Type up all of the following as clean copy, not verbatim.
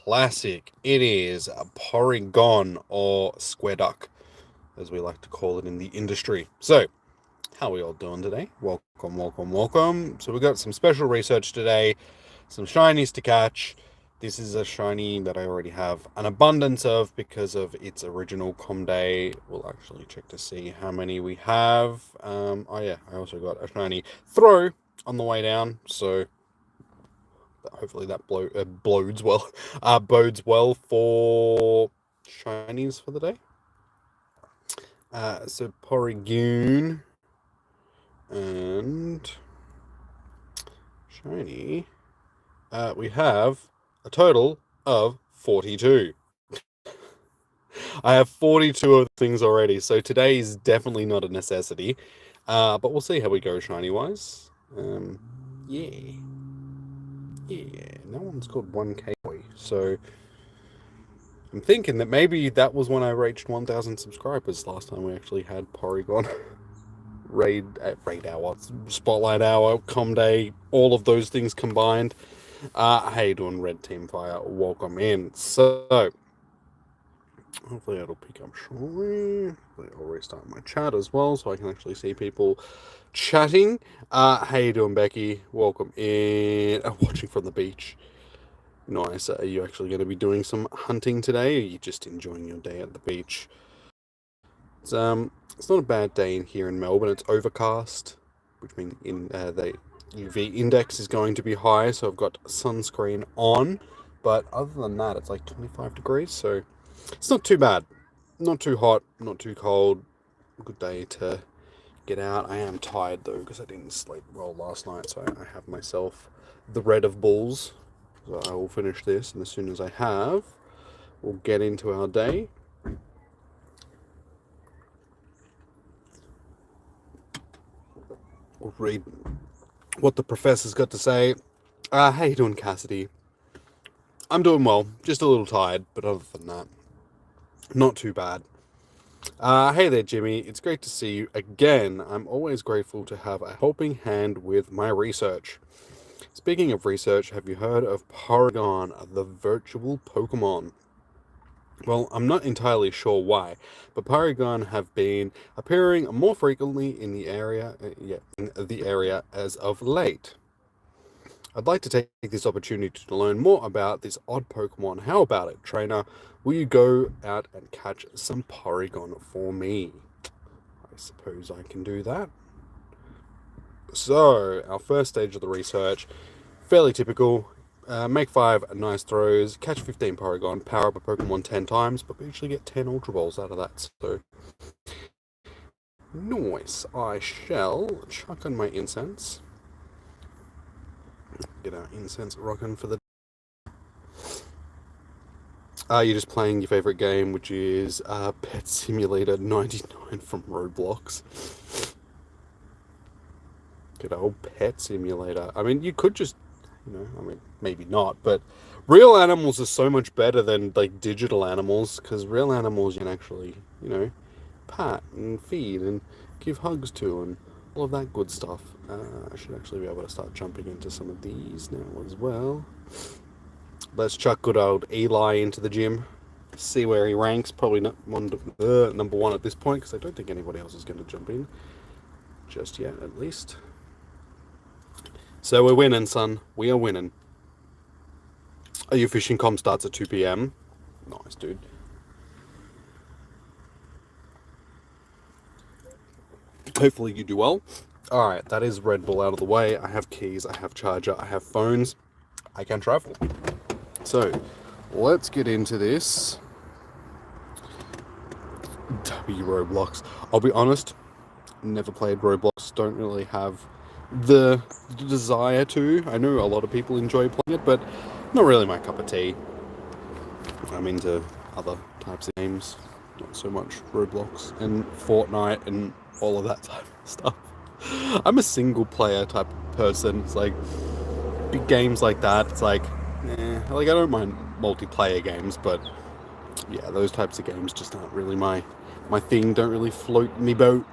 Classic. It is a Porygon, or Square Duck, as we like to call it in the industry. So, how are we all doing today? Welcome. So we got some special research today, some shinies to catch. This is a shiny that I already have an abundance of because of its original Com Day. We'll actually check to see how many we have. Oh yeah, I also got a shiny Throw on the way down, so hopefully that bodes well for shinies for the day. So Porygon and shiny, we have a total of 42. I have 42 of things already, so today is definitely not a necessity. But we'll see how we go shiny-wise. Yeah. No one's called 1K boy, so I'm thinking that maybe that was when I reached 1,000 subscribers last time we actually had Porygon. Raid Hour, Spotlight Hour, Com Day, all of those things combined. How you doing, Red Team Fire? Welcome in. So, hopefully it'll pick up shortly. I'll restart my chat as well so I can actually see people chatting. How you doing, Becky? Welcome in. Watching from the beach. Nice. Are you actually going to be doing some hunting today, or are you just enjoying your day at the beach? It's not a bad day in here in Melbourne. It's overcast, which means the UV index is going to be high, so I've got sunscreen on. But other than that, it's like 25 degrees, so it's not too bad. Not too hot, not too cold. Good day to get out. I am tired though because I didn't sleep well last night, so I have myself the Red of Bulls. So I will finish this, and as soon as I have, we'll get into our day. We'll read what the professor's got to say. How you doing, Cassidy? I'm doing well, just a little tired, but other than that, not too bad. Hey there, Jimmy. It's great to see you again. I'm always grateful to have a helping hand with my research. Speaking of research, have you heard of Porygon, the virtual Pokemon? Well, I'm not entirely sure why, but Porygon have been appearing more frequently in the area as of late. I'd like to take this opportunity to learn more about this odd Pokemon. How about it, trainer? Will you go out and catch some Porygon for me? I suppose I can do that. So, our first stage of the research, fairly typical. Make 5 nice throws, catch 15 Porygon, power up a Pokemon 10 times, but we usually get 10 Ultra Balls out of that, so nice. I shall chuck on my incense. Get our incense rocking for the you're just playing your favourite game, which is Pet Simulator 99 from Roblox. Good old Pet Simulator. I mean, you could just, maybe not, but real animals are so much better than, like, digital animals, because real animals you can actually, pat and feed and give hugs to and all of that good stuff. I should actually be able to start jumping into some of these now as well. Let's chuck good old Eli into the gym. See where he ranks. Probably not number 1 at this point, because I don't think anybody else is going to jump in. Just yet, at least. So we're winning, son. We are winning. Your fishing comp starts at 2 p.m. Nice, dude. Hopefully you do well. Alright, that is Red Bull out of the way. I have keys, I have charger, I have phones. I can travel. So, let's get into this. Roblox. I'll be honest, never played Roblox. Don't really have the desire to. I know a lot of people enjoy playing it, but not really my cup of tea. I'm into other types of games, not so much Roblox and Fortnite and all of that type of stuff. I'm a single player type of person. It's like big games like that, it's like I don't mind multiplayer games, but yeah, those types of games just aren't really my thing. Don't really float me boat.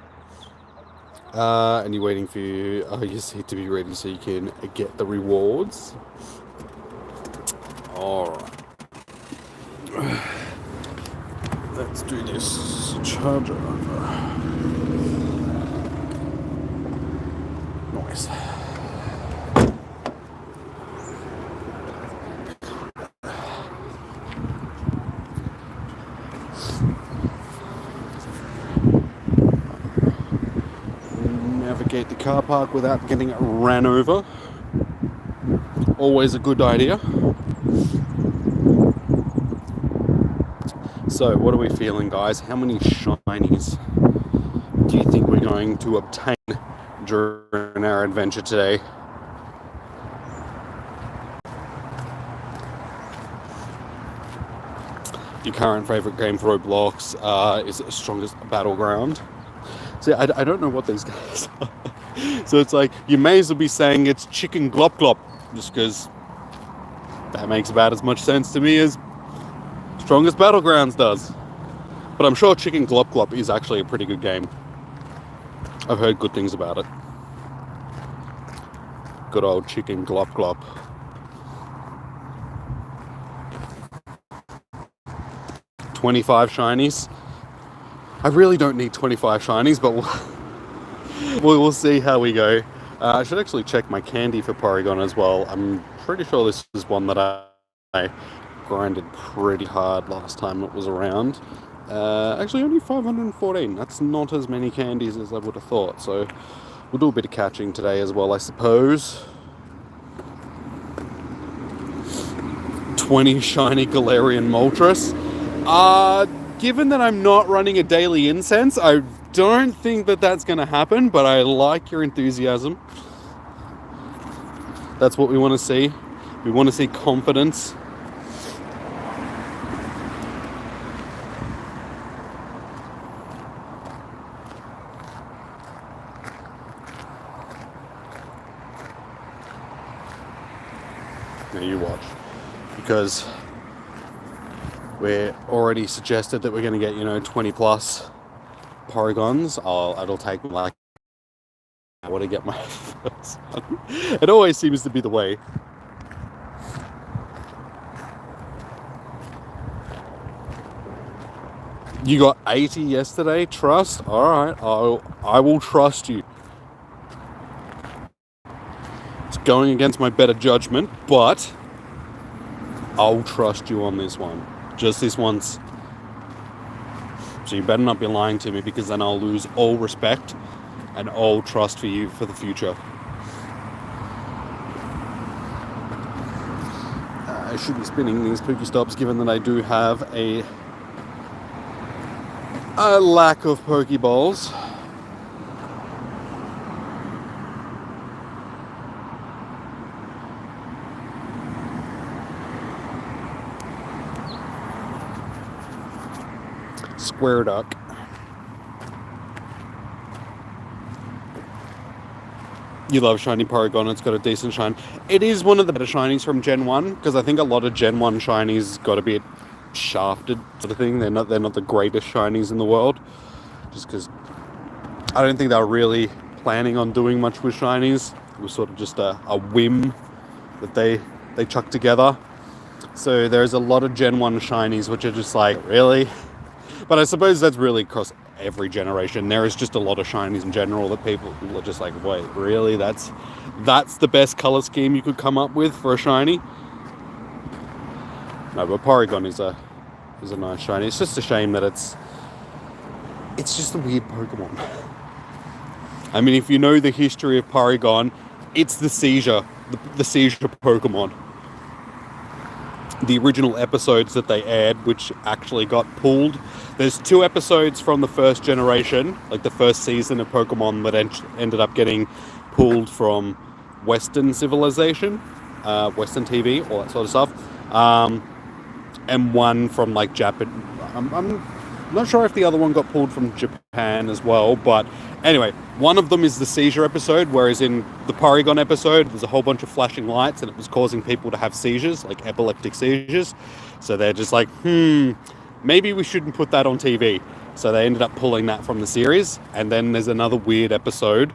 And you're waiting for your seat to be ready so you can get the rewards. Alright. Let's do this charger. Nice. Navigate the car park without getting ran over. Always a good idea. So, what are we feeling, guys? How many shinies do you think we're going to obtain during our adventure today? Your current favourite game for Roblox is the strongest battleground. See, I don't know what these guys are. So it's like, you may as well be saying it's Chicken Glop Glop, just because that makes about as much sense to me as Strongest Battlegrounds does. But I'm sure Chicken Glop Glop is actually a pretty good game. I've heard good things about it. Good old Chicken Glop Glop. $25 shinies. I really don't need 25 shinies, but we'll see how we go. I should actually check my candy for Porygon as well. I'm pretty sure this is one that I grinded pretty hard last time it was around. Actually, only 514. That's not as many candies as I would have thought. So we'll do a bit of catching today as well, I suppose. 20 shiny Galarian Moltres. Given that I'm not running a daily incense, I don't think that that's going to happen, but I like your enthusiasm. That's what we want to see. We want to see confidence. Now you watch. Because we're already suggested that we're going to get, 20 plus Porygons. It'll take me like an hour to get my first one. It always seems to be the way. You got 80 yesterday, trust? Alright, I will trust you. It's going against my better judgment, but I'll trust you on this one. Just this once. So you better not be lying to me, because then I'll lose all respect and all trust for you for the future. I should be spinning these Pokestops, given that I do have a lack of Pokeballs. Square Duck. You love shiny Porygon, it's got a decent shine. It is one of the better shinies from Gen 1, because I think a lot of Gen 1 shinies got a bit shafted sort of thing. They're not the greatest shinies in the world. Just because I don't think they were really planning on doing much with shinies. It was sort of just a whim that they chucked together. So there's a lot of Gen 1 shinies which are just like, really? But I suppose that's really across every generation. There is just a lot of shinies in general that people are just like, wait, really? That's the best color scheme you could come up with for a shiny? No, but Porygon is a nice shiny. It's just a shame that it's just a weird Pokemon. I mean, if you know the history of Porygon, it's the seizure Pokemon. The original episodes that they aired, which actually got pulled. There's 2 episodes from the first generation, like the first season of Pokemon, that ended up getting pulled from Western civilization, Western TV, all that sort of stuff. And one from like Japan. I'm not sure if the other one got pulled from Japan as well, but anyway, one of them is the seizure episode, whereas in the Porygon episode, there's a whole bunch of flashing lights and it was causing people to have seizures, like epileptic seizures. So they're just like, maybe we shouldn't put that on TV. So they ended up pulling that from the series. And then there's another weird episode,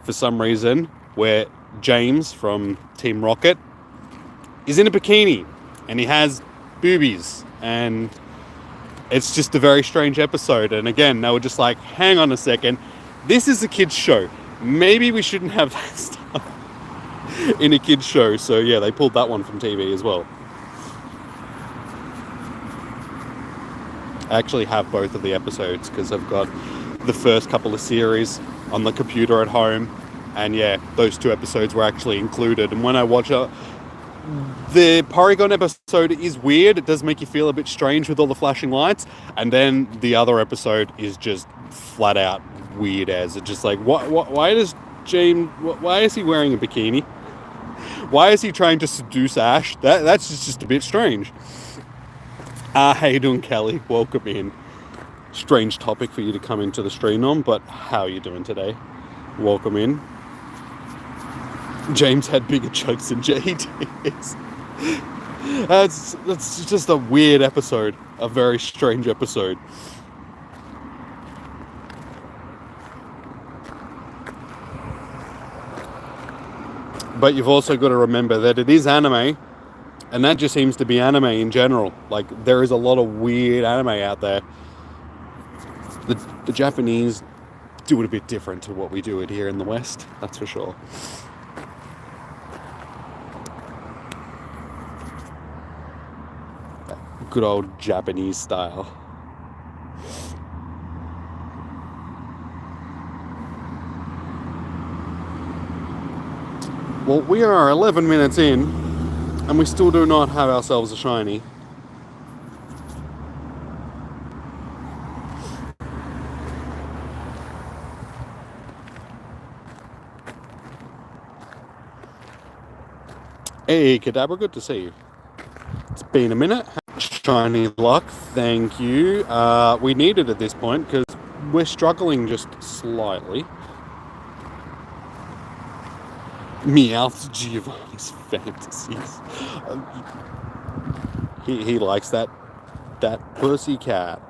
for some reason, where James from Team Rocket is in a bikini and he has boobies, and it's just a very strange episode. And again, they were just like, hang on a second, this is a kids show, maybe we shouldn't have that stuff in a kids show. So yeah, they pulled that one from TV as well. I actually have both of the episodes because I've got the first couple of series on the computer at home, and yeah, those 2 episodes were actually included. And when I watch it, the Porygon episode is weird. It does make you feel a bit strange with all the flashing lights, and then the other episode is just flat out weird as. It's just like, why does James, why is he wearing a bikini? Why is he trying to seduce Ash? That's just a bit strange. How you doing, Kelly? Welcome in. Strange topic for you to come into the stream on, but how are you doing today? Welcome in. James had bigger jokes than JD's. That's just a weird episode. A very strange episode. But you've also got to remember that it is anime, and that just seems to be anime in general. Like, there is a lot of weird anime out there. The Japanese do it a bit different to what we do it here in the West, that's for sure. Good old Japanese style. Well, we are 11 minutes in, and we still do not have ourselves a shiny. Hey, Kadabra, good to see you. It's been a minute. Shiny luck, thank you. We need it at this point because we're struggling just slightly. Meowth Giovanni's fantasies. He likes that pussy cat.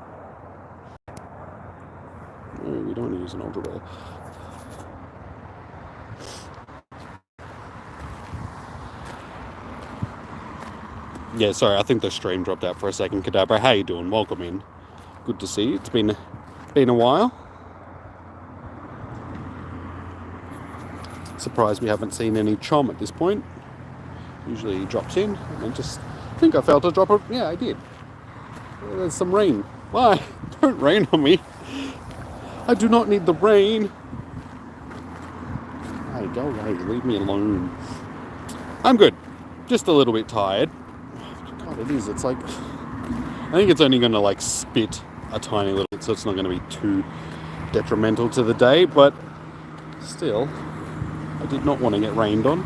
We don't want to use an Ultra Ball. Yeah, sorry, I think the stream dropped out for a second. Kadabra, how you doing? Welcome in. Good to see you. It's been a while. Surprised we haven't seen any Chom at this point. Usually he drops in, and I just think I failed to drop it. Yeah, I did. There's some rain. Why? Don't rain on me. I do not need the rain. Hey, go away. Leave me alone. I'm good. Just a little bit tired. God, it is. It's like, I think it's only going to like spit a tiny little bit, so it's not going to be too detrimental to the day, but still, I did not want to get rained on.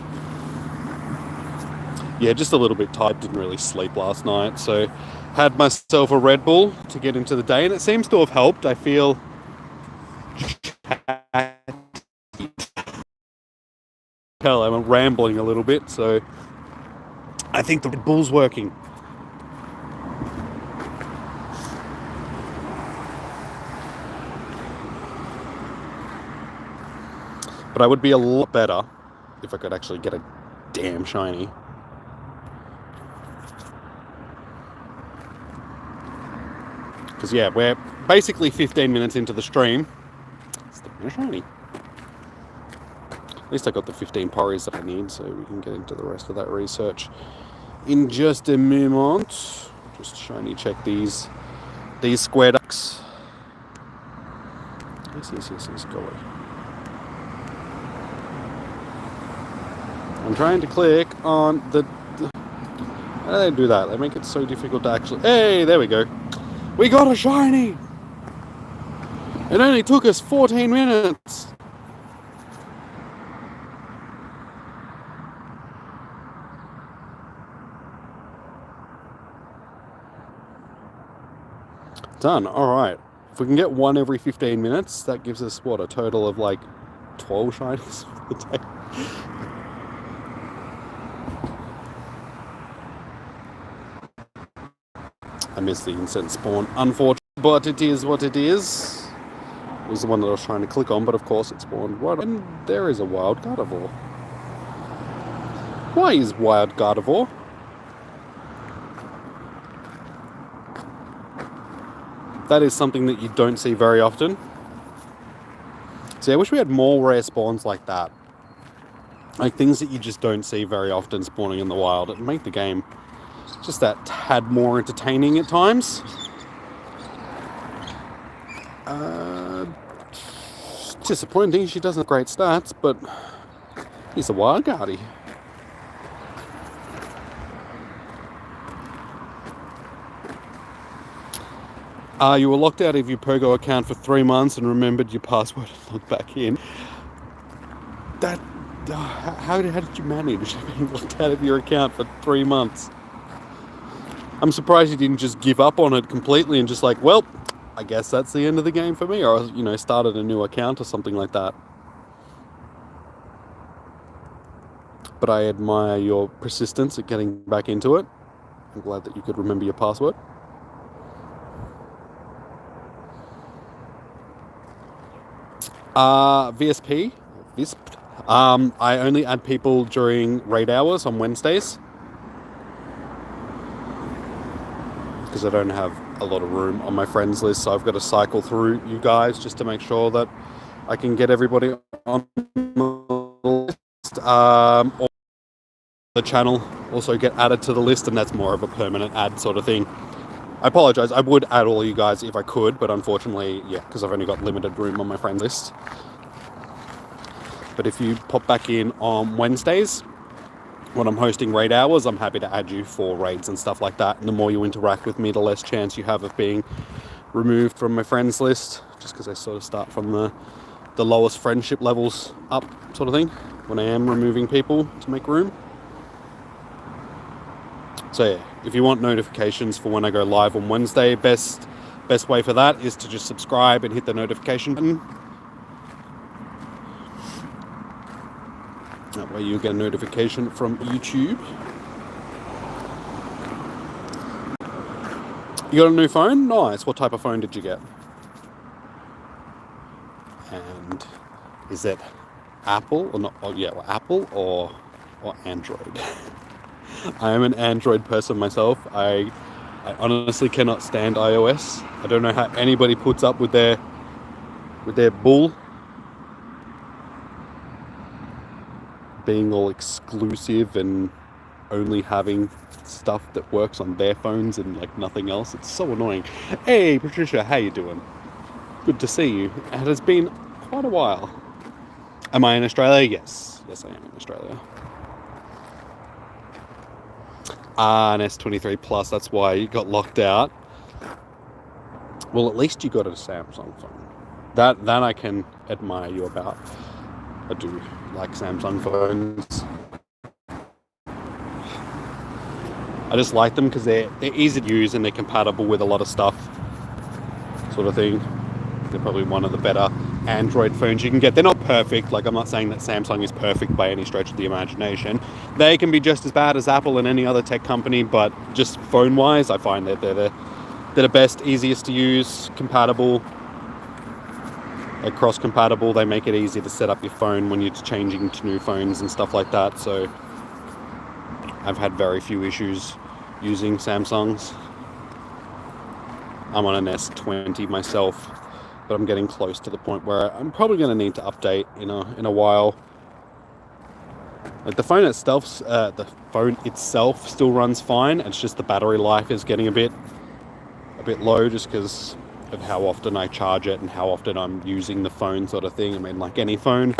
Yeah, just a little bit tired. Didn't really sleep last night, so had myself a Red Bull to get into the day, and it seems to have helped. I feel hell, I'm rambling a little bit, so I think the Red Bull's working. But I would be a lot better if I could actually get a damn shiny. Because yeah, we're basically 15 minutes into the stream. Still no shiny. At least I got the 15 Porys that I need, so we can get into the rest of that research in just a moment. Just shiny check these square ducks. Yes, go away. I'm trying to click on the... How do they do that? They make it so difficult to actually... Hey, there we go. We got a shiny! It only took us 14 minutes. Done. Alright. If we can get one every 15 minutes, that gives us, what, a total of like 12 shinies for the day? I missed the instant spawn, unfortunately, but it is what it is. It was the one that I was trying to click on, but of course it spawned right, and there is a wild Gardevoir. Why is wild Gardevoir? that is something that you don't see very often. So I wish we had more rare spawns like that. Like things that you just don't see very often spawning in the wild. It make the game just that tad more entertaining at times. Disappointing, she doesn't have great stats, but he's a wild guardie. You were locked out of your Pogo account for 3 months and remembered your password and logged back in. That, how did you manage being locked out of your account for 3 months? I'm surprised you didn't just give up on it completely and just like, well, I guess that's the end of the game for me, or, you know, started a new account or something like that. But I admire your persistence at getting back into it. I'm glad that you could remember your password. VSP? Visp? I only add people during raid hours on Wednesdays. Because I don't have a lot of room on my friends list, so I've got to cycle through you guys just to make sure that I can get everybody on the list. Or the channel also get added to the list, and that's more of a permanent add sort of thing. I apologize, I would add all you guys if I could, but unfortunately, yeah, because I've only got limited room on my friends list. But if you pop back in on Wednesdays, when I'm hosting raid hours, I'm happy to add you for raids and stuff like that. And the more you interact with me, the less chance you have of being removed from my friends list, just because I sort of start from the lowest friendship levels up sort of thing when I am removing people to make room. So yeah, if you want notifications for when I go live on Wednesday, best way for that is to just subscribe and hit the notification button. That way you'll get a notification from YouTube. You got a new phone? Nice. What type of phone did you get? And is it Apple or not? Oh, yeah, well, Apple or Android? I am an Android person myself. I honestly cannot stand iOS. I don't know how anybody puts up with their bull being all exclusive and only having stuff that works on their phones and like nothing else. It's so annoying. Hey Patricia, how you doing? Good to see you. It has been quite a while. Am I in Australia? Yes I am in Australia. An S23 Plus, that's why you got locked out. Well, at least you got a Samsung phone. That I can admire you about. I do like Samsung phones. I just like them because they're easy to use and they're compatible with a lot of stuff, sort of thing. They're probably one of the better Android phones you can get. They're not perfect. Like, I'm not saying that Samsung is perfect by any stretch of the imagination. They can be just as bad as Apple and any other tech company, but just phone-wise, I find that they're the best, easiest to use, compatible. Like cross-compatible. They make it easy to set up your phone when you're changing to new phones and stuff like that. So I've had very few issues using Samsungs. I'm on an S20 myself, but I'm getting close to the point where I'm probably going to need to update in a while. Like the phone itself still runs fine. It's just the battery life is getting a bit low, just because of how often I charge it and how often I'm using the phone, sort of thing. I mean, like any phone,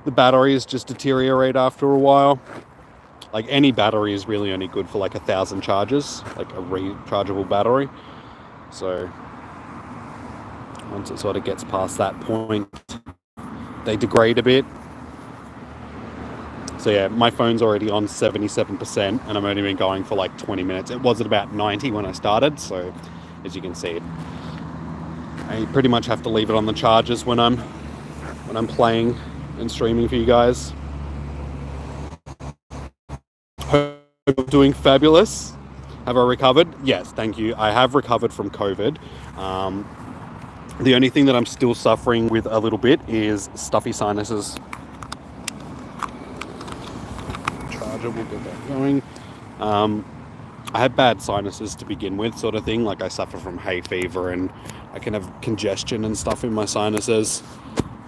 the batteries just deteriorate after a while. Like any battery is really only good for like 1,000 charges, like a rechargeable battery. So once it sort of gets past that point, they degrade a bit. So yeah, my phone's already on 77% and I'm only been going for like 20 minutes. It was at about 90 when I started, so as you can see, I pretty much have to leave it on the chargers when I'm playing and streaming for you guys. Hope I'm doing fabulous. Have I recovered? Yes, thank you. I have recovered from COVID. The only thing that I'm still suffering with a little bit is stuffy sinuses. Charger, we'll get that going. I have bad sinuses to begin with, sort of thing. Like I suffer from hay fever and I can have congestion and stuff in my sinuses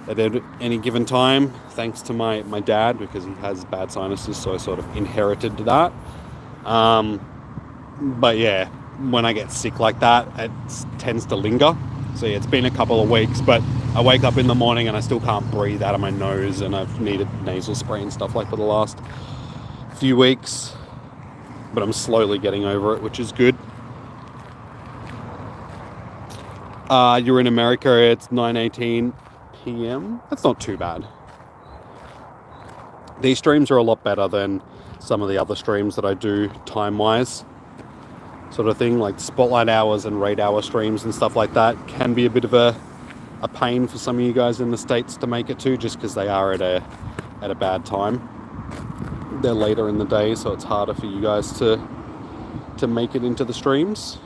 at any given time, thanks to my dad, because he has bad sinuses, so I sort of inherited that. But yeah, when I get sick like that, it tends to linger. So yeah, it's been a couple of weeks, but I wake up in the morning and I still can't breathe out of my nose, and I've needed nasal spray and stuff like for the last few weeks. But I'm slowly getting over it, which is good. You're in America, it's 9:18 p.m. That's not too bad. These streams are a lot better than some of the other streams that I do time-wise, sort of thing. Like spotlight hours and raid hour streams and stuff like that can be a bit of a pain for some of you guys in the States to make it to, just because they are at a bad time. They're later in the day, so it's harder for you guys to make it into the streams.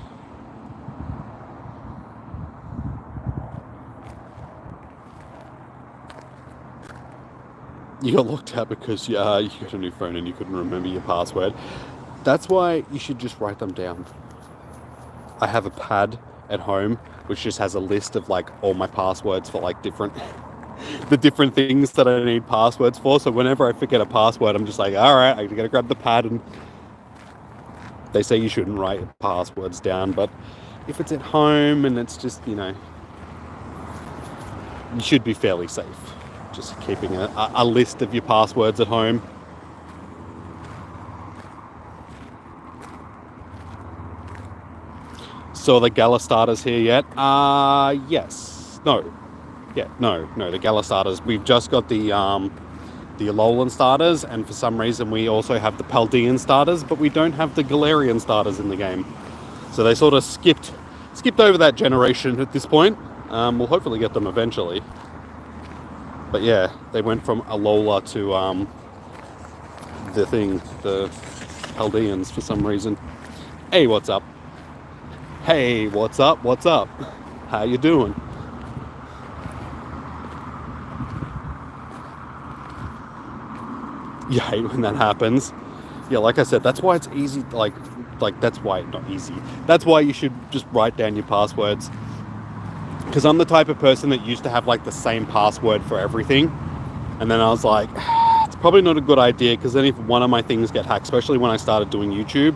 You got locked out because you got a new phone and you couldn't remember your password. That's why you should just write them down. I have a pad at home which just has a list of like all my passwords for like different things that I need passwords for. So whenever I forget a password, I'm just like, all right, I gotta grab the pad. And they say you shouldn't write passwords down, but if it's at home and it's just, you should be fairly safe. Just keeping a list of your passwords at home. So the Gala starters here yet? Yes. No. Yeah, no, the Gala starters. We've just got the Alolan starters, and for some reason we also have the Paldean starters, but we don't have the Galarian starters in the game. So they sort of skipped over that generation at this point. We'll hopefully get them eventually. But yeah, they went from Alola to the Paldeans for some reason. Hey, what's up? Hey, what's up? What's up? How you doing? You hate when that happens. Yeah, like I said, that's why it's easy. Like that's why not easy. That's why you should just write down your passwords. Because I'm the type of person that used to have like the same password for everything, and then I was like, it's probably not a good idea, because then if one of my things get hacked, especially when I started doing YouTube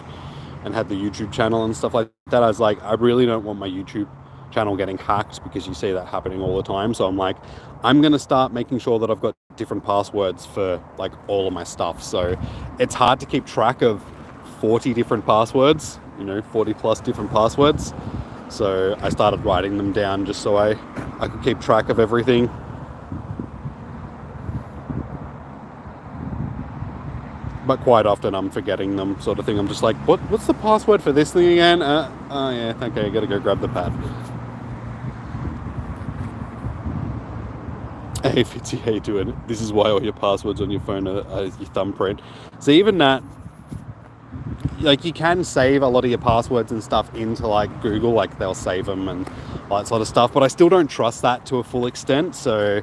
and had the YouTube channel and stuff like that, I was like, I really don't want my YouTube channel getting hacked, because you see that happening all the time. So I'm like, I'm gonna start making sure that I've got different passwords for like all of my stuff. So it's hard to keep track of 40 different passwords, 40 plus different passwords. So I started writing them down just so I could keep track of everything. But quite often I'm forgetting them, sort of thing. I'm just like, what's the password for this thing again? Oh yeah, okay, I gotta go grab the pad. Hey Fitzy, how you doing? This is why all your passwords on your phone are your thumbprint. So even that, like, you can save a lot of your passwords and stuff into like Google, like they'll save them and all that sort of stuff, but I still don't trust that to a full extent, so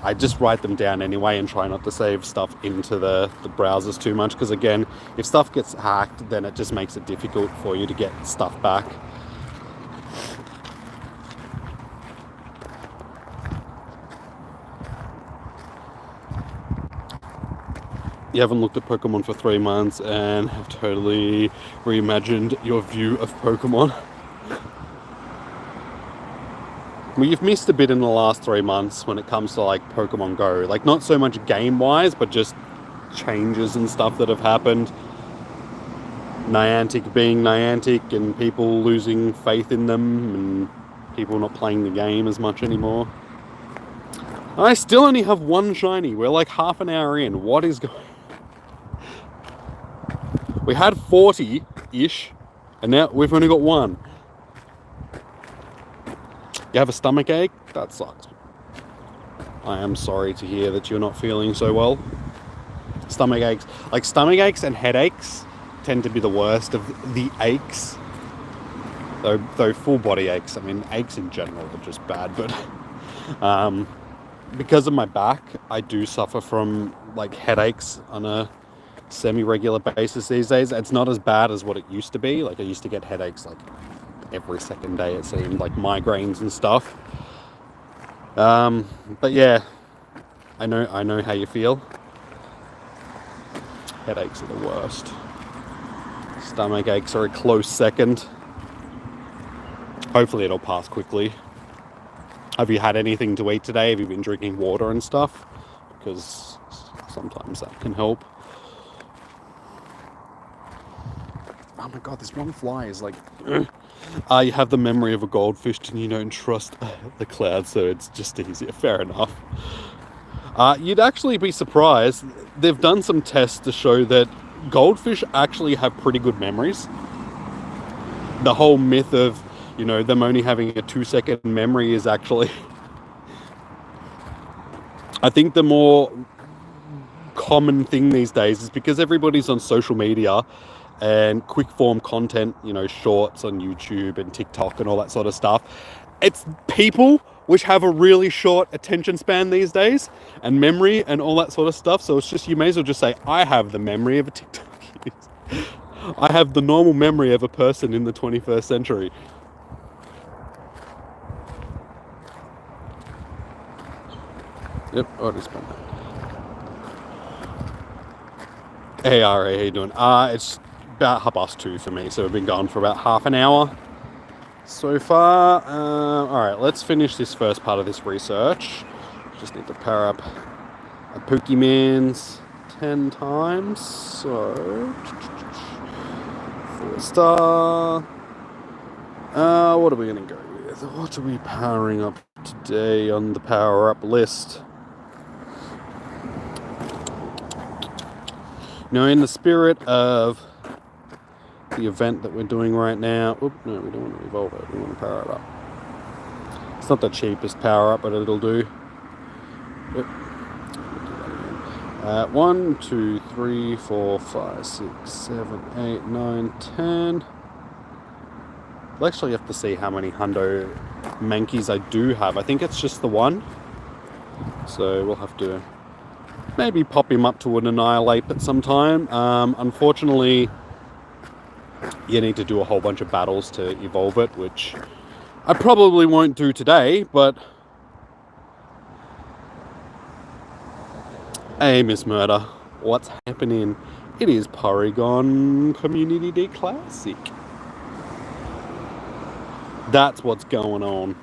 I just write them down anyway and try not to save stuff into the browsers too much, because again, if stuff gets hacked, then it just makes it difficult for you to get stuff back. You haven't looked at Pokemon for 3 months and have totally reimagined your view of Pokemon. Well, you've missed a bit in the last 3 months when it comes to like Pokemon Go. Like, not so much game-wise, but just changes and stuff that have happened. Niantic being Niantic and people losing faith in them and people not playing the game as much anymore. I still only have one shiny. We're like half an hour in. What is going on? We had 40-ish, and now we've only got one. You have a stomach ache? That sucks. I am sorry to hear that you're not feeling so well. Stomach aches and headaches tend to be the worst of the aches. Though full body aches, I mean, aches in general are just bad, but because of my back, I do suffer from like headaches on a semi-regular basis these days. It's not as bad as what it used to be. Like I used to get headaches like every second day, it seemed, like migraines and stuff. But yeah, I know how you feel. Headaches are the worst. Stomach aches are a close second. Hopefully it'll pass quickly. Have you had anything to eat today? Have you been drinking water and stuff? Because sometimes that can help. Oh my god, this one fly is like... you have the memory of a goldfish and you don't trust the clouds, so it's just easier. Fair enough. You'd actually be surprised. They've done some tests to show that goldfish actually have pretty good memories. The whole myth of, you know, them only having a 2-second memory is actually... I think the more common thing these days is because everybody's on social media and quick form content, you know, shorts on YouTube and TikTok and all that sort of stuff. It's people which have a really short attention span these days and memory and all that sort of stuff. So it's just, you may as well just say, I have the memory of a TikTok. I have the normal memory of a person in the 21st century. Yep, already spent that. Hey, Ari, how you doing? It's about 2:30 for me, so we've been going for about half an hour so far. Alright, let's finish this first part of this research. Just need to power up a Pokemons 10 times, so 4-star. What are we going to go with? What are we powering up today on the power up list? Now, in the spirit of the event that we're doing right now... Oop, no, we don't want to evolve it. We want to power it up. It's not the cheapest power up, but it'll do. Yep. 1, 2, 3, 4, 5, 6, 7, 8, 9, 10. We'll actually have to see how many hundo Mankeys I do have. I think it's just the one. So we'll have to maybe pop him up to an Annihilate at some time. Unfortunately, you need to do a whole bunch of battles to evolve it, which I probably won't do today, but... Hey, Miss Murder, what's happening? It is Porygon Community Day Classic. That's what's going on.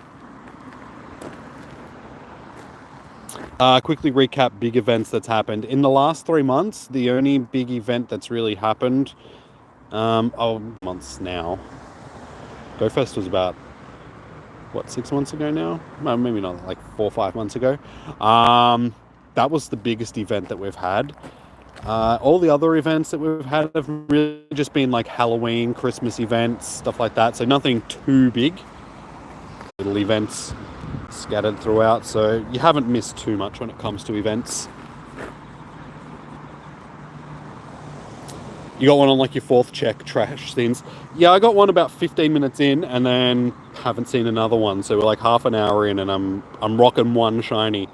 Quickly recap big events that's happened. In the last 3 months, the only big event that's really happened... months now. GoFest was about, 6 months ago now? Well, maybe not, like 4 or 5 months ago. That was the biggest event that we've had. All the other events that we've had have really just been like Halloween, Christmas events, stuff like that. So nothing too big. Little events scattered throughout. So you haven't missed too much when it comes to events. You got one on like your 4th check, trash things. Yeah, I got one about 15 minutes in and then haven't seen another one. So we're like half an hour in and I'm rocking one shiny.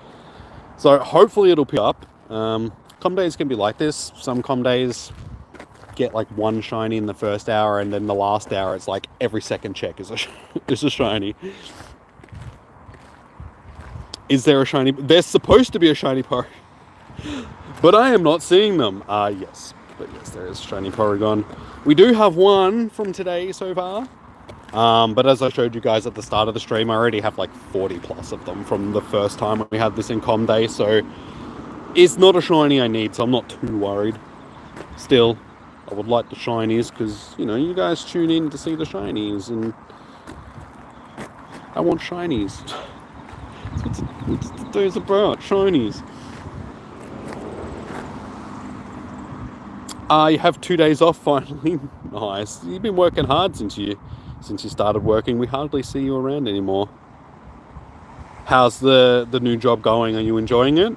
So hopefully it'll pick up. Com days can be like this. Some com days get like one shiny in the first hour, and then the last hour it's like every second check is a shiny. Is there a shiny? There's supposed to be a shiny Porygon, but I am not seeing them. Yes, but yes, there is shiny Porygon. We do have one from today so far. But as I showed you guys at the start of the stream, I already have like 40 plus of them from the first time when we had this in Com Day, so it's not a shiny I need, so I'm not too worried. Still, I would like the shinies, because, you know, you guys tune in to see the shinies, and I want shinies. What's the days about? Shinies. You have 2 days off finally. Nice. You've been working hard since you started working. We hardly see you around anymore. How's the new job going? Are you enjoying it?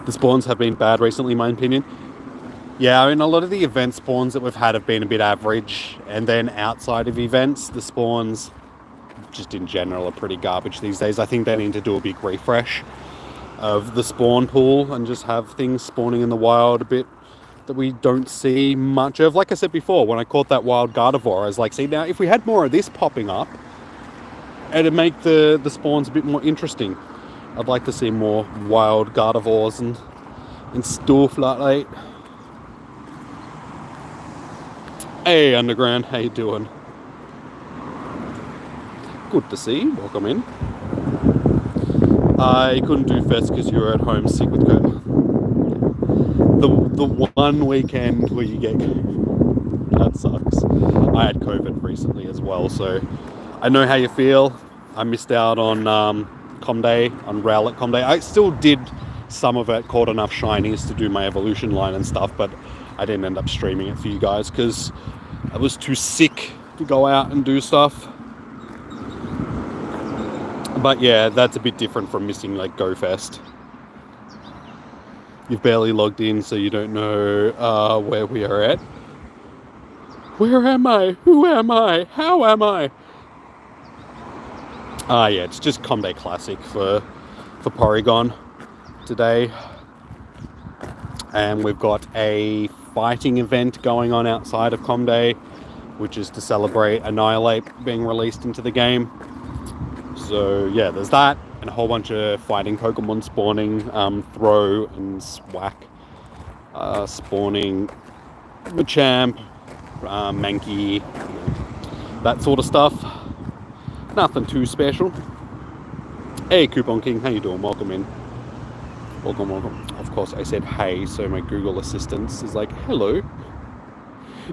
The spawns have been bad recently, in my opinion. Yeah, I mean, a lot of the event spawns that we've had have been a bit average, and then outside of events, the spawns, just in general are pretty garbage these days. I think they need to do a big refresh of the spawn pool and just have things spawning in the wild a bit that we don't see much of. Like I said before, when I caught that wild Gardevoir, I was like, see, now if we had more of this popping up, it'd make the spawns a bit more interesting. I'd like to see more wild Gardevoirs and stuff like that. Hey, Underground, how you doing? Good to see you. Welcome in. I couldn't do Fest because you were at home sick with COVID. The one weekend where you get COVID, that sucks. I had COVID recently as well, so I know how you feel. I missed out on Com Day, on Rowlet Com Day. I still did some of it, caught enough shinies to do my evolution line and stuff, but I didn't end up streaming it for you guys because I was too sick to go out and do stuff. But yeah, that's a bit different from missing like GoFest. You've barely logged in, so you don't know where we are at. Where am I? Who am I? How am I? Yeah, it's just Com Day Classic for Porygon today. And we've got a fighting event going on outside of Com Day, which is to celebrate Annihilate being released into the game. So yeah, there's that, and a whole bunch of fighting Pokemon spawning, Throw and Swack, spawning Machamp, Mankey, that sort of stuff. Nothing too special. Hey, Coupon King, how you doing? Welcome in. Welcome, welcome. Of course, I said hey, so my Google Assistant is like, hello.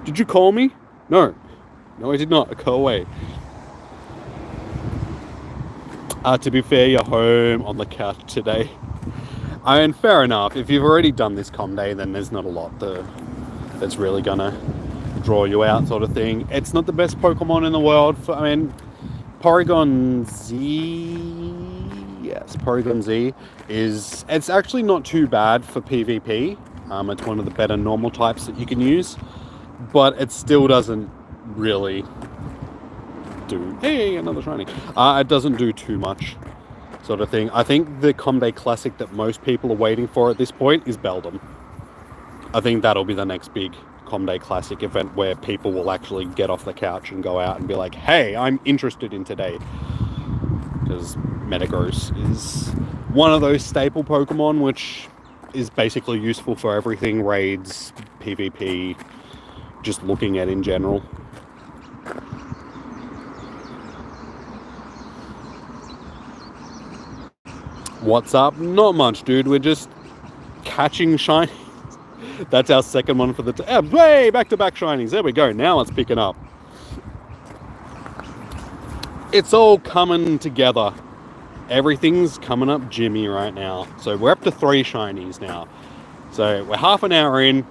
Did you call me? No. No, I did not. Go away. To be fair, you're home on the couch today. I mean, fair enough. If you've already done this Com Day, then there's not a lot that's really gonna draw you out, sort of thing. It's not the best Pokemon in the world. I mean, Porygon Z... Yes, Porygon Z is... It's actually not too bad for PvP. It's one of the better normal types that you can use. But it still doesn't really... Hey, another shiny. It doesn't do too much, sort of thing. I think the Com Day Classic that most people are waiting for at this point is Beldum. I think that'll be the next big Com Day Classic event where people will actually get off the couch and go out and be like, hey, I'm interested in today. Because Metagross is one of those staple Pokemon which is basically useful for everything, raids, PvP, just looking at in general. What's up? Not much, dude. We're just catching shinies. That's our second one for the... Hey, back-to-back shinies. There we go. Now it's picking up. It's all coming together. Everything's coming up Jimmy right now. So we're up to 3 shinies now. So we're half an hour in.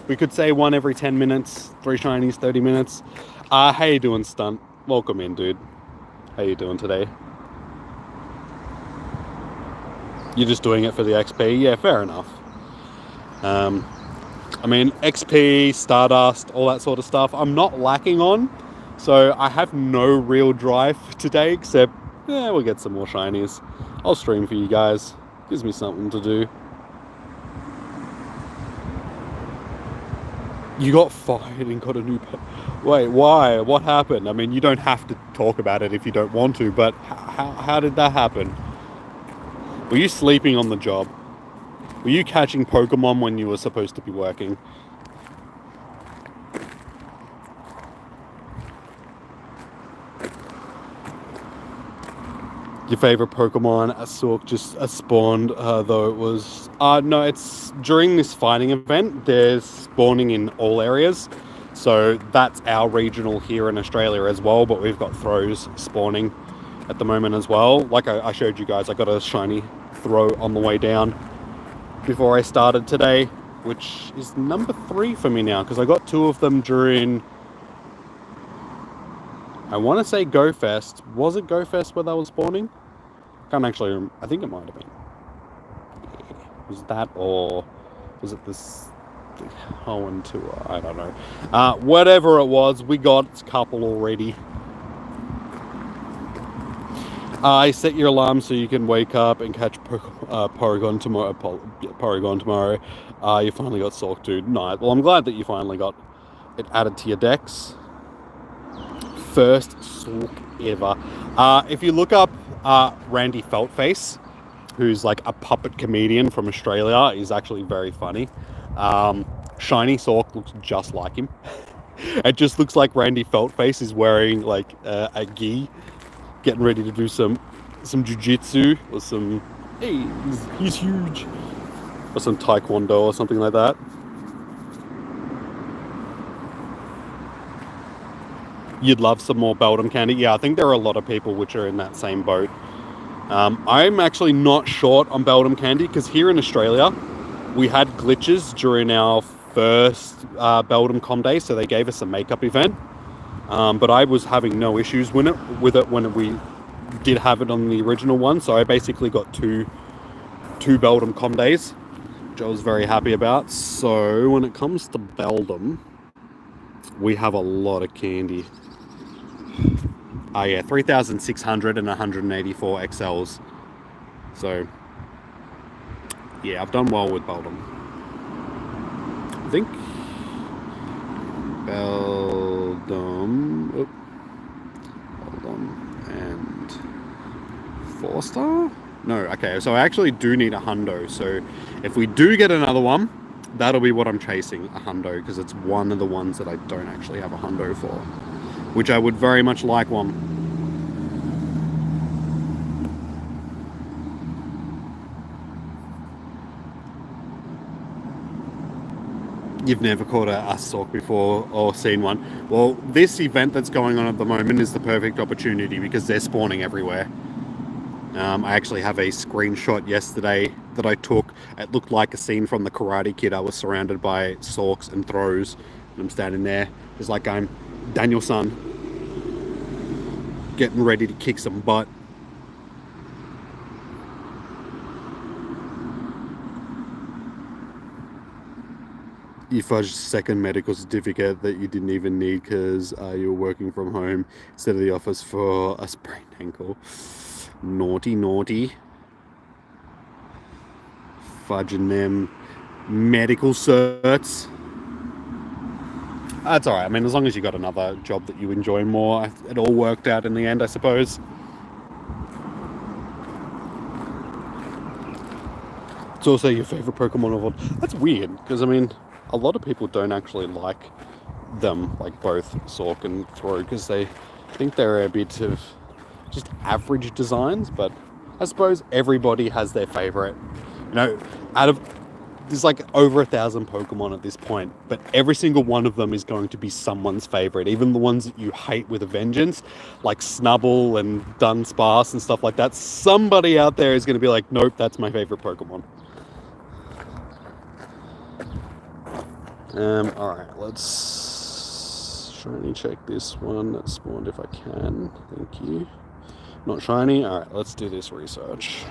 We could say 1 every 10 minutes. 3 shinies, 30 minutes. How you doing, Stunt? Welcome in, dude. How you doing today? You're just doing it for the XP? Yeah, fair enough. I mean, XP, Stardust, all that sort of stuff, I'm not lacking on. So I have no real drive today, except, we'll get some more shinies. I'll stream for you guys. Gives me something to do. You got fired and got a new... Wait, why? What happened? I mean, you don't have to talk about it if you don't want to, but how did that happen? Were you sleeping on the job? Were you catching Pokemon when you were supposed to be working? Your favorite Pokemon, Asuk, just spawned, though it was... no, it's during this fighting event, there's spawning in all areas. So that's our regional here in Australia as well, but we've got Throws spawning at the moment as well. Like I showed you guys, I got a shiny Throw on the way down before I started today, which is number 3 for me now, because I got 2 of them during... I want to say GoFest. Was it GoFest where they were spawning? Can't actually... I think it might have been. Yeah. Was that, or was it this... Hoenn tour? I don't know. Whatever it was, we got a couple already. I set your alarm so you can wake up and catch Porygon tomorrow. Porygon tomorrow. You finally got Sork, dude. Nice. Well, I'm glad that you finally got it added to your decks. First Sork ever. If you look up Randy Feltface, who's like a puppet comedian from Australia, he's actually very funny. Shiny Sork looks just like him. It just looks like Randy Feltface is wearing like a gi, getting ready to do some jiu-jitsu or some, hey, he's huge, or some taekwondo or something like that. You'd love some more Beldum candy. Yeah, I think there are a lot of people which are in that same boat. I'm actually not short on Beldum candy because here in Australia we had glitches during our first Beldum Com Day, so they gave us a makeup event. But I was having no issues with it when we did have it on the original one. So I basically got two Beldum Com Days, which I was very happy about. So when it comes to Beldum, we have a lot of candy. Yeah, 3,600 and 184 XLs. So yeah, I've done well with Beldum. I think Beldum and 4-star? No, okay, so I actually do need a hundo. So if we do get another one, that'll be what I'm chasing, a hundo, because it's one of the ones that I don't actually have a hundo for, which I would very much like one. You've never caught a Sork before or seen one. Well, this event that's going on at the moment is the perfect opportunity because they're spawning everywhere. I actually have a screenshot yesterday that I took. It looked like a scene from the Karate Kid. I was surrounded by Sorks and throws, and I'm standing there just like I'm Daniel-san, getting ready to kick some butt. You fudged second medical certificate that you didn't even need because you were working from home instead of the office for a sprained ankle. Naughty, naughty. Fudging them medical certs. That's alright. I mean, as long as you got another job that you enjoy more, it all worked out in the end, I suppose. It's also your favorite Pokemon of all. That's weird because, I mean, a lot of people don't actually like them, like both Sork and Throw, because they think they're a bit of just average designs. But I suppose everybody has their favorite. You know, there's like over 1,000 Pokemon at this point, but every single one of them is going to be someone's favorite. Even the ones that you hate with a vengeance, like Snubbull and Dunsparce and stuff like that. Somebody out there is going to be like, nope, that's my favorite Pokemon. Alright, let's shiny check this one that spawned if I can. Thank you. Not shiny? Alright, let's do this research.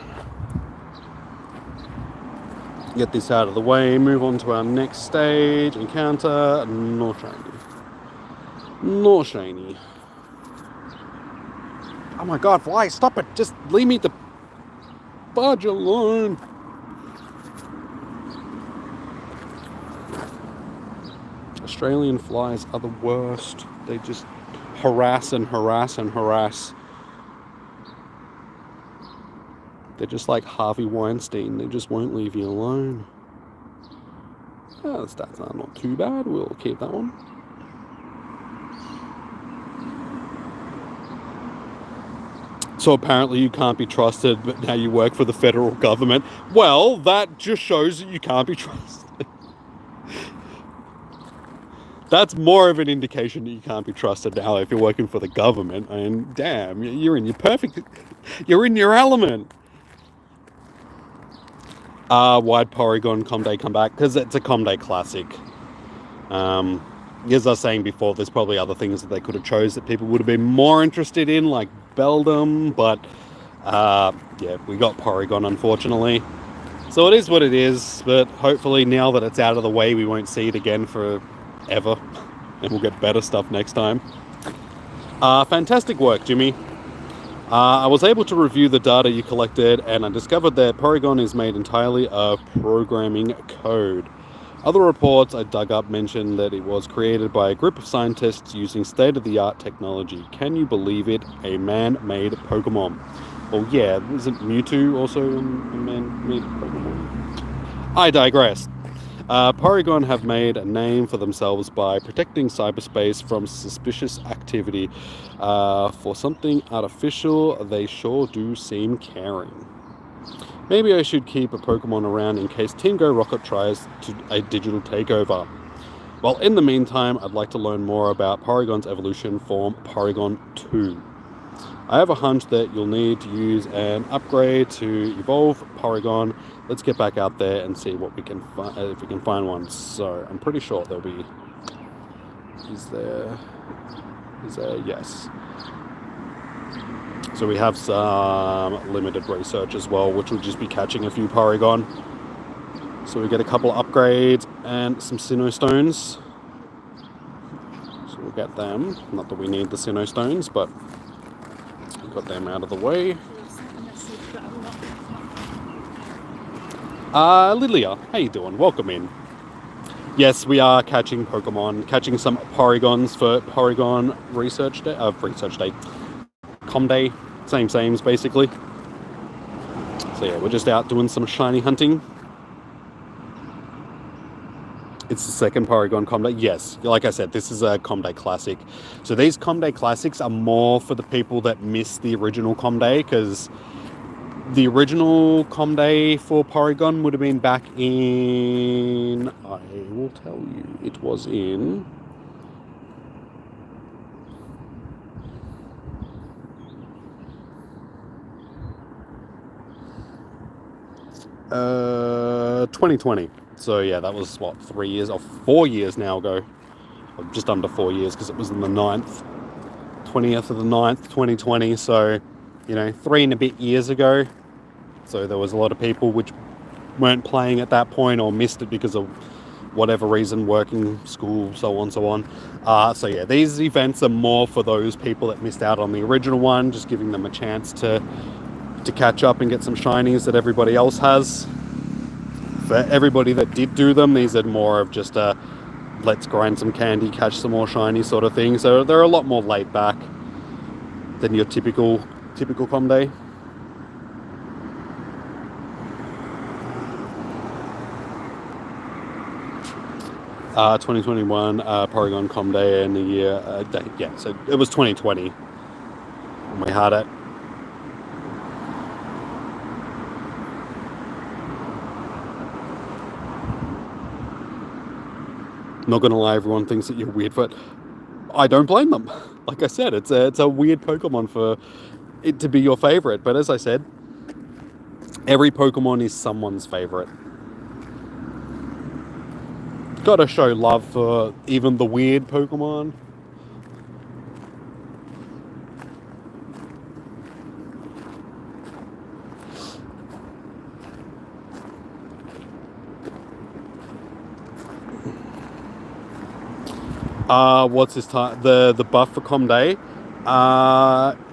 Get this out of the way, move on to our next stage. Encounter, no shiny. No shiny. Oh my god, fly, stop it! Just leave me the fudge alone! Australian flies are the worst. They just harass and harass and harass. They're just like Harvey Weinstein. They just won't leave you alone. Oh, the stats are not too bad. We'll keep that one. So apparently you can't be trusted, but now you work for the federal government. Well, that just shows that you can't be trusted. That's more of an indication that you can't be trusted now if you're working for the government. I mean, damn, you're in your element. Why'd Porygon Com Day come back? Because it's a Com Day Classic. As I was saying before, there's probably other things that they could have chose that people would have been more interested in, like Beldum, but yeah, we got Porygon, unfortunately. So it is what it is, but hopefully now that it's out of the way, we won't see it again for ever, and we'll get better stuff next time. Fantastic work, Jimmy. I was able to review the data you collected, and I discovered that Porygon is made entirely of programming code. Other reports I dug up mentioned that it was created by a group of scientists using state-of-the-art technology. Can you believe it? A man-made Pokemon. Well, yeah, isn't Mewtwo also a man-made Pokemon? I digress. Porygon have made a name for themselves by protecting cyberspace from suspicious activity. For something artificial, they sure do seem caring. Maybe I should keep a Pokemon around in case Team Go Rocket tries a digital takeover. Well, in the meantime, I'd like to learn more about Porygon's evolution form, Porygon 2. I have a hunch that you'll need to use an upgrade to evolve Porygon. Let's get back out there and see what we can find, if we can find one. So I'm pretty sure there'll be. Is there? Yes. So we have some limited research as well, which will just be catching a few Porygon. So we get a couple of upgrades and some Sinnoh Stones. So we'll get them. Not that we need the Sinnoh Stones, but we've got them out of the way. Lilia, how you doing? Welcome in. Yes, we are catching Pokemon, catching some Porygons for Porygon Research Day, Com Day, sames basically. So yeah, we're just out doing some shiny hunting. It's the second Porygon Com Day. Yes, like I said, this is a Com Day Classic. So these Com Day Classics are more for the people that missed the original Com Day, because the original Com Day for Porygon would have been back in, I will tell you, it was in 2020. So yeah, that was what, 4 years now ago, or just under 4 years, because it was on the 20th of the 9th, 2020. So, 3 and a bit years ago. So there was a lot of people which weren't playing at that point or missed it because of whatever reason, working, school, so on. So yeah, these events are more for those people that missed out on the original one, just giving them a chance to catch up and get some shinies that everybody else has. For everybody that did do them, these are more of just a let's grind some candy, catch some more shiny sort of thing. So they're a lot more laid back than your typical Com Day. Uh, 2021 Porygon Com Day in the year, yeah, so it was 2020 when we had it. Not gonna lie, everyone thinks that you're weird, but I don't blame them. Like I said, it's a weird Pokemon for it to be your favorite. But as I said, every Pokemon is someone's favorite. Gotta show love for even the weird Pokemon. What's this time? The buff for Com Day?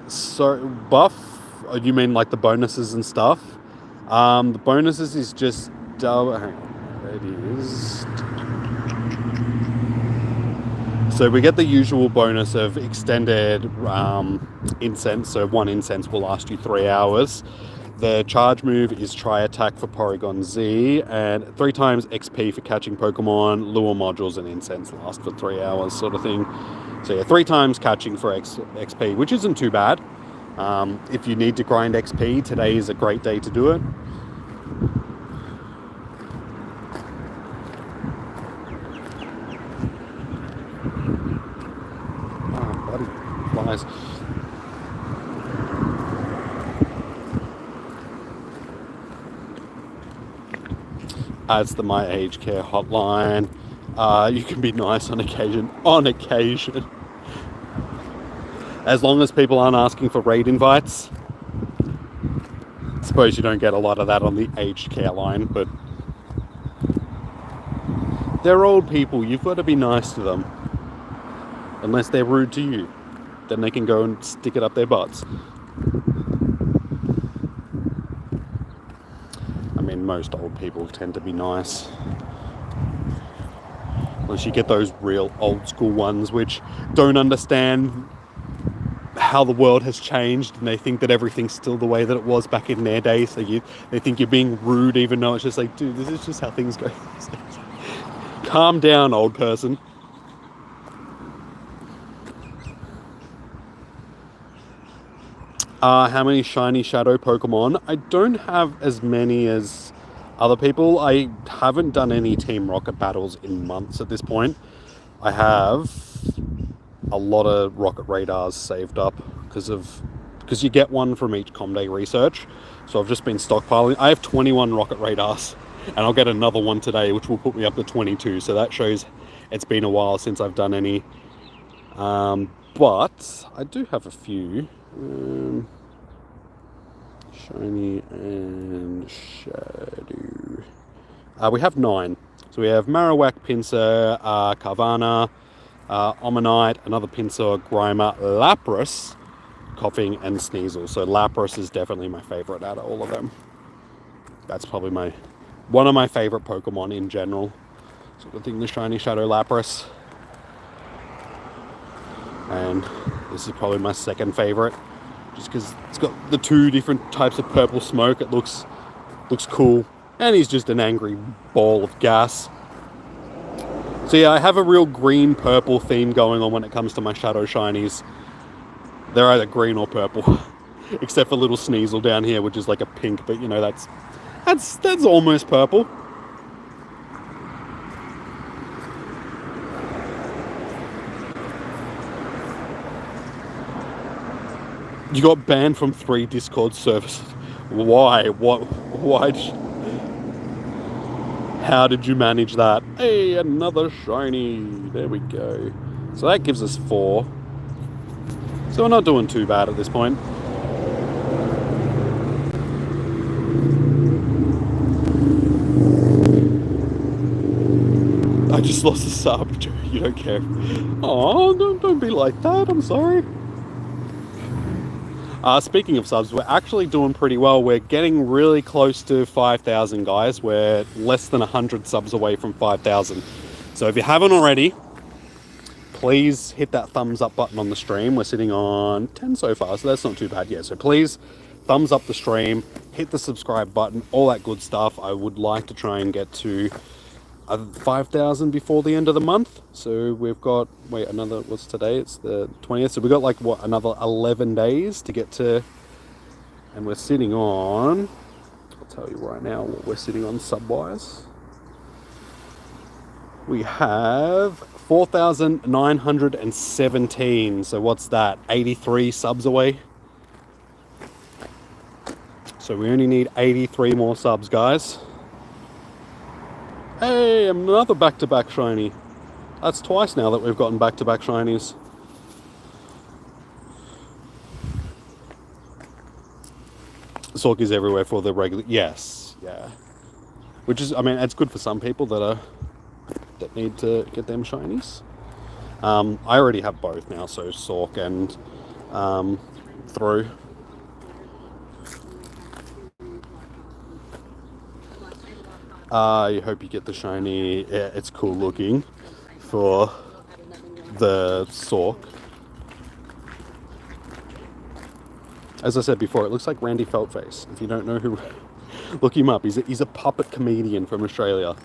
So buff? You mean like the bonuses and stuff? The bonuses is just hang on, there it is. So we get the usual bonus of extended incense. So one incense will last you 3 hours. The charge move is Tri Attack for Porygon Z, and 3 times XP for catching Pokemon. Lure modules and incense last for 3 hours, sort of thing. So yeah, 3 times catching for XP, which isn't too bad. If you need to grind XP, today is a great day to do it. Oh, bloody flies. It's the My Aged Care hotline. You can be nice on occasion. As long as people aren't asking for raid invites. I suppose you don't get a lot of that on the aged care line, but they're old people. You've got to be nice to them. Unless they're rude to you. Then they can go and stick it up their butts. most old people tend to be nice. Unless you get those real old school ones which don't understand how the world has changed, and they think that everything's still the way that it was back in their day. So they think you're being rude, even though it's just like, dude, this is just how things go. Calm down, old person. How many shiny shadow Pokemon? I don't have as many as other people. I haven't done any Team Rocket battles in months at this point. I have a lot of Rocket Radars saved up because you get one from each Com Day research. So I've just been stockpiling. I have 21 Rocket Radars, and I'll get another one today, which will put me up to 22. So that shows it's been a while since I've done any. But I do have a few. Shiny and Shadow. We have 9. So we have Marowak, Pinsir, Carvana, Omanite, another Pinsir, Grimer, Lapras, Coughing, and Sneasel. So Lapras is definitely my favourite out of all of them. That's probably one of my favourite Pokemon in general. So good thing the Shiny Shadow Lapras. And this is probably my second favourite, just because it's got the 2 different types of purple smoke. It looks cool, and he's just an angry ball of gas. So yeah, I have a real green-purple theme going on when it comes to my Shadow Shinies. They're either green or purple, except for little Sneasel down here, which is like a pink, but you know, that's almost purple. You got banned from 3 Discord servers. Why? Why? How did you manage that? Hey, another shiny. There we go. So that gives us 4. So we're not doing too bad at this point. I just lost a sub. You don't care. Oh, don't be like that. I'm sorry. Speaking of subs, we're actually doing pretty well. We're getting really close to 5,000, guys. We're less than 100 subs away from 5,000. So if you haven't already, please hit that thumbs up button on the stream. We're sitting on 10 so far, so that's not too bad yet. So please, thumbs up the stream, hit the subscribe button, all that good stuff. I would like to try and get to 5,000 before the end of the month. So we've got, what's today? It's the 20th. So we've got like, another 11 days to get to, and we're sitting on, I'll tell you right now what we're sitting on sub-wise. We have 4,917. So what's that? 83 subs away. So we only need 83 more subs, guys. Hey, another back-to-back shiny. That's twice now that we've gotten back-to-back shinies. Sork is everywhere for the regular... Yes, yeah. Which is, I mean, it's good for some people that need to get them shinies. I already have both now, so Sork and Throw. I hope you get the shiny. Yeah, it's cool looking for the Sork. As I said before, it looks like Randy Feltface. If you don't know who, look him up. He's a puppet comedian from Australia.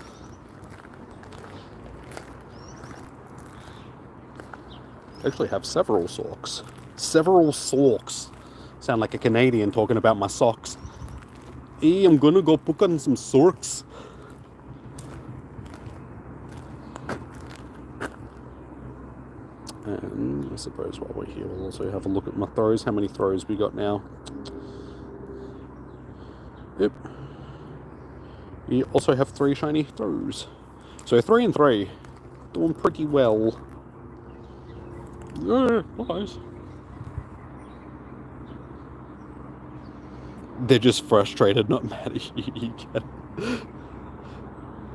I actually have several Sorks. Several Sorks. Sound like a Canadian talking about my socks. Hey, I'm gonna go put on some Sorks. And I suppose while we're here, we'll also have a look at my throws. How many throws we got now? Yep. We also have 3 shiny throws. So 3 and 3. Doing pretty well. Yeah, nice. They're just frustrated, not mad at you.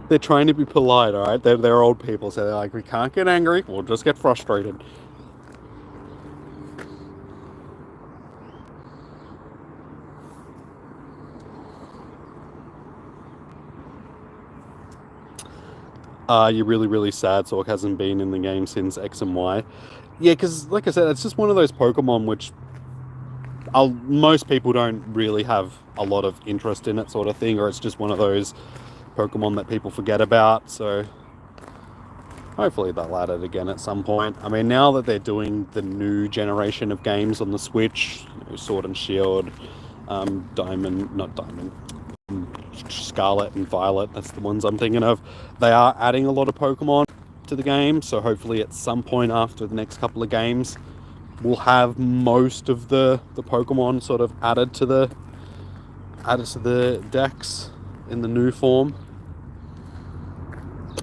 They're trying to be polite, alright? They're old people, so they're like, we can't get angry, we'll just get frustrated. You're really, really sad Sork hasn't been in the game since X and Y. Yeah, because like I said, it's just one of those Pokemon which most people don't really have a lot of interest in it, sort of thing, or it's just one of those Pokemon that people forget about. So hopefully they'll add it again at some point. I mean, now that they're doing the new generation of games on the Switch, Sword and Shield, Scarlet and Violet, that's the ones I'm thinking of. They are adding a lot of Pokemon to the game, so hopefully at some point after the next couple of games, we'll have most of the Pokemon sort of added to the decks in the new form.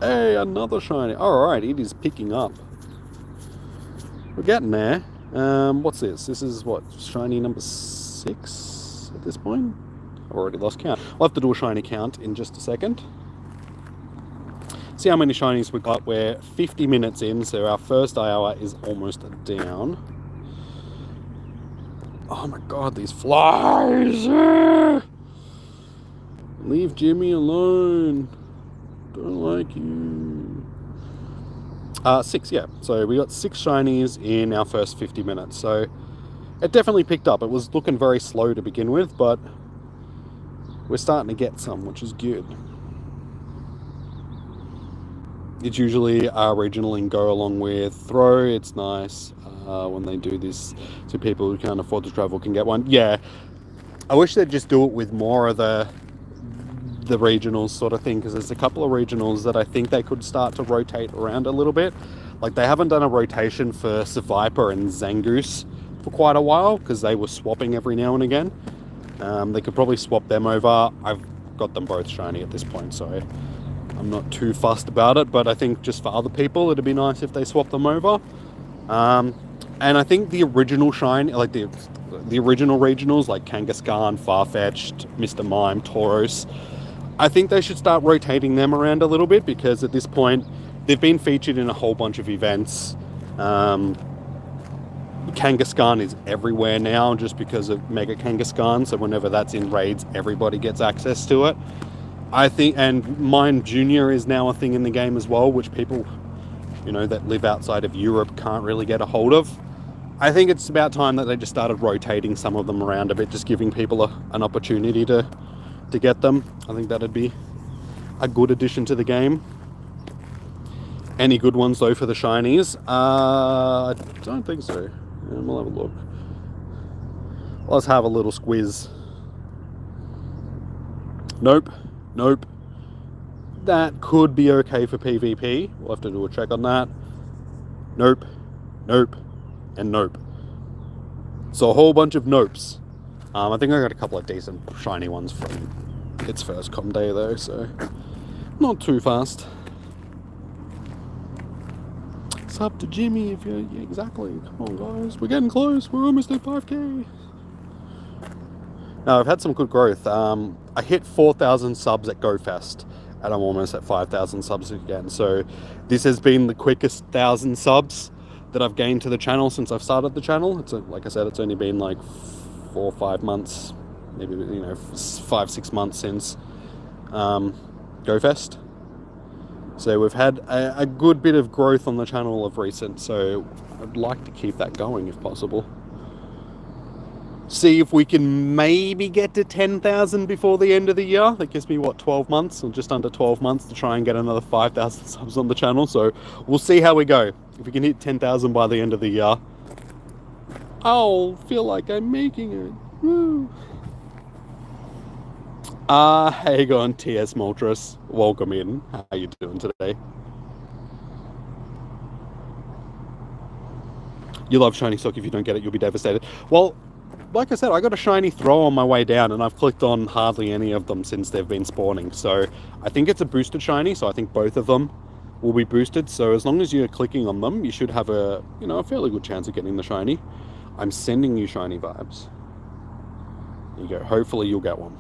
Hey, another shiny. Alright, it is picking up. We're getting there. What's this? This is what? Shiny number 6 at this point? I've already lost count. I'll have to do a shiny count in just a second. See how many shinies we got. We're 50 minutes in, so our first hour is almost down. Oh my god, these flies! Leave Jimmy alone. Don't like you. 6, yeah. So we got 6 shinies in our first 50 minutes. So it definitely picked up. It was looking very slow to begin with, but we're starting to get some, which is good. It's usually regional and go along with throw. It's nice when they do this, so people who can't afford to travel can get one. Yeah, I wish they'd just do it with more of the regionals sort of thing, because there's a couple of regionals that I think they could start to rotate around a little bit. Like, they haven't done a rotation for Seviper and Zangoose for quite a while, because they were swapping every now and again. They could probably swap them over. I've got them both shiny at this point, so I'm not too fussed about it, but I think just for other people it'd be nice if they swap them over. And I think the original shine, like the original regionals, like Kangaskhan, Farfetch'd, Mr. Mime, Tauros, I think they should start rotating them around a little bit, because at this point they've been featured in a whole bunch of events. Kangaskhan is everywhere now just because of Mega Kangaskhan, so whenever that's in raids, everybody gets access to it. I think, and Mime Junior is now a thing in the game as well, which people, that live outside of Europe can't really get a hold of. I think it's about time that they just started rotating some of them around a bit, just giving people an opportunity to get them. I think that'd be a good addition to the game. Any good ones though for the shinies? I don't think so. We'll have a look. Let's have a little squiz. Nope. That could be okay for PvP. We'll have to do a check on that. Nope, and nope. So a whole bunch of nopes. I think I got a couple of decent shiny ones from its first com day though, so not too fast. It's up to Jimmy if you're... Yeah, exactly. Come on, guys. We're getting close. We're almost at 5k. Now, I've had some good growth. I hit 4,000 subs at GoFest, and I'm almost at 5,000 subs again. So this has been the quickest 1,000 subs that I've gained to the channel since I've started the channel. It's like I said, it's only been like 4 or 5 months, maybe 5-6 months since GoFest. So we've had a good bit of growth on the channel of recent, so I'd like to keep that going if possible. See if we can maybe get to 10,000 before the end of the year. That gives me, 12 months, or just under 12 months to try and get another 5,000 subs on the channel. So we'll see how we go. If we can hit 10,000 by the end of the year, I'll feel like I'm making it. Woo! Hey, go on, TS Moltres. Welcome in. How you doing today? You love shiny stock. If you don't get it, you'll be devastated. Well, like I said, I got a shiny throw on my way down, and I've clicked on hardly any of them since they've been spawning. So I think it's a boosted shiny, so I think both of them will be boosted. So as long as you're clicking on them, you should have a fairly good chance of getting the shiny. I'm sending you shiny vibes. There you go. Hopefully you'll get one.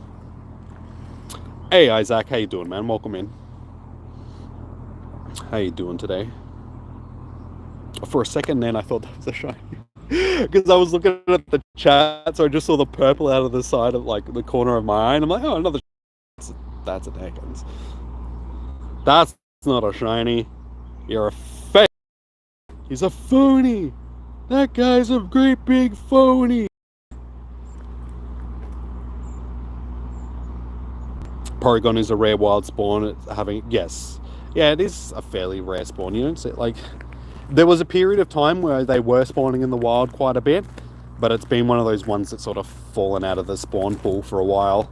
Hey Isaac, how you doing, man? Welcome in. How you doing today? For a second then I thought that was a shiny. Because I was looking at the chat, so I just saw the purple out of the side of like the corner of my eye, and I'm like, oh, another. That's an Ekans. That's It's not a shiny. You're a fake. He's a phony. That guy's a great big phony. Porygon is a rare wild spawn. It's having, yes. Yeah, it is a fairly rare spawn. You don't see it, like, there was a period of time where they were spawning in the wild quite a bit, but it's been one of those ones that's sort of fallen out of the spawn pool for a while.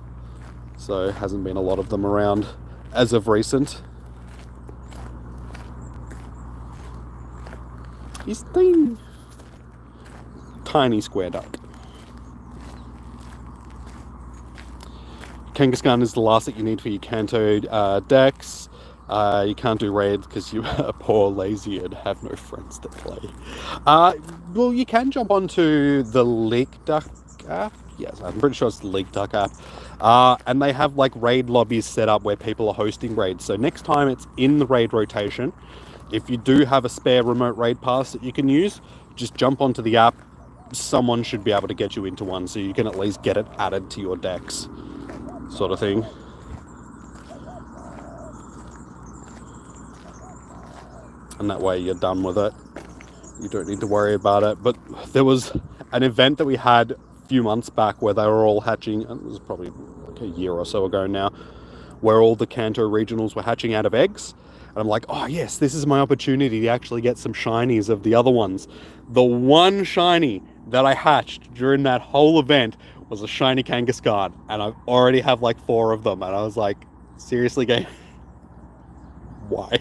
So hasn't been a lot of them around as of recent. He's tiny square duck. Kangaskhan is the last that you need for your Kanto decks. You can't do raids because you are poor, lazy, and have no friends to play. Well, you can jump onto the Leak Duck app. Yes, I'm pretty sure it's the Leak Duck app. And they have like raid lobbies set up where people are hosting raids. So next time it's in the raid rotation, if you do have a spare remote raid pass that you can use, just jump onto the app. Someone should be able to get you into one so you can at least get it added to your decks, sort of thing. And that way you're done with it. You don't need to worry about it. But there was an event that we had a few months back where they were all hatching, and it was probably like a year or so ago now, where all the Kanto regionals were hatching out of eggs. And I'm like, oh yes, this is my opportunity to actually get some shinies of the other ones. The one shiny that I hatched during that whole event was a shiny Kangaskhan, and I already have like 4 of them. And I was like, seriously, game? Why?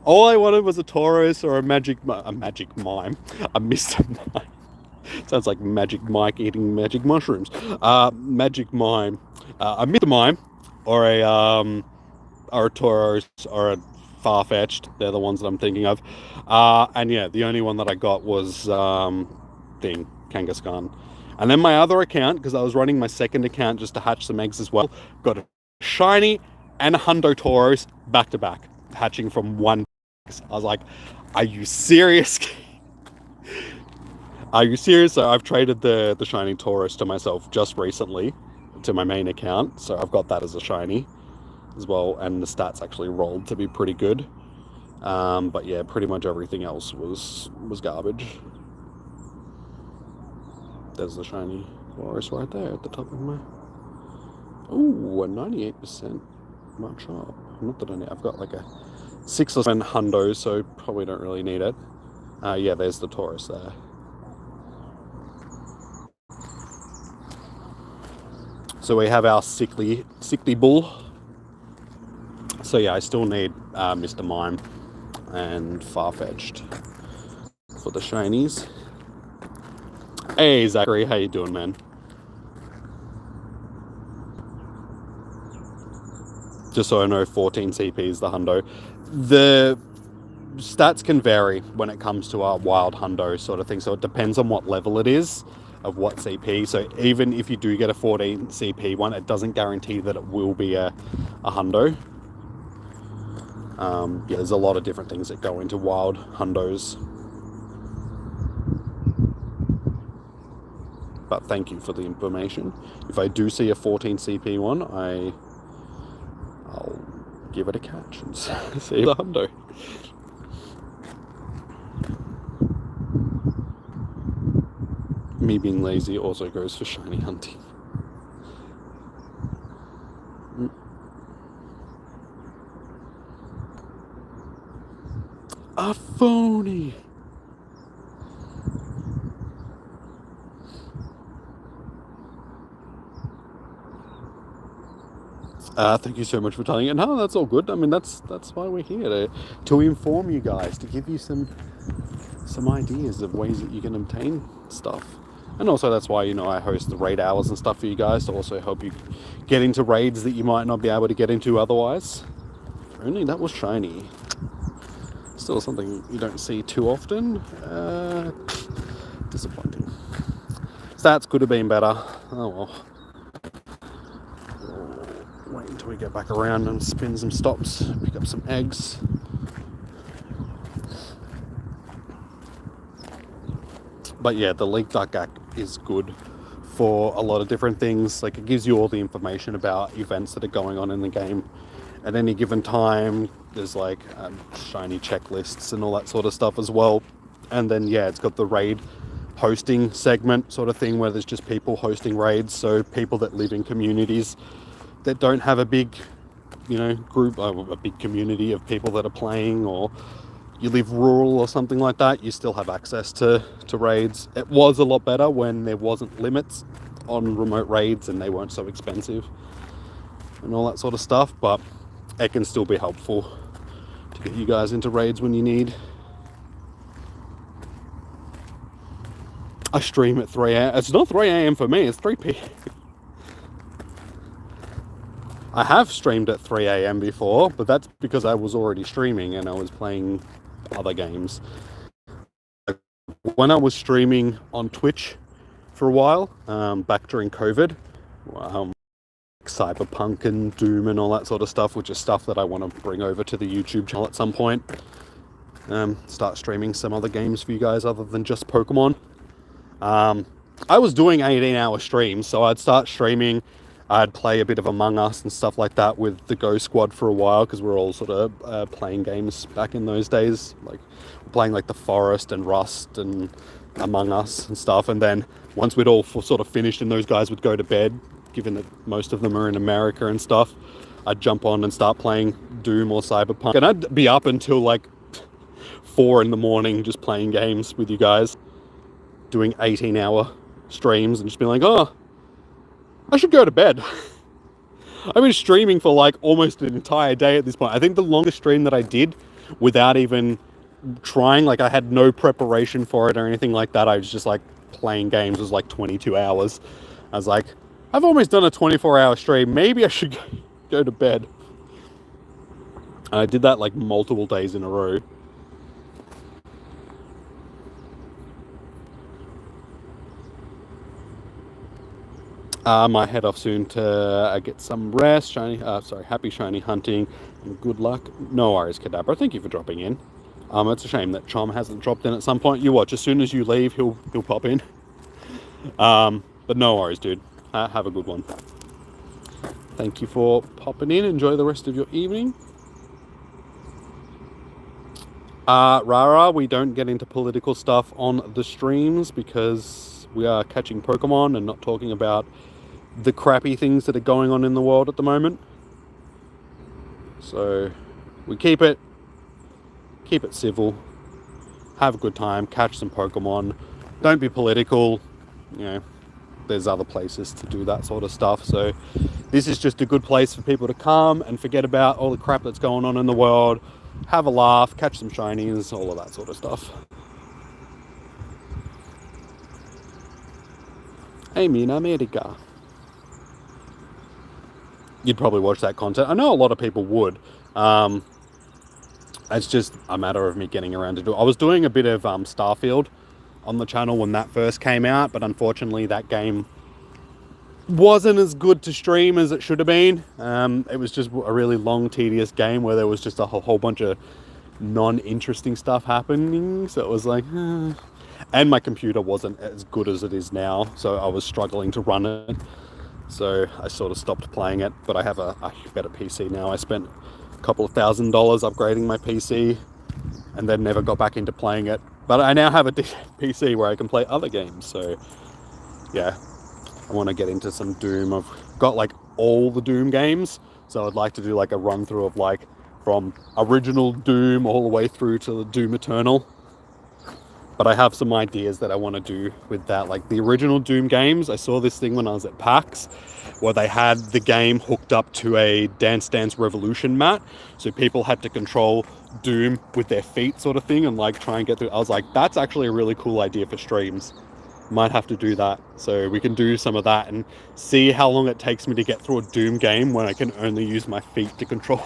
All I wanted was a Tauros or a Magic Mime, a Mr. Mime. Sounds like Magic Mike eating magic mushrooms. Magic Mime, a Mr. Mime, or a Tauros, or a Farfetch'd. They're the ones that I'm thinking of. And yeah, the only one that I got was Kangaskhan. And then my other account, because I was running my second account just to hatch some eggs as well, got a shiny and a Hundo Tauros back to back, hatching from one. I was like, are you serious? Are you serious? So I've traded the shiny Tauros to myself just recently to my main account, so I've got that as a shiny as well, and the stats actually rolled to be pretty good. But yeah, pretty much everything else was garbage. There's the shiny Tauros right there at the top of my... Ooh, a 98% march up. Not that I need, I've got like a 6 or 7 hundo, so probably don't really need it. Yeah, there's the Tauros there. So we have our sickly bull. So yeah, I still need Mr. Mime and Farfetch'd for the shinies. Hey Zachary, how you doing, man? Just so I know, 14 CP is the hundo. The stats can vary when it comes to our wild hundo sort of thing, so it depends on what level it is of what CP. So even if you do get a 14 CP one, it doesn't guarantee that it will be a hundo. Yeah, there's a lot of different things that go into wild hundos. But thank you for the information. If I do see a 14 CP one, I'll give it a catch and see the hundo. Me being lazy also goes for shiny hunting. A phony. Thank you so much for telling it. No, that's all good. I mean, that's why we're here, to inform you guys, to give you some ideas of ways that you can obtain stuff. And also that's why, I host the raid hours and stuff for you guys, to also help you get into raids that you might not be able to get into otherwise. If only that was shiny. Still something you don't see too often. Disappointing. Stats could have been better. Oh well. Wait until we get back around and spin some stops, pick up some eggs. But yeah, the Leak Duck app is good for a lot of different things. Like, it gives you all the information about events that are going on in the game at any given time, There's like shiny checklists and all that sort of stuff as well. And then yeah, it's got the raid hosting segment sort of thing where there's just people hosting raids, so people that live in communities that don't have a big, you know, group, a big community of people that are playing, or you live rural or something like that, you still have access to raids. It was a lot better when there wasn't limits on remote raids and they weren't so expensive and all that sort of stuff, but it can still be helpful to get you guys into raids when you need. I stream at 3 a.m. It's not 3 a.m. for me, it's 3 p.m. I have streamed at 3 a.m. before, but that's because I was already streaming and I was playing other games. When I was streaming on Twitch for a while, back during COVID, Cyberpunk and Doom and all that sort of stuff, which is stuff that I want to bring over to the YouTube channel at some point. Start streaming some other games for you guys other than just Pokemon. I was doing 18-hour streams, so I'd start streaming, I'd play a bit of Among Us and stuff like that with the Go Squad for a while, because we're all sort of playing games back in those days, like playing like The Forest and Rust and Among Us and stuff. And then once we'd all sort of finished and those guys would go to bed, given that most of them are in America and stuff, I'd jump on and start playing Doom or Cyberpunk, and I'd be up until like 4 in the morning just playing games with you guys, doing 18-hour streams, and just being like, oh, I should go to bed. I've been streaming for like almost an entire day at this point. I think the longest stream that I did without even trying, like I had no preparation for it or anything like that, I was just like playing games, was like 22 hours. I was like, I've almost done a 24-hour stream, maybe I should go to bed. And I did that like multiple days in a row. Might head off soon to get some rest. Happy shiny hunting and good luck. No worries, Kadabra. Thank you for dropping in. It's a shame that Chom hasn't dropped in at some point. You watch, as soon as you leave, he'll pop in. But no worries, dude. Have a good one. Thank you for popping in. Enjoy the rest of your evening. Rara, we don't get into political stuff on the streams because we are catching Pokemon and not talking about the crappy things that are going on in the world at the moment. So we keep it civil, have a good time, catch some Pokemon, don't be political. You know, there's other places to do that sort of stuff. So this is just a good place for people to come and forget about all the crap that's going on in the world, have a laugh, catch some shinies, all of that sort of stuff. Amy in America. You'd probably watch that content. I know a lot of people would. It's just a matter of me getting around to do it. I was doing a bit of Starfield on the channel when that first came out, but unfortunately that game wasn't as good to stream as it should have been. It was just a really long, tedious game where there was just a whole bunch of non-interesting stuff happening. So it was like, and my computer wasn't as good as it is now, so I was struggling to run it. So I sort of stopped playing it, but I have a better PC now. I spent a couple of $1,000 upgrading my PC and then never got back into playing it. But I now have a PC where I can play other games. So yeah, I want to get into some Doom. I've got like all the Doom games, so I'd like to do like a run through of like from original Doom all the way through to Doom Eternal. But I have some ideas that I want to do with that. Like the original Doom games, I saw this thing when I was at PAX where they had the game hooked up to a Dance Dance Revolution mat. So people had to control Doom with their feet sort of thing and like try and get through. I was like, that's actually a really cool idea for streams. Might have to do that. So we can do some of that and see how long it takes me to get through a Doom game when I can only use my feet to control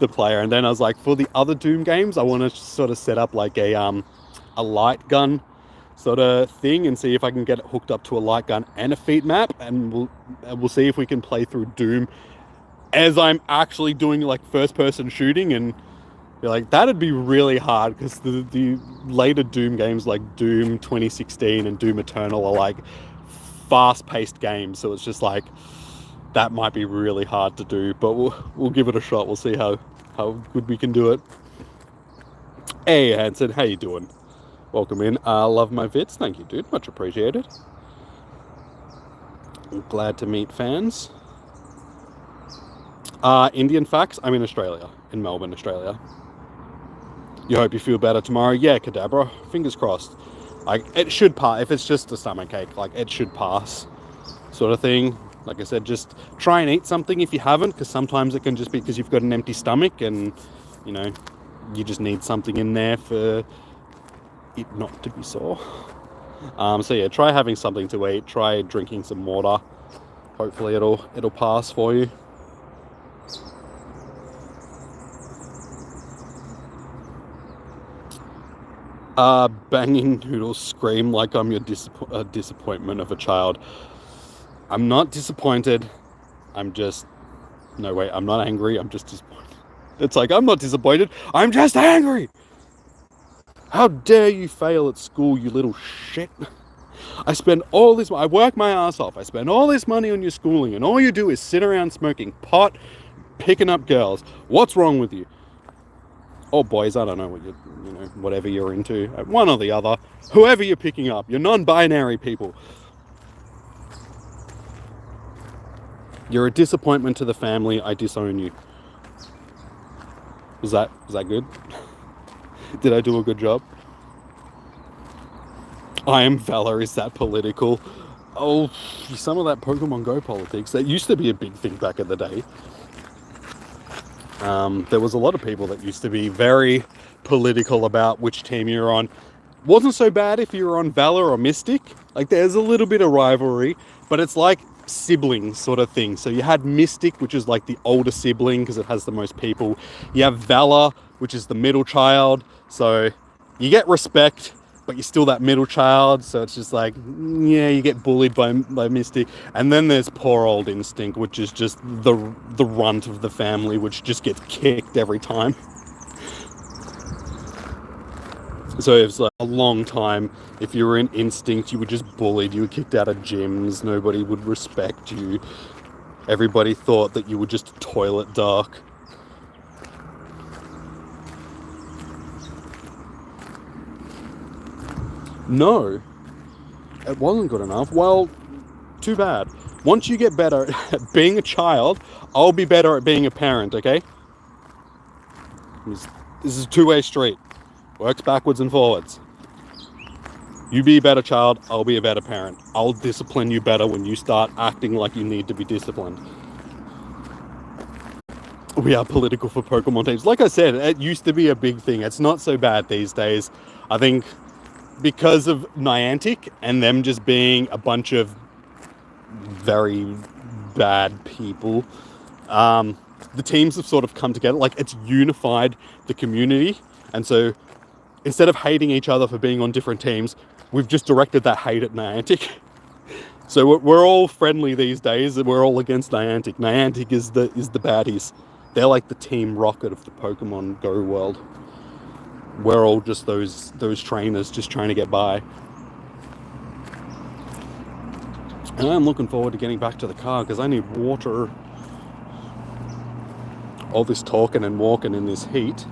the player. And then I was like, for the other Doom games, I want to sort of set up like a light gun sort of thing and see if I can get it hooked up to a light gun and a feet map, and we'll see if we can play through Doom as I'm actually doing like first person shooting. And you're like, that'd be really hard because the later Doom games like Doom 2016 and Doom Eternal are like fast paced games, so it's just like that might be really hard to do, but we'll give it a shot. We'll see how how good we can do it. Hey, Hanson, how you doing? Welcome in. Love my vids. Thank you, dude. Much appreciated. I'm glad to meet fans. Indian facts. I'm in Australia, in Melbourne, Australia. You hope you feel better tomorrow. Yeah, Kadabra. Fingers crossed. Like, it should pass. If it's just a stomachache, like, it should pass, sort of thing. Like I said, just try and eat something if you haven't, because sometimes it can just be because you've got an empty stomach and, you know, you just need something in there for it not to be sore. So yeah, try having something to eat. Try drinking some water. Hopefully it'll pass for you. Banging noodles scream like I'm your disappointment of a child. I'm not disappointed. I'm just... No, wait, I'm not angry. I'm just disappointed. It's like, I'm not disappointed. I'm just angry! How dare you fail at school, you little shit. I spend all this... I work my ass off. I spend all this money on your schooling, and all you do is sit around smoking pot, picking up girls. What's wrong with you? Or boys, I don't know what whatever you're into. One or the other. Whoever you're picking up. You're non-binary people. You're a disappointment to the family. I disown you. Was that good? Did I do a good job? I am Valor. Is that political? Oh, some of that Pokemon Go politics. That used to be a big thing back in the day. There was a lot of people that used to be very political about which team you're on. Wasn't so bad if you were on Valor or Mystic. Like, there's a little bit of rivalry, but it's like siblings sort of thing. So you had Mystic, which is like the older sibling because it has the most people. You have Valor, which is the middle child. So you get respect, but you're still that middle child. So it's just like, yeah, you get bullied by Mystic. And then there's poor old Instinct, which is just the runt of the family, which just gets kicked every time. So it was like a long time. If you were in Instinct, you were just bullied. You were kicked out of gyms. Nobody would respect you. Everybody thought that you were just a toilet duck. No, it wasn't good enough. Well, too bad. Once you get better at being a child, I'll be better at being a parent, okay? This is a two-way street. Works backwards and forwards. You be a better child, I'll be a better parent. I'll discipline you better when you start acting like you need to be disciplined. We are political for Pokemon teams. Like I said, it used to be a big thing. It's not so bad these days. I think because of Niantic and them just being a bunch of very bad people, the teams have sort of come together. Like, it's unified the community. And so instead of hating each other for being on different teams, we've just directed that hate at Niantic. So we're all friendly these days, and we're all against Niantic. Niantic is the baddies. They're like the Team Rocket of the Pokemon Go world. We're all just those trainers just trying to get by. And I'm looking forward to getting back to the car because I need water. All this talking and walking in this heat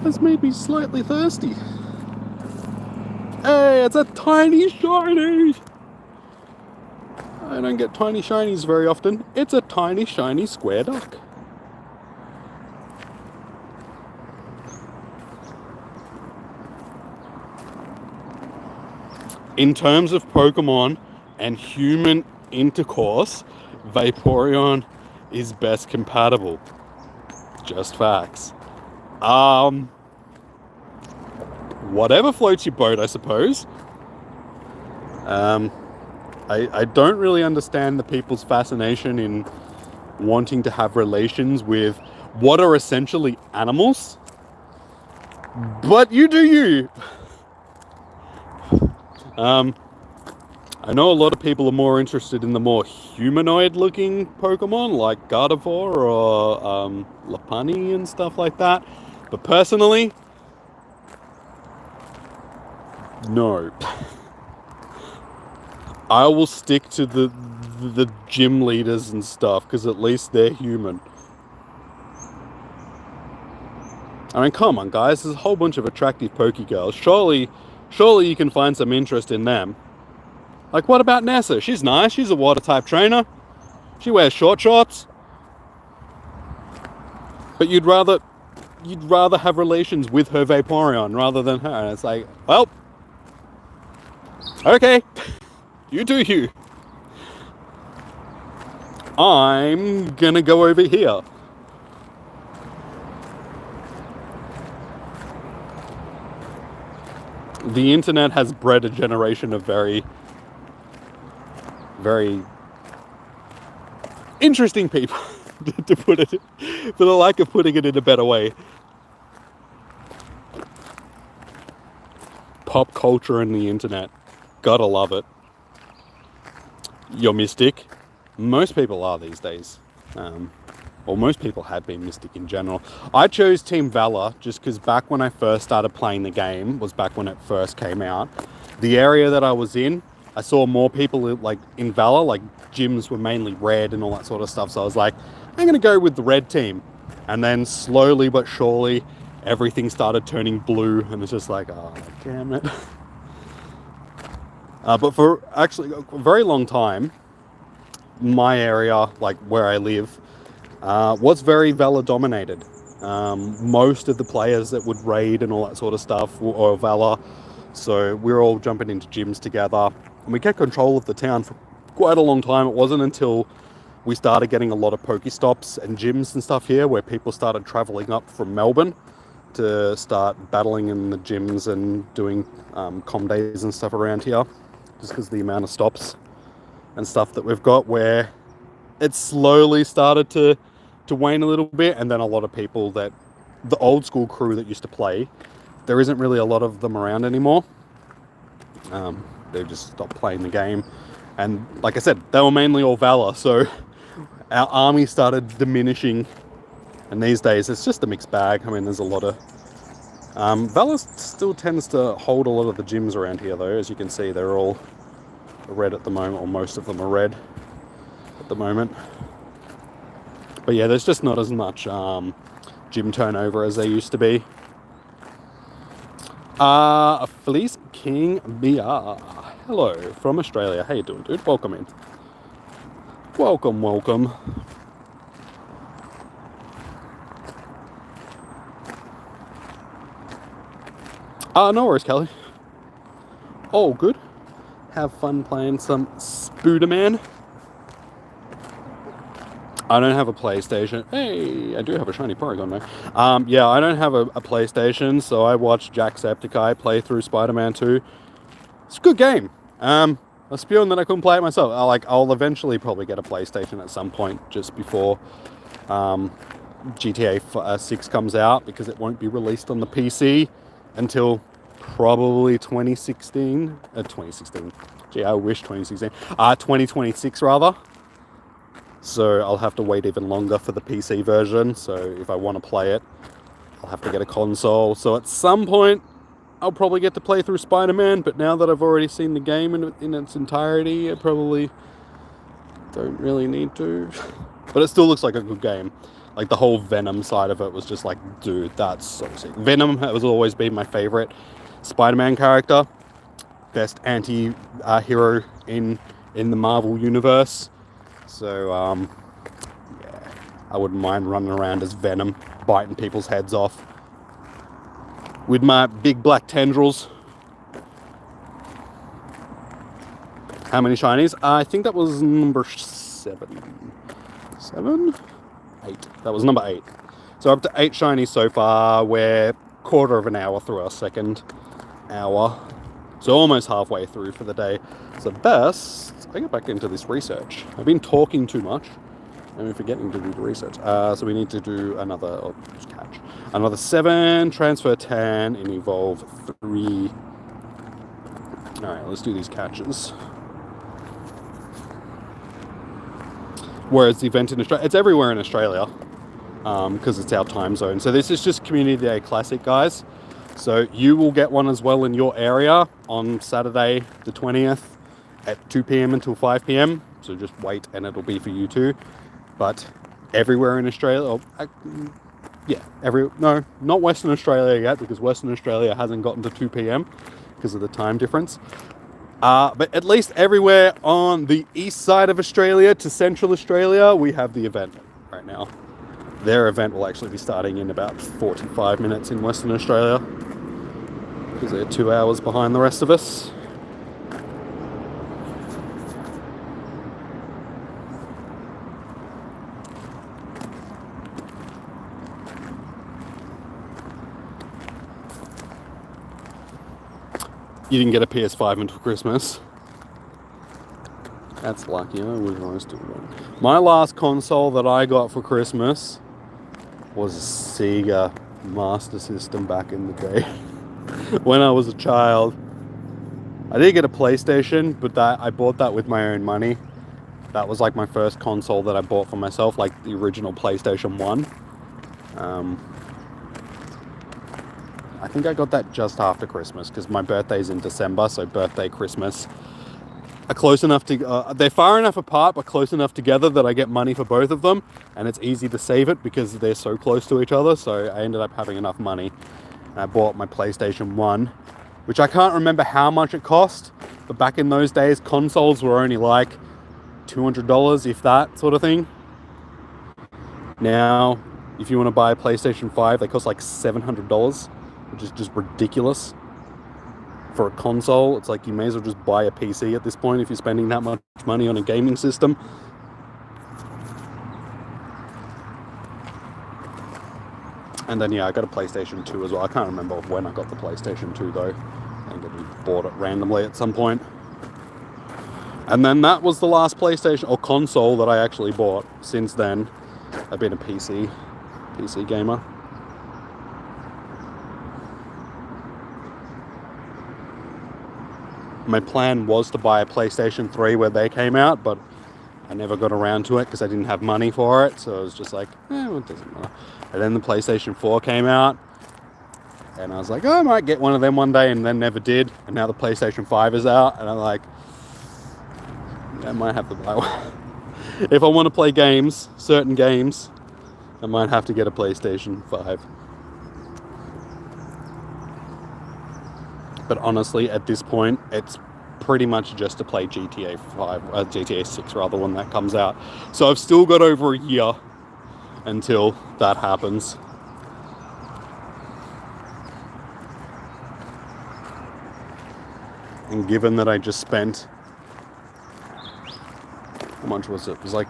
has made me slightly thirsty. Hey, it's a tiny shiny! I don't get tiny shinies very often. It's a tiny shiny square duck. In terms of Pokemon and human intercourse, Vaporeon is best compatible. Just facts. Whatever floats your boat, I suppose. I don't really understand the people's fascination in wanting to have relations with what are essentially animals. But you do you. I know a lot of people are more interested in the more humanoid-looking Pokemon, like Gardevoir or Lopunny and stuff like that. But personally, no. I will stick to the gym leaders and stuff, because at least they're human. I mean, come on, guys. There's a whole bunch of attractive Poké girls. Surely you can find some interest in them. Like, what about Nessa? She's nice. She's a water-type trainer. She wears short shorts. But you'd rather have relations with her Vaporeon rather than her. And it's like, well, okay. You do you. I'm gonna go over here. The internet has bred a generation of very, very interesting people, to put it, for the lack of putting it in a better way. Pop culture and the internet. Gotta love it. You're Mystic. Most people are these days. Or most people have been Mystic in general. I chose Team Valor just because back when I first started playing the game, was back when it first came out, the area that I was in, I saw more people like in Valor, like gyms were mainly red and all that sort of stuff. So I was like, I'm going to go with the red team. And then slowly but surely, everything started turning blue and it's just like, oh, damn it. But for actually a very long time, my area, like where I live, was very Valor dominated. Most of the players that would raid and all that sort of stuff were Valor, so we were all jumping into gyms together, and we kept control of the town for quite a long time. It wasn't until we started getting a lot of Pokestops and gyms and stuff here where people started travelling up from Melbourne to start battling in the gyms and doing comm days and stuff around here, just because the amount of stops and stuff that we've got, where it slowly started to wane a little bit. And then a lot of people that the old school crew that used to play, there isn't really a lot of them around anymore. They've just stopped playing the game, and like I said, they were mainly all Valor, so our army started diminishing. And these days it's just a mixed bag. I mean, there's a lot of Valor still tends to hold a lot of the gyms around here though. As you can see, they're all red at the moment, or most of them are red at the moment. But yeah, there's just not as much gym turnover as there used to be. Fleece King BR. Hello from Australia. How you doing, dude? Welcome in. Welcome. No worries, Kelly. All good. Have fun playing some Spooderman. I don't have a PlayStation. Hey, I do have a shiny Porygon though. Yeah, I don't have a PlayStation, so I watched Jacksepticeye play through Spider-Man 2. It's a good game. I was spewing that I couldn't play it myself. I'll eventually probably get a PlayStation at some point, just before GTA 6 comes out, because it won't be released on the PC until probably 2016. 2016. Gee, I wish 2016. 2026 rather. So I'll have to wait even longer for the PC version. So if I want to play it, I'll have to get a console. So at some point, I'll probably get to play through Spider-Man. But now that I've already seen the game in its entirety, I probably don't really need to. But it still looks like a good game. Like the whole Venom side of it was just like, dude, that's so sick. Venom has always been my favorite Spider-Man character. Best anti-hero in the Marvel universe. So, yeah, I wouldn't mind running around as Venom, biting people's heads off with my big black tendrils. How many shinies? I think that was number 7. 7? 8. That was number 8. So up to 8 shinies so far. We're quarter of an hour through our second hour. So almost halfway through for the day. So best I get back into this research. I've been talking too much. I'm forgetting to do the research. So we need to do another catch. Another 7, transfer 10, and evolve 3. Alright, let's do these catches. Whereas the event in Australia, it's everywhere in Australia, because it's our time zone. So this is just Community Day Classic, guys. So you will get one as well in your area on Saturday the 20th at 2 p.m. until 5 p.m. So just wait and it'll be for you too. But everywhere in Australia, Yeah, no, not Western Australia yet, because Western Australia hasn't gotten to 2 p.m. because of the time difference. But at least everywhere on the east side of Australia to Central Australia, we have the event right now. Their event will actually be starting in about 45 minutes in Western Australia, because they're 2 hours behind the rest of us. You didn't get a PS5 until Christmas. That's lucky. I would always do one. My last console that I got for Christmas was a Sega Master System back in the day. When I was a child. I did get a PlayStation, but I bought that with my own money. That was like my first console that I bought for myself, like the original PlayStation 1. I think I got that just after Christmas, because my birthday's in December, so birthday, Christmas are close enough to... they're far enough apart, but close enough together that I get money for both of them, and it's easy to save it because they're so close to each other, so I ended up having enough money. And I bought my PlayStation 1, which I can't remember how much it cost, but back in those days, consoles were only like $200, if that sort of thing. Now, if you want to buy a PlayStation 5, they cost like $700, which is just ridiculous. For a console, it's like you may as well just buy a PC at this point if you're spending that much money on a gaming system. And then, yeah, I got a PlayStation 2 as well. I can't remember when I got the PlayStation 2, though. I think I bought it randomly at some point. And then that was the last PlayStation or console that I actually bought. Since then, I've been a PC gamer. My plan was to buy a PlayStation 3 when they came out, but I never got around to it because I didn't have money for it. So I was just like, well, it doesn't matter. And then the PlayStation 4 came out, and I was like, oh, I might get one of them one day, and then never did. And now the PlayStation 5 is out, and I'm like, I might have to buy one. If I want to play games, certain games, I might have to get a PlayStation 5. But honestly, at this point, it's pretty much just to play GTA 6 rather, when that comes out. So I've still got over a year until that happens. And given that I just spent, how much was it? It was like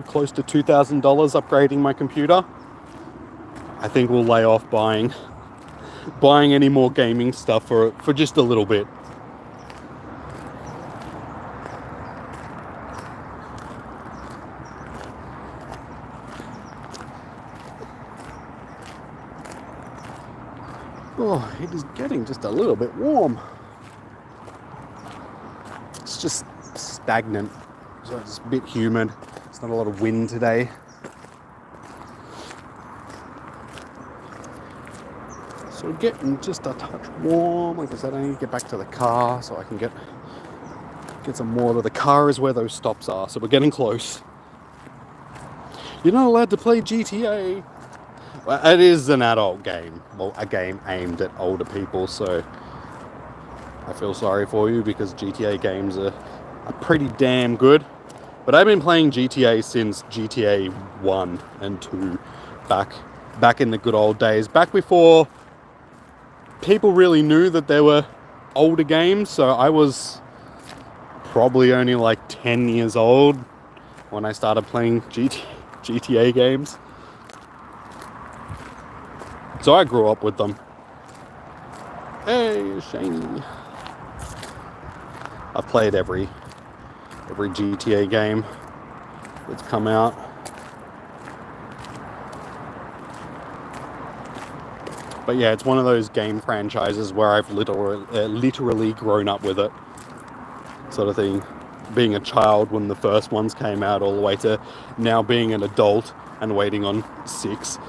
close to $2,000 upgrading my computer. I think we'll lay off buying any more gaming stuff for just a little bit. Oh, it is getting just a little bit warm. It's just stagnant, so it's a bit humid. It's not a lot of wind today. So we're getting just a touch warm. Like I said, I need to get back to the car so I can get some water. The car is where those stops are, so we're getting close. You're not allowed to play GTA. Well, it is an adult game. Well, a game aimed at older people, so I feel sorry for you, because GTA games are pretty damn good. But I've been playing GTA since GTA 1 and 2, back in the good old days, back before people really knew that there were older games. So I was probably only like 10 years old when I started playing GTA games. So I grew up with them. Hey, shiny. I've played every GTA game that's come out. But yeah, it's one of those game franchises where I've literally grown up with it, sort of thing. Being a child when the first ones came out, all the way to now being an adult and waiting on 6.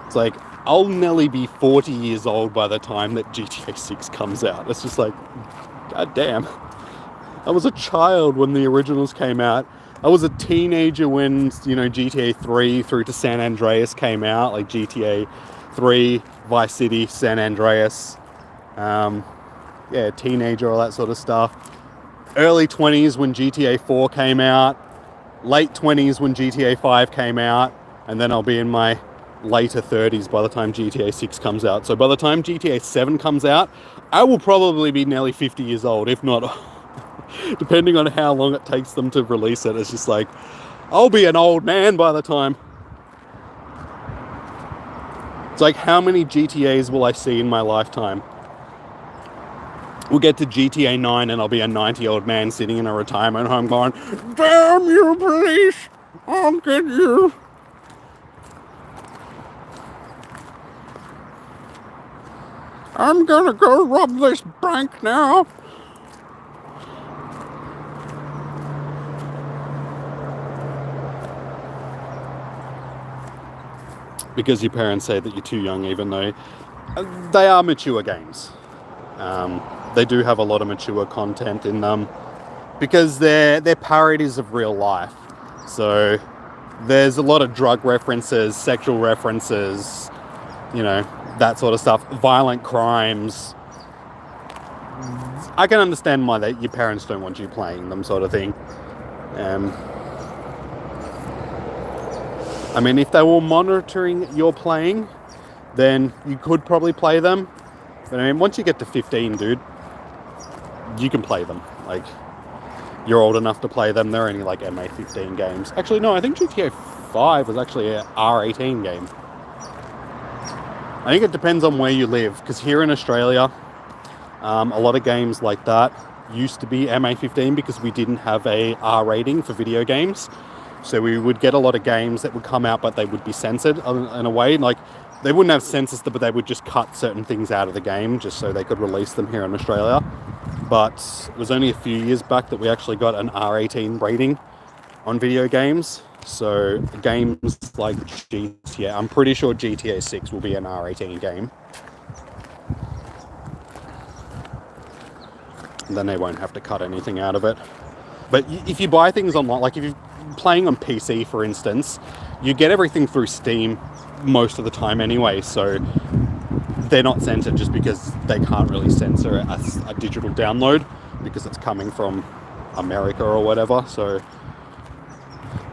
It's like, I'll nearly be 40 years old by the time that GTA 6 comes out. It's just like, god damn. I was a child when the originals came out. I was a teenager when, GTA 3 through to San Andreas came out, like GTA 3, Vice City, San Andreas. Teenager, all that sort of stuff. Early 20s when GTA 4 came out. Late 20s when GTA 5 came out. And then I'll be in my later 30s by the time GTA 6 comes out. So by the time GTA 7 comes out, I will probably be nearly 50 years old, if not... depending on how long it takes them to release it. It's just like, I'll be an old man by the time. It's like, how many GTAs will I see in my lifetime? We'll get to GTA 9 and I'll be a 90-year-old man sitting in a retirement home going, damn you, police! I'll get you! I'm gonna go rob this bank now! Because your parents say that you're too young, even though they are mature games. They do have a lot of mature content in them because they're parodies of real life. So there's a lot of drug references, sexual references, that sort of stuff, violent crimes. I can understand why your parents don't want you playing them, sort of thing. I mean, if they were monitoring your playing, then you could probably play them. But I mean, once you get to 15, dude, you can play them. Like, you're old enough to play them. They're only like MA15 games. Actually, no, I think GTA 5 was actually a R18 game. I think it depends on where you live, because here in Australia, a lot of games like that used to be MA15 because we didn't have a R rating for video games. So we would get a lot of games that would come out, but they would be censored in a way. Like, they wouldn't have censors, but they would just cut certain things out of the game just so they could release them here in Australia. But it was only a few years back that we actually got an R18 rating on video games. So games like GTA, I'm pretty sure GTA 6 will be an R18 game. And then they won't have to cut anything out of it. But if you buy things online, like if you're playing on PC, for instance, you get everything through Steam most of the time anyway, so they're not censored just because they can't really censor a digital download because it's coming from America or whatever. So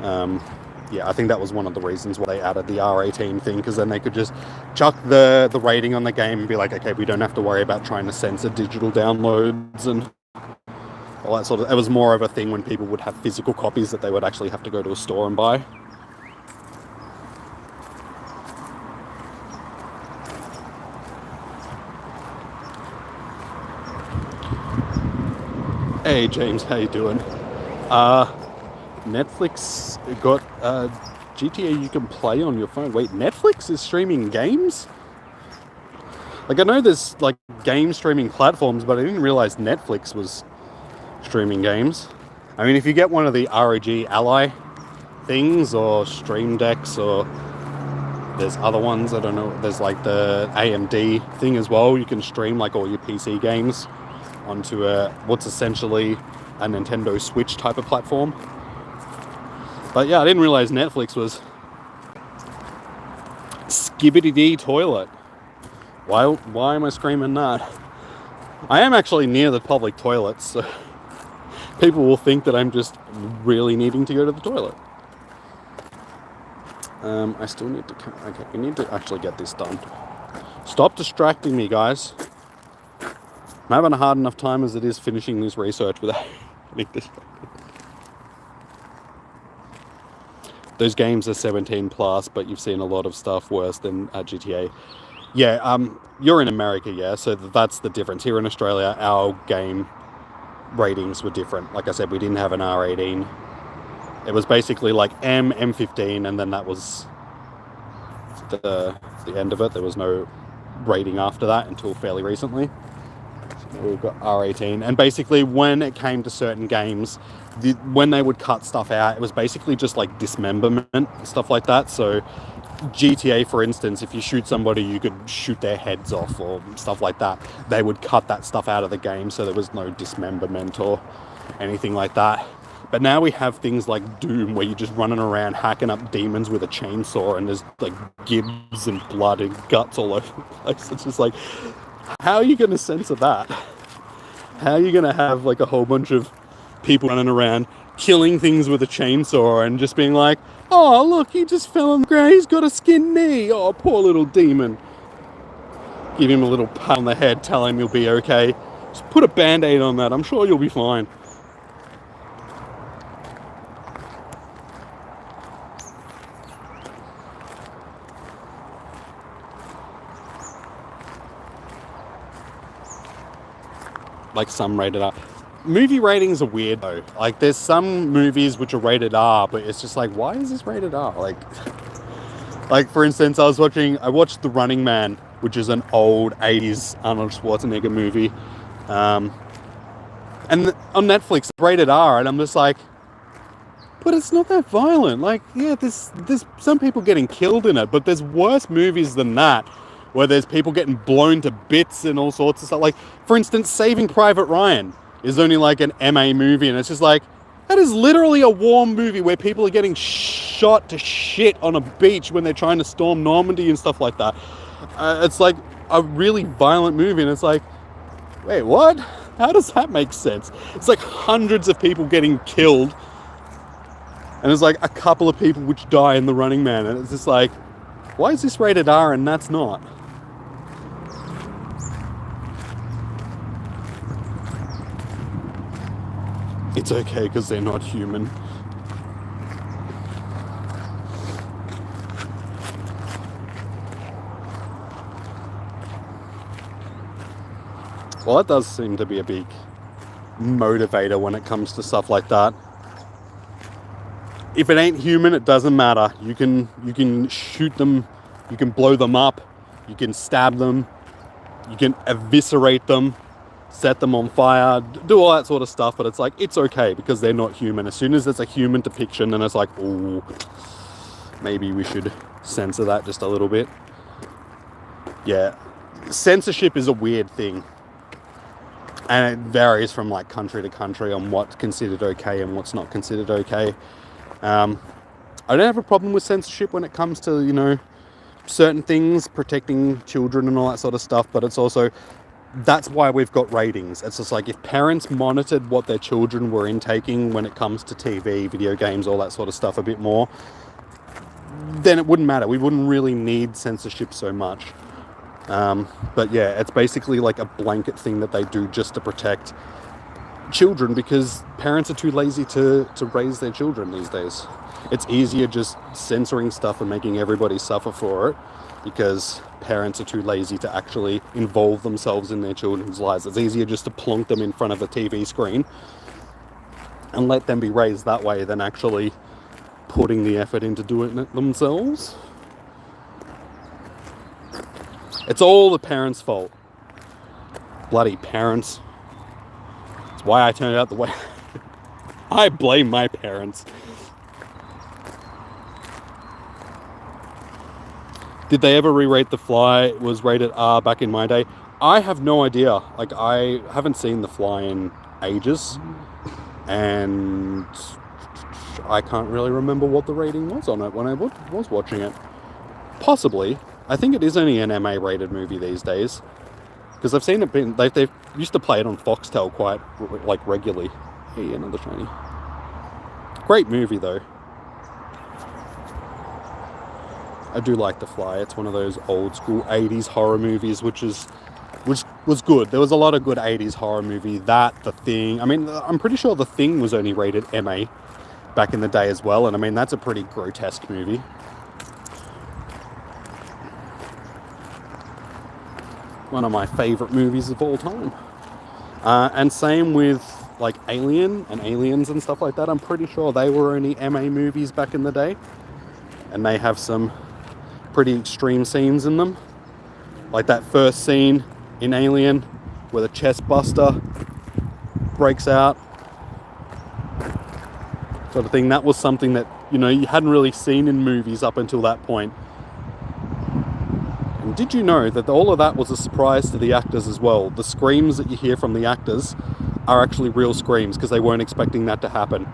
I think that was one of the reasons why they added the R18 thing, because then they could just chuck the rating on the game and be like, okay, we don't have to worry about trying to censor digital downloads and all that sort of... It was more of a thing when people would have physical copies that they would actually have to go to a store and buy. Hey James, how you doing? Netflix got GTA you can play on your phone. Wait, Netflix is streaming games? Like, I know there's like game streaming platforms, but I didn't realize Netflix was streaming games. I mean, if you get one of the ROG Ally things or Stream Decks, or there's other ones, I don't know, there's like the AMD thing as well. You can stream like all your PC games onto what's essentially a Nintendo Switch type of platform. But yeah, I didn't realize Netflix was Skibbity-dee toilet. Why am I screaming that? I am actually near the public toilets, so people will think that I'm just really needing to go to the toilet. I still need to... Okay, we need to actually get this done. Stop distracting me, guys. I'm having a hard enough time as it is finishing this research without getting distracted. Those games are 17 plus, but you've seen a lot of stuff worse than GTA. Yeah, you're in America, yeah, so that's the difference. Here in Australia, our game ratings were different. Like I said, we didn't have an R18. It was basically like M15, and then that was the end of it. There was no rating after that until fairly recently. So we've got R18. And basically, when it came to certain games, when they would cut stuff out, it was basically just like dismemberment and stuff like that. So GTA, for instance, if you shoot somebody, you could shoot their heads off or stuff like that. They would cut that stuff out of the game, so there was no dismemberment or anything like that. But now we have things like Doom, where you're just running around hacking up demons with a chainsaw, and there's like gibs and blood and guts all over the place. It's just like, how are you going to censor that? How are you going to have like a whole bunch of people running around killing things with a chainsaw and just being like, oh, look, he just fell on the ground, he's got a skinned knee, oh, poor little demon. Give him a little pat on the head, tell him you'll be okay. Just put a band-aid on that, I'm sure you'll be fine. Like some rated R. Movie ratings are weird though. Like there's some movies which are rated R, but it's just like, why is this rated R? Like for instance, I watched The Running Man, which is an old 80s Arnold Schwarzenegger movie. And on Netflix, it's rated R, and I'm just like, but it's not that violent. Like, yeah, there's some people getting killed in it, but there's worse movies than that, where there's people getting blown to bits and all sorts of stuff. Like, for instance, Saving Private Ryan is only like an MA movie, and it's just like, that is literally a war movie where people are getting shot to shit on a beach when they're trying to storm Normandy and stuff like that. It's like a really violent movie, and it's like, wait, what? How does that make sense? It's like hundreds of people getting killed, and there's like a couple of people which die in The Running Man, and it's just like, why is this rated R and that's not? It's okay because they're not human. Well, that does seem to be a big motivator when it comes to stuff like that. If it ain't human, it doesn't matter. You can shoot them, you can blow them up, you can stab them, you can eviscerate them, set them on fire, do all that sort of stuff, but it's like, it's okay because they're not human. As soon as it's a human depiction, then it's like, oh, maybe we should censor that just a little bit. Yeah, censorship is a weird thing, and it varies from like country to country on what's considered okay and what's not considered okay. I don't have a problem with censorship when it comes to, you know, certain things, protecting children and all that sort of stuff, but it's also, that's why we've got ratings. It's just like, if parents monitored what their children were intaking when it comes to TV, video games, all that sort of stuff a bit more, then it wouldn't matter. We wouldn't really need censorship so much. But yeah, it's basically like a blanket thing that they do just to protect children, because parents are too lazy to raise their children these days. It's easier just censoring stuff and making everybody suffer for it, because parents are too lazy to actually involve themselves in their children's lives. It's easier just to plonk them in front of a TV screen and let them be raised that way than actually putting the effort into doing it themselves. It's all the parents' fault. Bloody parents. It's why I turned out the way. I blame my parents. Did they ever re-rate The Fly? It was rated R back in my day. I have no idea. Like, I haven't seen The Fly in ages, and I can't really remember what the rating was on it when I was watching it. Possibly. I think it is only an MA rated movie these days, because I've seen it been, they used to play it on Foxtel quite like regularly. Hey, another shiny. Great movie though. I do like The Fly. It's one of those old school 80s horror movies, which was good. There was a lot of good 80s horror movie. That, The Thing. I mean, I'm pretty sure The Thing was only rated MA back in the day as well, and I mean, that's a pretty grotesque movie. One of my favorite movies of all time. And same with like Alien and Aliens and stuff like that. I'm pretty sure they were only MA movies back in the day, and they have some pretty extreme scenes in them, like that first scene in Alien where the chest buster breaks out, sort of thing. That was something that, you know, you hadn't really seen in movies up until that point. And did you know that all of that was a surprise to the actors as well? The screams that you hear from the actors, are actually real screams because they weren't expecting that to happen.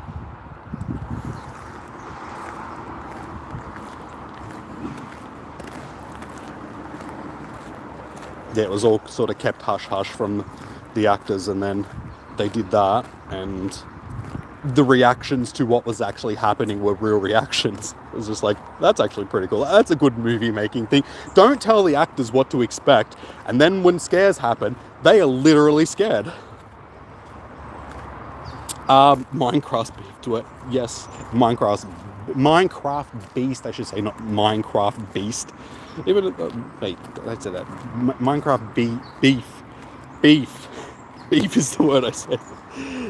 Yeah, it was all sort of kept hush-hush from the actors, and then they did that, and the reactions to what was actually happening were real reactions. It was just like, that's actually pretty cool. That's a good movie-making thing. Don't tell the actors what to expect, and then when scares happen, they are literally scared. Minecraft beef to it. Yes, Minecraft Beast, I should say, not Minecraft Beast. Even wait, I said that. Minecraft beef is the word I said.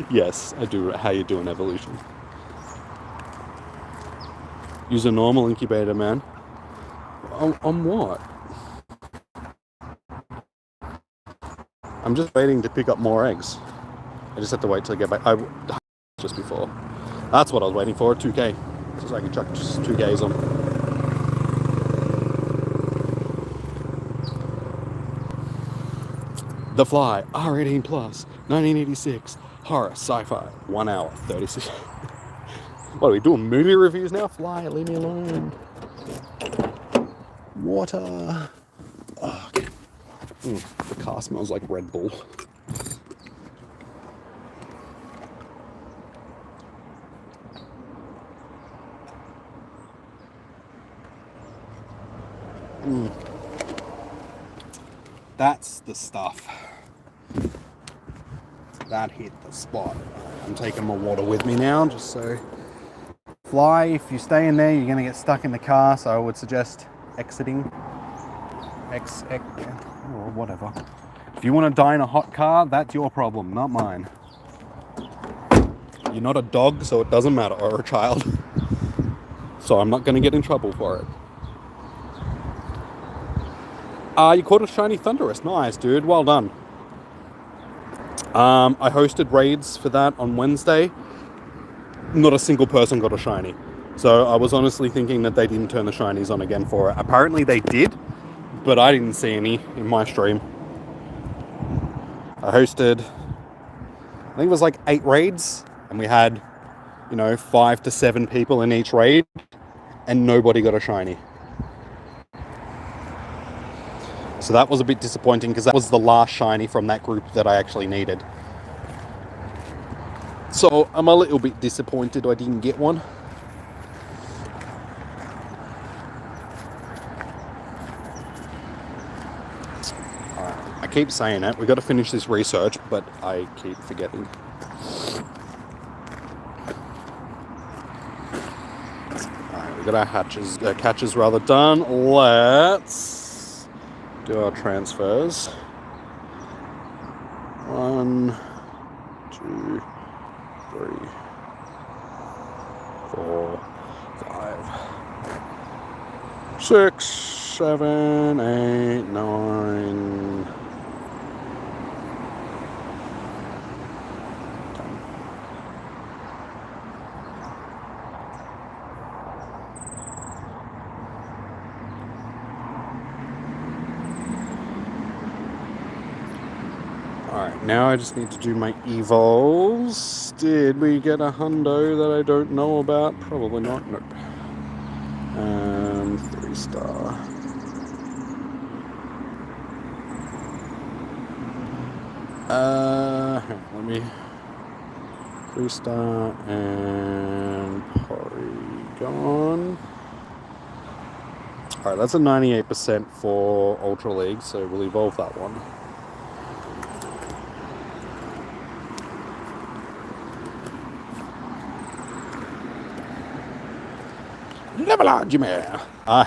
Yes, I do. How you doing, evolution? Use a normal incubator, man. On what? I'm just waiting to pick up more eggs. I just have to wait till I get back. Just before. That's what I was waiting for. 2K. Just so I can chuck just 2Ks on. The Fly, R18+, 1986, horror, sci-fi, 1 hour, 36. What are we doing? Movie reviews now? Fly, leave me alone. Water. Oh, the car smells like Red Bull. That's the stuff. That hit the spot. I'm taking my water with me now, just so. Fly, if you stay in there, you're going to get stuck in the car, so I would suggest exiting. Or whatever. If you want to die in a hot car, that's your problem, not mine. You're not a dog, so it doesn't matter, or a child. So I'm not going to get in trouble for it. You caught a shiny Thunderous. Nice, dude. Well done. I hosted raids for that on Wednesday. Not a single person got a shiny. So I was honestly thinking that they didn't turn the shinies on again for it. Apparently they did, but I didn't see any in my stream. I hosted, I think it was like 8 raids, and we had, 5 to 7 people in each raid, and nobody got a shiny. So that was a bit disappointing because that was the last shiny from that group that I actually needed. So I'm a little bit disappointed I didn't get one. I keep saying it, we've got to finish this research, but I keep forgetting. Alright, we've got our catches rather done. Let's do our transfers. 1, 2, 3, 4, 5, 6, 7, 8, 9, 10. Alright, now I just need to do my evols. Did we get a hundo that I don't know about? Probably not. Nope. 3-star. Let me 3-star and Porygon. Alright, that's a 98% for Ultra League, so we'll evolve that one.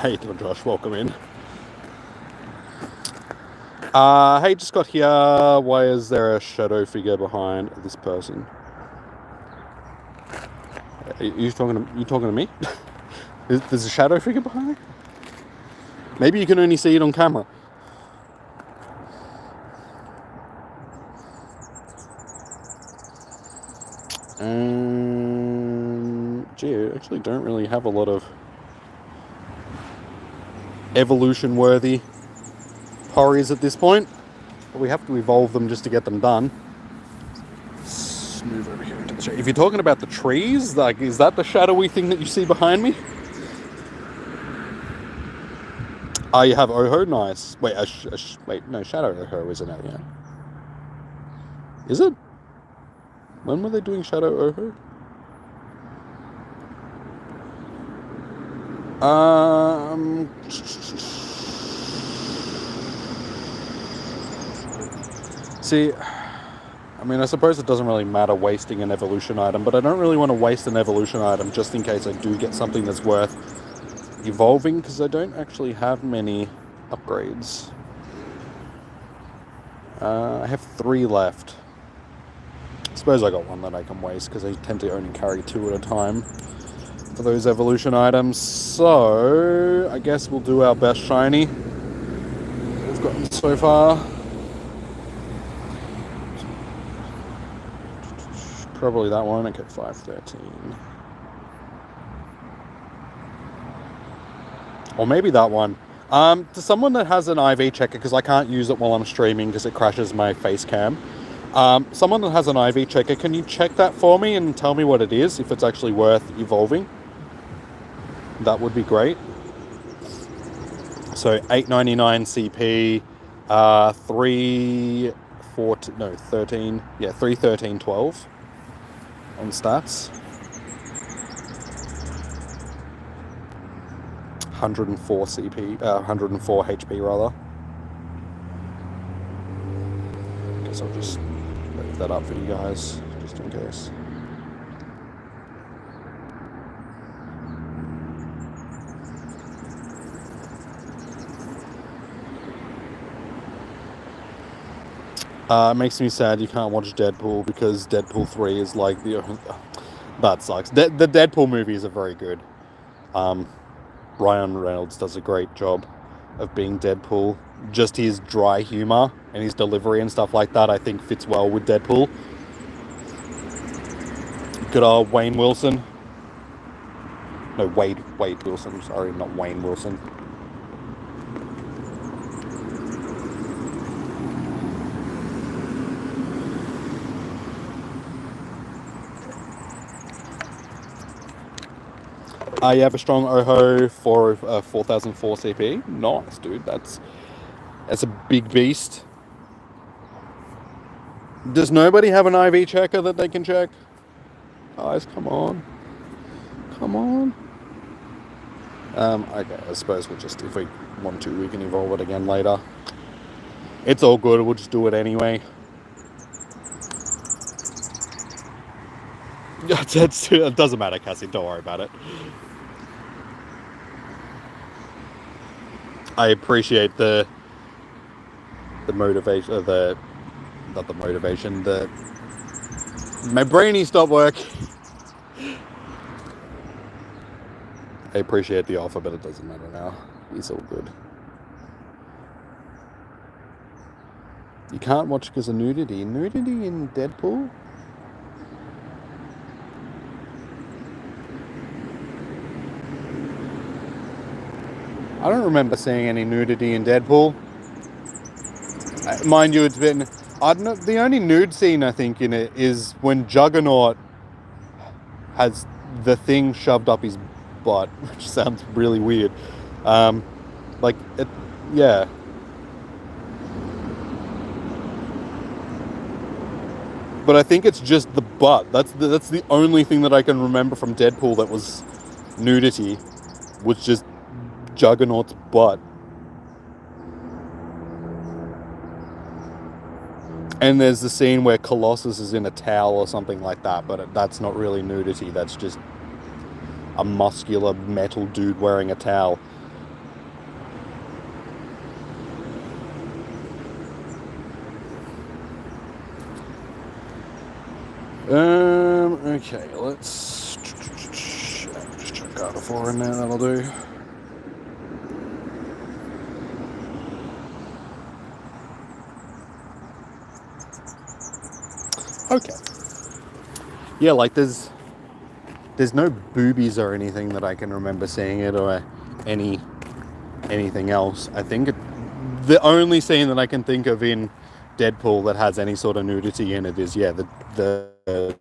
Hey, Josh, welcome in. Hey, just got here. Why is there a shadow figure behind this person? Are you talking to me? There's a shadow figure behind me? Maybe you can only see it on camera. Gee, I actually don't really have a lot of evolution-worthy Porys at this point. But we have to evolve them just to get them done. just move over here into the shade. If you're talking about the trees, like, is that the shadowy thing that you see behind me? Oh, you have Oho? Nice. Wait, wait, no, Shadow Oho isn't out yet. Is it? When were they doing Shadow Oho? See, I mean, I suppose it doesn't really matter wasting an evolution item, but I don't really want to waste an evolution item just in case I do get something that's worth evolving, because I don't actually have many upgrades. I have 3 left. I suppose I got one that I can waste, because I tend to only carry 2 at a time for those evolution items. So I guess we'll do our best shiny we've gotten so far. Probably that one. Okay, 513. Or maybe that one. To someone that has an IV checker, because I can't use it while I'm streaming because it crashes my face cam. Someone that has an IV checker, can you check that for me and tell me what it is, if it's actually worth evolving? That would be great. So 899 CP, 313.12 on stats. 104 CP, 104 HP rather. Guess I'll just leave that up for you guys, just in case. It makes me sad you can't watch Deadpool, because Deadpool 3 is like the... that sucks. The Deadpool movies are very good. Ryan Reynolds does a great job of being Deadpool. Just his dry humor and his delivery and stuff like that, I think fits well with Deadpool. Good old Wayne Wilson. No, Wade Wilson. Sorry, not Wayne Wilson. You have a strong Oho for 4004 CP. Nice, dude. That's a big beast. Does nobody have an IV checker that they can check? Guys, come on. Come on. Okay, I suppose we'll just, if we want to, we can evolve it again later. It's all good. We'll just do it anyway. It doesn't matter, Cassie. Don't worry about it. I appreciate the motivation, not the motivation, my brainy stopped working. I appreciate the offer, but it doesn't matter now. It's all good. You can't watch because of nudity. Nudity in Deadpool? I don't remember seeing any nudity in Deadpool. Mind you, it's been... I don't know, the only nude scene I think in it is when Juggernaut has the thing shoved up his butt, which sounds really weird. Like, it, yeah. But I think it's just the butt. That's the only thing that I can remember from Deadpool that was nudity, was just Juggernaut's butt. And there's the scene where Colossus is in a towel or something like that, but that's not really nudity. That's just a muscular metal dude wearing a towel. Okay, let's just chuck Gardevoir in there, that'll do. Okay. Yeah, like there's no boobies or anything that I can remember seeing it, or anything else. I think the only scene that I can think of in Deadpool that has any sort of nudity in it is, yeah, the So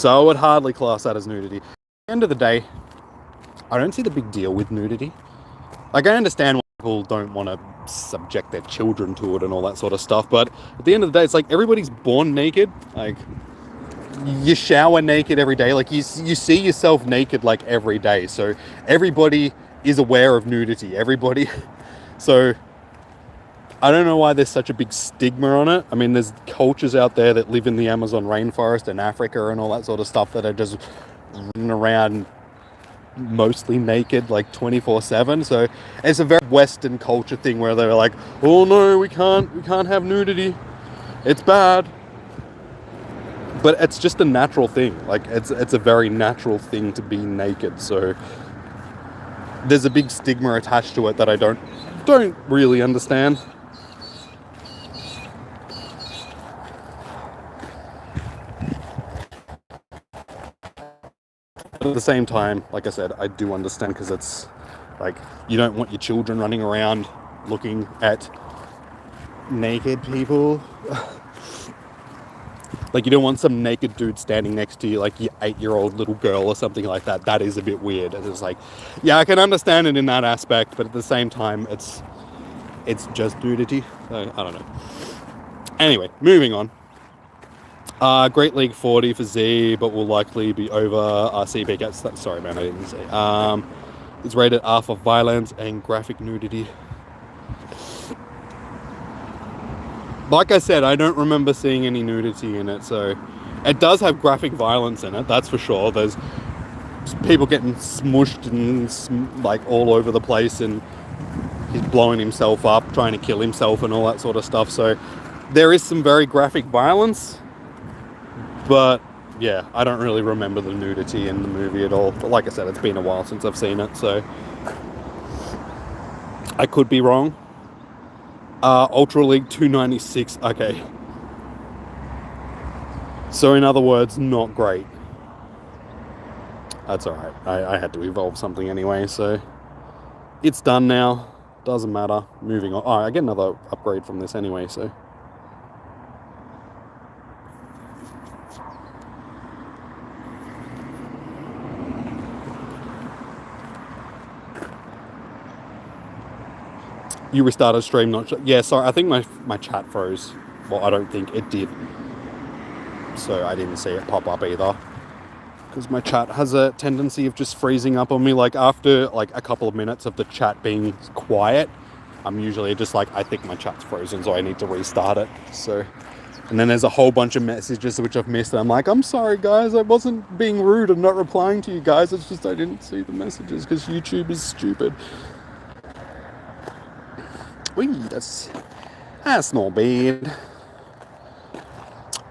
I would hardly class that as nudity. At the end of the day, I don't see the big deal with nudity. Like, I understand why people don't want to subject their children to it and all that sort of stuff, but at the end of the day, it's like everybody's born naked. Like, you shower naked every day. Like, you see yourself naked like every day. So everybody is aware of nudity. Everybody. So I don't know why there's such a big stigma on it. I mean, there's cultures out there that live in the Amazon rainforest and Africa and all that sort of stuff that are just running around mostly naked like 24/7. So it's a very Western culture thing where they're like, oh no, we can't have nudity, it's bad. But it's just a natural thing. Like, it's a very natural thing to be naked. So there's a big stigma attached to it that I don't really understand. At the same time, like I said, I do understand, because it's like, you don't want your children running around looking at naked people. Like, you don't want some naked dude standing next to you, like your 8-year-old little girl or something like that. That is a bit weird. And it's like, yeah, I can understand it in that aspect, but at the same time, it's just nudity. So, I don't know. Anyway, moving on. Great League 40 for Z, but will likely be over. CB gets that. Sorry, man, I didn't say. It's rated R for violence and graphic nudity. Like I said, I don't remember seeing any nudity in it, so it does have graphic violence in it, that's for sure. There's people getting smushed and like all over the place, and he's blowing himself up, trying to kill himself and all that sort of stuff. So there is some very graphic violence, but yeah, I don't really remember the nudity in the movie at all. But like I said, it's been a while since I've seen it, so I could be wrong. Ultra League 296, okay. So in other words, not great. That's alright. I had to evolve something anyway, so it's done now. Doesn't matter. Moving on. Oh, I get another upgrade from this anyway, so. You restarted stream, not sure. Yeah, sorry, I think my chat froze. Well, I don't think it did. So I didn't see it pop up either. Because my chat has a tendency of just freezing up on me. Like, after like a couple of minutes of the chat being quiet, I'm usually just like, I think my chat's frozen, so I need to restart it. So, and then there's a whole bunch of messages which I've missed. And I'm like, I'm sorry guys, I wasn't being rude and not replying to you guys. It's just I didn't see the messages because YouTube is stupid. Whee, that's not bad.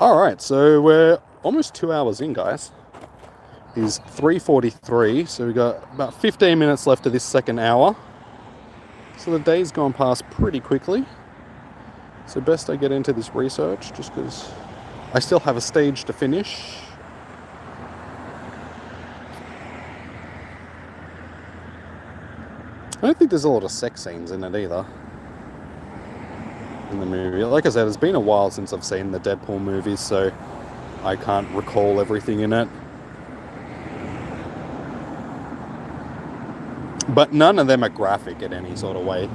Alright, so we're almost 2 hours in, guys. It's 3:43, so we've got about 15 minutes left of this second hour. So the day's gone past pretty quickly. So best I get into this research, just because I still have a stage to finish. I don't think there's a lot of sex scenes in it either. In the movie. Like I said, it's been a while since I've seen the Deadpool movies, so I can't recall everything in it. But none of them are graphic in any sort of way.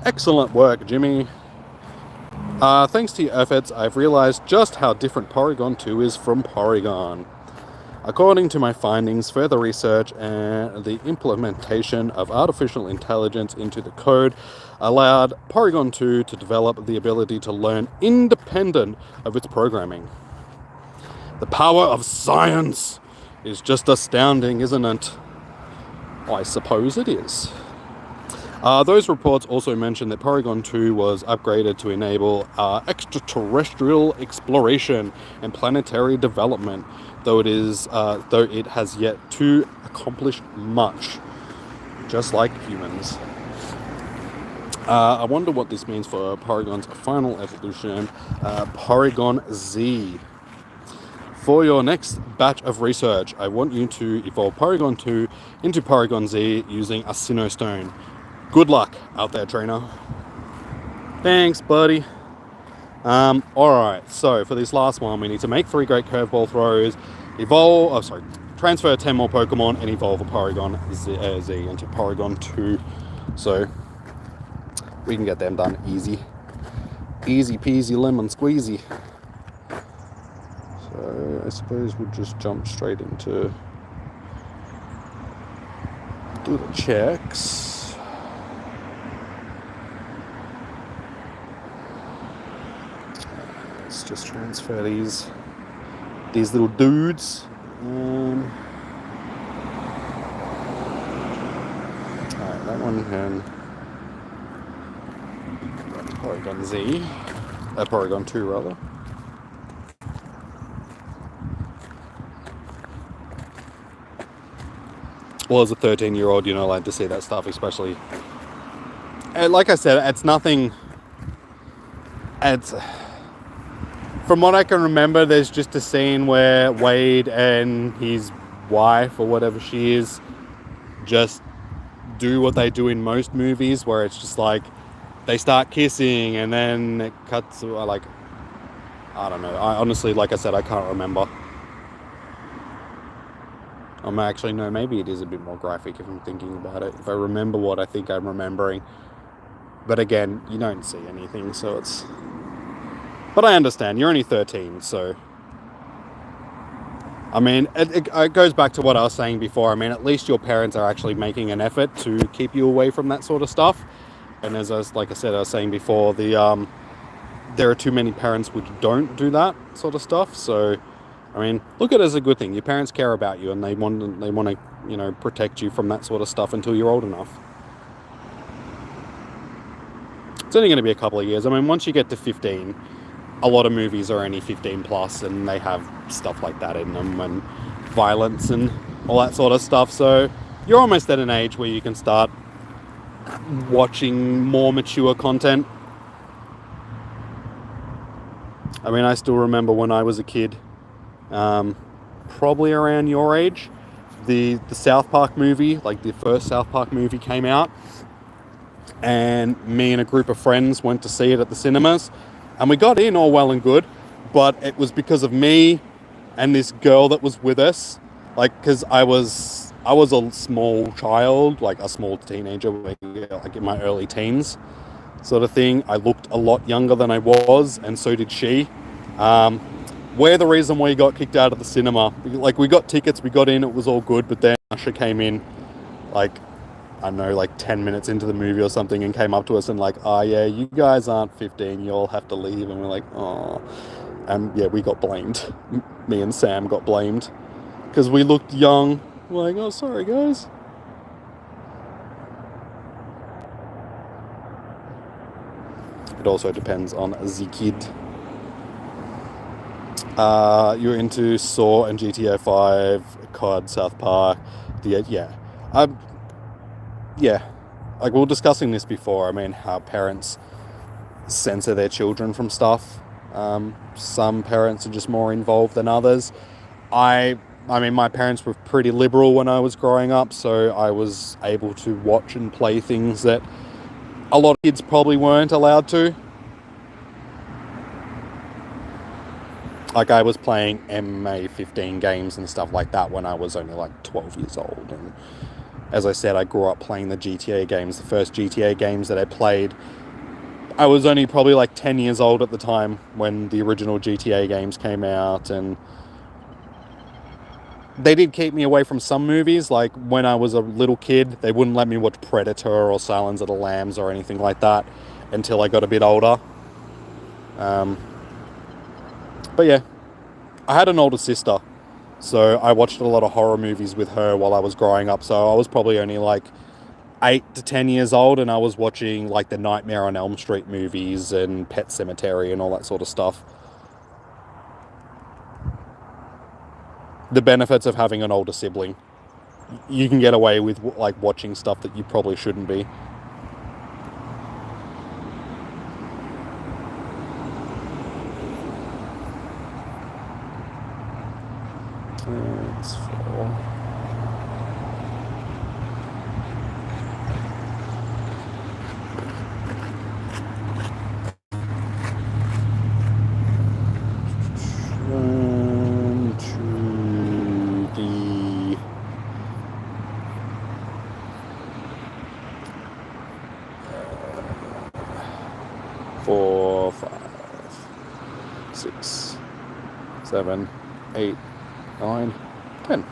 Excellent work, Jimmy. Thanks to your efforts, I've realized just how different Porygon 2 is from Porygon. According to my findings, further research and the implementation of artificial intelligence into the code allowed Porygon 2 to develop the ability to learn independent of its programming. The power of science is just astounding, isn't it? I suppose it is. Those reports also mentioned that Porygon 2 was upgraded to enable extraterrestrial exploration and planetary development, though it has yet to accomplish much, just like humans. I wonder what this means for Porygon's final evolution, Porygon Z. For your next batch of research, I want you to evolve Porygon 2 into Porygon Z using a Sinnoh Stone. Good luck out there, trainer. Thanks, buddy. Alright, so for this last one, we need to make 3 great curveball throws, transfer 10 more Pokemon, and evolve a Porygon Z into Porygon 2. So, we can get them done easy. Easy peasy lemon squeezy. So, I suppose we'll just jump straight into do the checks. Let's just transfer these little dudes. Alright, that one can Porygon Z. Porygon 2 rather. Well, as a 13-year-old, you're not allowed to see that stuff, especially. And like I said, it's nothing. It's. From what I can remember, there's just a scene where Wade and his wife, or whatever she is, just do what they do in most movies, where it's just like they start kissing and then it cuts. Like, I don't know. I honestly, like I said, I can't remember. Actually, no, maybe it is a bit more graphic if I'm thinking about it. If I remember what I think I'm remembering. But again, you don't see anything, so it's... But I understand, you're only 13, so... I mean, it goes back to what I was saying before. I mean, at least your parents are actually making an effort to keep you away from that sort of stuff. And as I was, like I said, I was saying before, there are too many parents which don't do that sort of stuff, so... I mean, look at it as a good thing. Your parents care about you and they want to, you know, protect you from that sort of stuff until you're old enough. It's only going to be a couple of years. I mean, once you get to 15, a lot of movies are only 15 plus and they have stuff like that in them and violence and all that sort of stuff. So you're almost at an age where you can start watching more mature content. I mean, I still remember when I was a kid, probably around your age, the South Park movie, like the first South Park movie came out, and me and a group of friends went to see it at the cinemas, and we got in all well and good, but it was because of me and this girl that was with us, like, because I was a small child, like a small teenager, like in my early teens sort of thing. I looked a lot younger than I was, and so did she. We're the reason why he got kicked out of the cinema. Like, we got tickets, we got in, it was all good, but then Usher came in, like, I don't know, like 10 minutes into the movie or something, and came up to us and like, oh yeah, you guys aren't 15, you all have to leave. And we're like, oh. And yeah, we got blamed. Me and Sam got blamed. Because we looked young. We're like, oh, sorry guys. It also depends on the kid. You're into Saw and GTA 5, COD, South Park, yeah. Like we were discussing this before. I mean, how parents censor their children from stuff. Some parents are just more involved than others. I mean, my parents were pretty liberal when I was growing up, so I was able to watch and play things that a lot of kids probably weren't allowed to. Like, I was playing MA15 games and stuff like that when I was only like 12 years old. And as I said, I grew up playing the GTA games. The first GTA games that I played, I was only probably like 10 years old at the time when the original GTA games came out. And they did keep me away from some movies. Like, when I was a little kid, they wouldn't let me watch Predator or Silence of the Lambs or anything like that until I got a bit older. But yeah, I had an older sister, so I watched a lot of horror movies with her while I was growing up. So I was probably only like 8 to 10 years old, and I was watching like the Nightmare on Elm Street movies and Pet Sematary and all that sort of stuff. The benefits of having an older sibling. You can get away with like watching stuff that you probably shouldn't be. 6, 7, 8, 9, 10.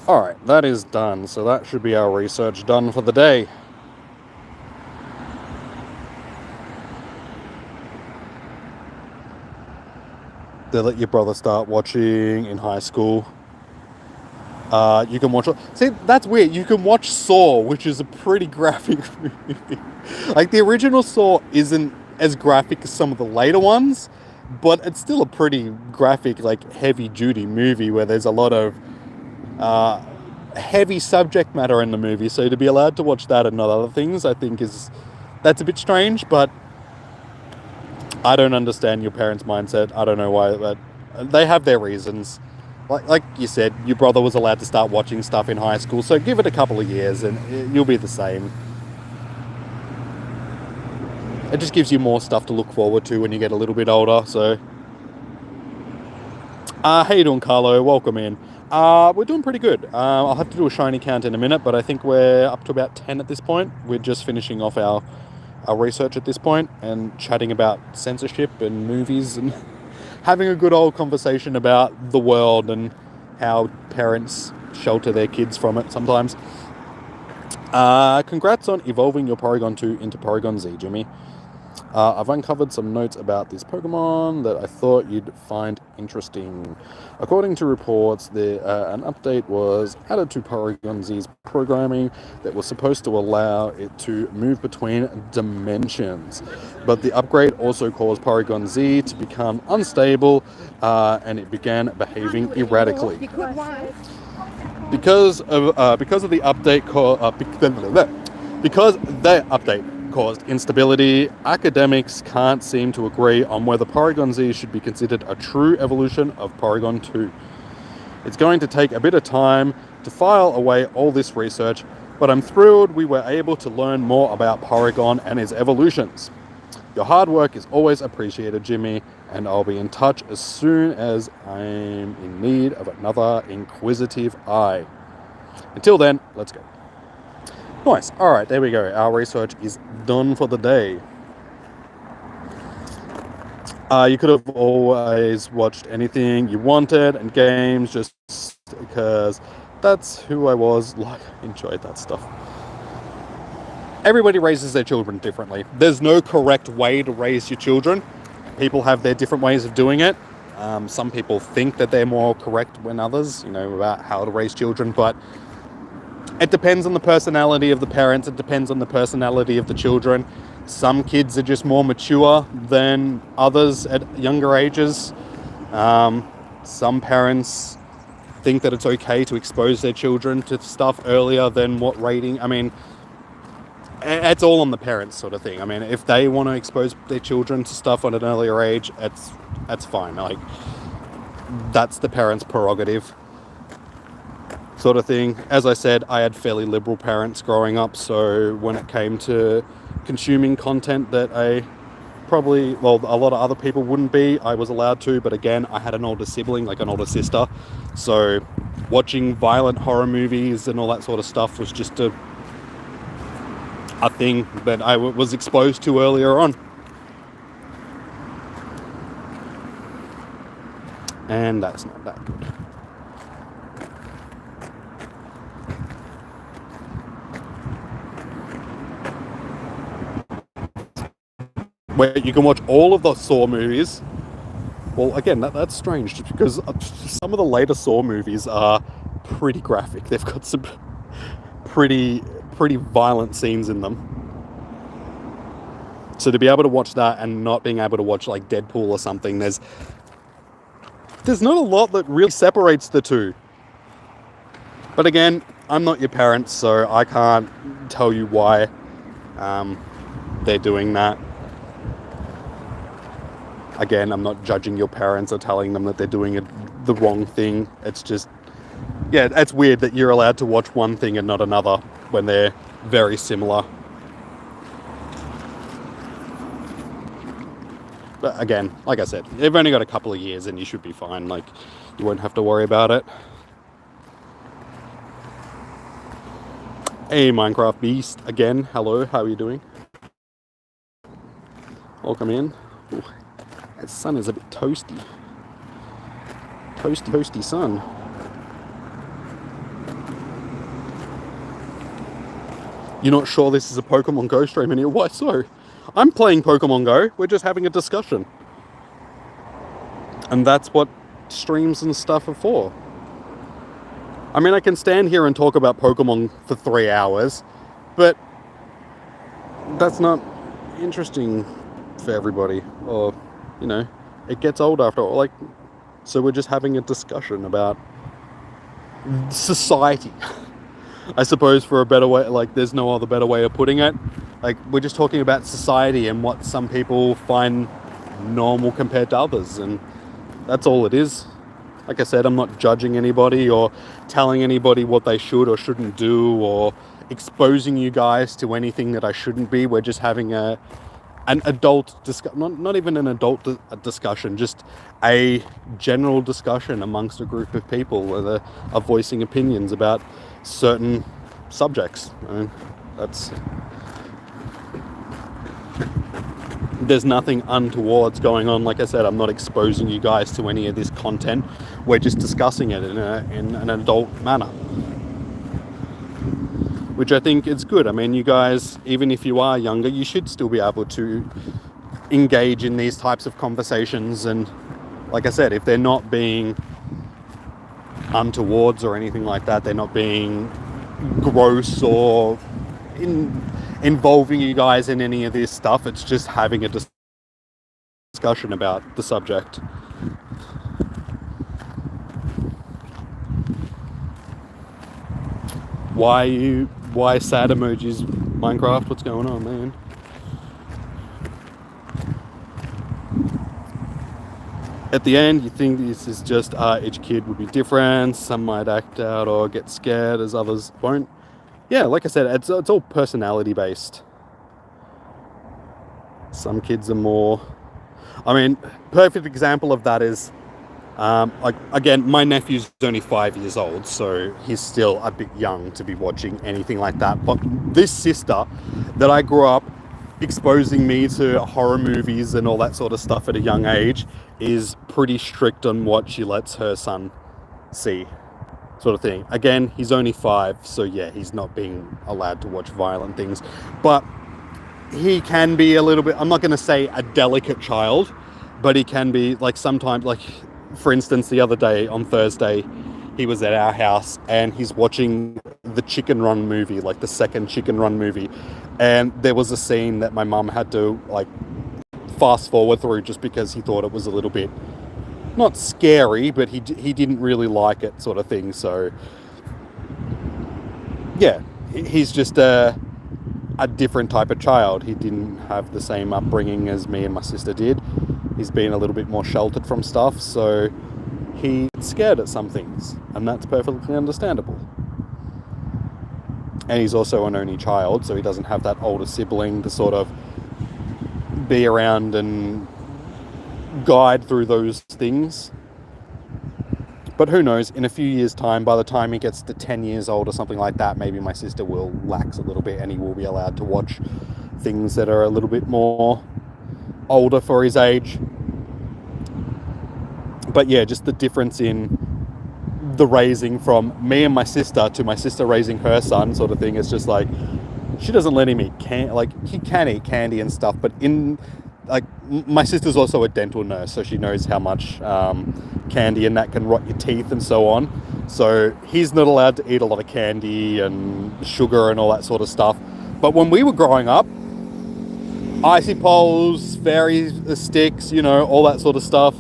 Alright, that is done, so that should be our research done for the day. They let your brother start watching in high school. You can watch... See, that's weird. You can watch Saw, which is a pretty graphic movie. Like, the original Saw isn't as graphic as some of the later ones, but it's still a pretty graphic, like, heavy-duty movie where there's a lot of heavy subject matter in the movie. So to be allowed to watch that and not other things, I think that's a bit strange, but I don't understand your parents' mindset. I don't know why, but they have their reasons. Like you said, your brother was allowed to start watching stuff in high school, so give it a couple of years and you'll be the same. It just gives you more stuff to look forward to when you get a little bit older, so... how you doing, Carlo? Welcome in. We're doing pretty good. I'll have to do a shiny count in a minute, but I think we're up to about 10 at this point. We're just finishing off our research at this point and chatting about censorship and movies and having a good old conversation about the world and how parents shelter their kids from it sometimes. Congrats on evolving your Porygon 2 into Porygon Z, Jimmy. I've uncovered some notes about this Pokemon that I thought you'd find interesting. According to reports, an update was added to Porygon Z's programming that was supposed to allow it to move between dimensions. But the upgrade also caused Porygon Z to become unstable, and it began behaving erratically. Because the update caused instability, academics can't seem to agree on whether Porygon Z should be considered a true evolution of Porygon 2. It's going to take a bit of time to file away all this research, but I'm thrilled we were able to learn more about Porygon and its evolutions. Your hard work is always appreciated, Jimmy, and I'll be in touch as soon as I'm in need of another inquisitive eye. Until then, let's go. Nice. Alright, there we go. Our research is done for the day. You could have always watched anything you wanted and games just because that's who I was. Like, I enjoyed that stuff. Everybody raises their children differently. There's no correct way to raise your children. People have their different ways of doing it. Some people think that they're more correct than others, about how to raise children, but it depends on the personality of the parents. It depends on the personality of the children. Some kids are just more mature than others at younger ages. Some parents think that it's okay to expose their children to stuff earlier than what rating. I mean, it's all on the parents sort of thing. I mean, if they want to expose their children to stuff at an earlier age, that's fine. Like, that's the parents' prerogative sort of thing. As I said, I had fairly liberal parents growing up, so when it came to consuming content that a lot of other people wouldn't be, I was allowed to, but again, I had an older sibling, like an older sister, so watching violent horror movies and all that sort of stuff was just a thing that I was exposed to earlier on. And that's not that good. Where you can watch all of the Saw movies. Well, again, that's strange because some of the later Saw movies are pretty graphic. They've got some pretty violent scenes in them. So to be able to watch that and not being able to watch like Deadpool or something, there's not a lot that really separates the two. But again, I'm not your parents, so I can't tell you why they're doing that. Again, I'm not judging your parents or telling them that they're doing the wrong thing. It's just, yeah, it's weird that you're allowed to watch one thing and not another when they're very similar. But again, like I said, they've only got a couple of years and you should be fine. Like, you won't have to worry about it. Hey, Minecraft Beast, again, hello, how are you doing? Welcome in. Ooh, that sun is a bit toasty. Toasty sun. You're not sure this is a Pokemon Go stream anymore? Why so? I'm playing Pokemon Go, we're just having a discussion. And that's what streams and stuff are for. I mean, I can stand here and talk about Pokemon for 3 hours, but that's not interesting for everybody. Or, you know, it gets old after all. Like, so we're just having a discussion about society. I suppose, for a better way, like, there's no other better way of putting it. Like, we're just talking about society and what some people find normal compared to others, and that's all it is. Like I said, I'm not judging anybody or telling anybody what they should or shouldn't do or exposing you guys to anything that I shouldn't be. We're just having an adult discussion, not even an adult discussion, just a general discussion amongst a group of people that are voicing opinions about certain subjects. I mean, there's nothing untowards going on. Like I said, I'm not exposing you guys to any of this content. We're just discussing it in an adult manner, which I think is good. I mean, you guys, even if you are younger, you should still be able to engage in these types of conversations. And like I said, if they're not being untowards or anything like that, they're not being gross or involving you guys in any of this stuff, it's just having a discussion about the subject. Why sad emojis, Minecraft? What's going on, man? At the end, you think this is just each kid would be different. Some might act out or get scared as others won't. Yeah, like I said, it's all personality based. Some kids are more... I mean, perfect example of that is, like, again, my nephew's only 5 years old, so he's still a bit young to be watching anything like that. But this sister that I grew up exposing me to horror movies and all that sort of stuff at a young age is pretty strict on what she lets her son see, sort of thing. Again, he's only 5, so yeah, he's not being allowed to watch violent things, but he can be a little bit, I'm not going to say a delicate child, but he can be, like, sometimes, like, for instance, the other day on Thursday, he was at our house and he's watching the Chicken Run movie, like the second Chicken Run movie, and there was a scene that my mum had to, like, fast forward through just because he thought it was a little bit, not scary, but he didn't really like it, sort of thing. So yeah, he's just a different type of child. He didn't have the same upbringing as me and my sister did. He's been a little bit more sheltered from stuff, so he's scared at some things, and that's perfectly understandable. And he's also an only child, so he doesn't have that older sibling to sort of be around and guide through those things. But who knows, in a few years' time, by the time he gets to 10 years old or something like that, maybe my sister will lax a little bit and he will be allowed to watch things that are a little bit more older for his age. But yeah, just the difference in the raising from me and my sister to my sister raising her son, sort of thing. It's just like, she doesn't let him eat he can eat candy and stuff, but my sister's also a dental nurse, so she knows how much candy and that can rot your teeth and so on. So he's not allowed to eat a lot of candy and sugar and all that sort of stuff. But when we were growing up, icy poles, fairy sticks, all that sort of stuff,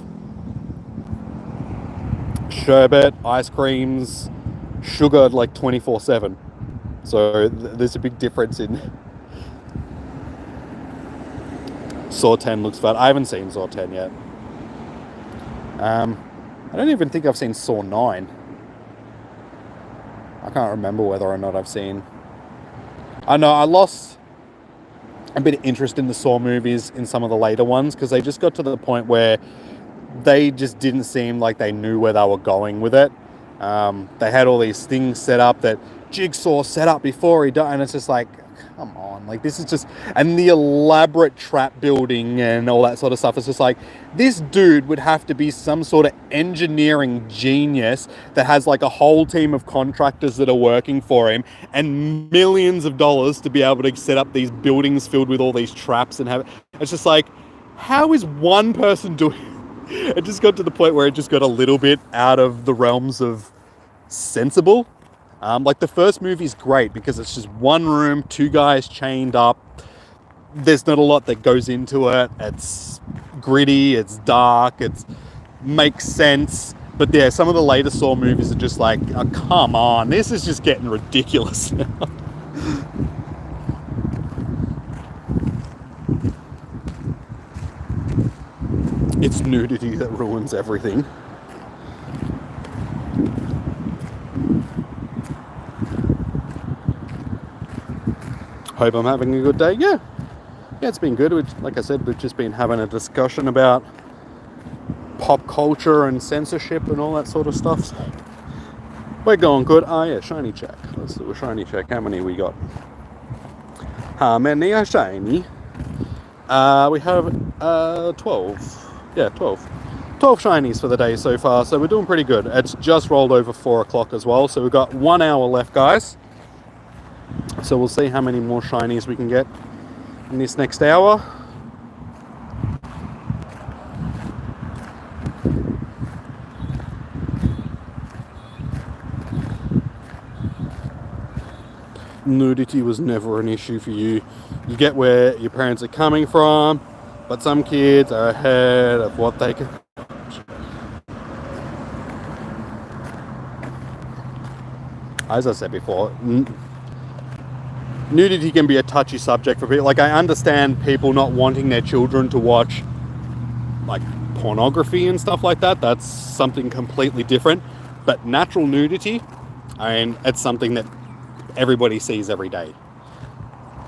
sherbet, ice creams, sugar, like 24/7. So there's a big difference in... Saw 10 looks fat. I haven't seen Saw 10 yet. I don't even think I've seen Saw 9. I can't remember whether or not I've seen... I know I lost a bit of interest in the Saw movies in some of the later ones, because they just got to the point where they just didn't seem like they knew where they were going with it. They had all these things set up that Jigsaw set up before he died, and it's just like, come on, like this is just, and the elaborate trap building and all that sort of stuff. It's just like, this dude would have to be some sort of engineering genius that has like a whole team of contractors that are working for him and millions of dollars to be able to set up these buildings filled with all these traps and have, it's just like, how is one person doing it? Just got to the point where it just got a little bit out of the realms of sensible. Like the first movie's great because it's just one room, two guys chained up. There's not a lot that goes into it. It's gritty, it's dark, it makes sense. But yeah, some of the later Saw movies are just like, oh, come on, this is just getting ridiculous now. It's nudity that ruins everything. Hope I'm having a good day. Yeah, it's been good. Like I said, we've just been having a discussion about pop culture and censorship and all that sort of stuff. So we're going good. Oh yeah, shiny check. Let's do a shiny check. How many we got? How many are shiny? We have 12. Yeah, 12. 12 shinies for the day so far, so we're doing pretty good. It's just rolled over 4 o'clock as well, so we've got 1 hour left, guys. So we'll see how many more shinies we can get in this next hour. Nudity was never an issue for you. You get where your parents are coming from, but some kids are ahead of what they can. As I said before, nudity can be a touchy subject for people. Like, I understand people not wanting their children to watch like pornography and stuff like that. That's something completely different. But natural nudity, and it's something that everybody sees every day.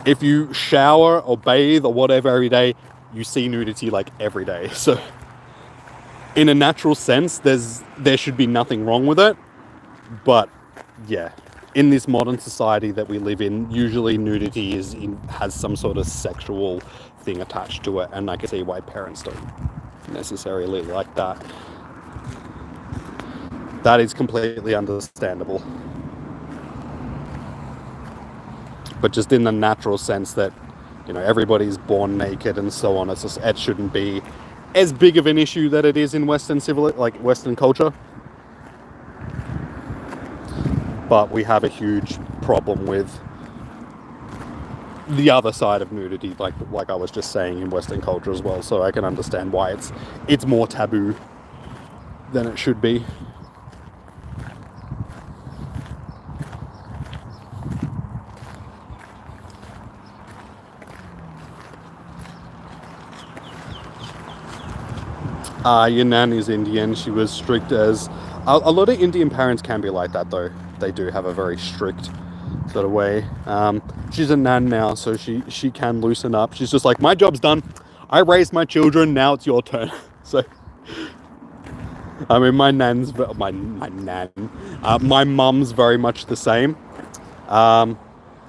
If you shower or bathe or whatever every day, you see nudity like every day. So in a natural sense, there should be nothing wrong with it. But yeah, in this modern society that we live in, usually nudity has some sort of sexual thing attached to it, and I can see why parents don't necessarily like that. That is completely understandable. But just in the natural sense that, you know, everybody's born naked and so on, it shouldn't be as big of an issue that it is in Western culture. But we have a huge problem with the other side of nudity, like I was just saying, in Western culture as well. So I can understand why it's more taboo than it should be. Your nan is Indian. She was strict as... A lot of Indian parents can be like that, though. They do have a very strict sort of way. She's a nan now, so she can loosen up. She's just like, my job's done. I raised my children, now it's your turn. So, I mean, my mum's very much the same. I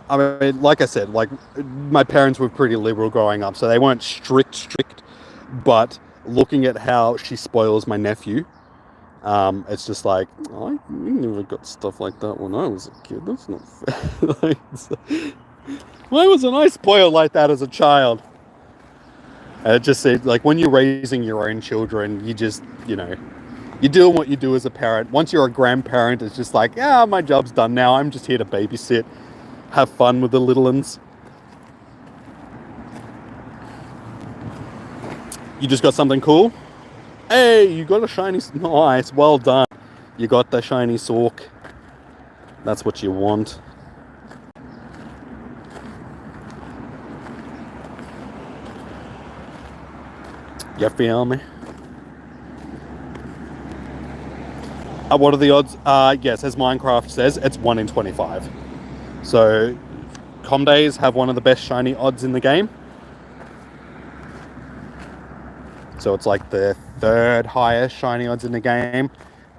mean, like I said, like, my parents were pretty liberal growing up, so they weren't strict, but looking at how she spoils my nephew, it's just like, I never got stuff like that when I was a kid. That's not fair. Why wasn't I spoiled like that as a child? And it just said, like, when you're raising your own children, you just, you know, you do what you do as a parent. Once you're a grandparent, it's just like, my job's done now. I'm just here to babysit, have fun with the little ones. You just got something cool? Hey, you got a shiny... Nice, well done. You got the shiny Sork. That's what you want. You feel me? What are the odds? Yes, as Minecraft says, it's 1 in 25. So, Comdays have one of the best shiny odds in the game. So it's like the third highest shiny odds in the game.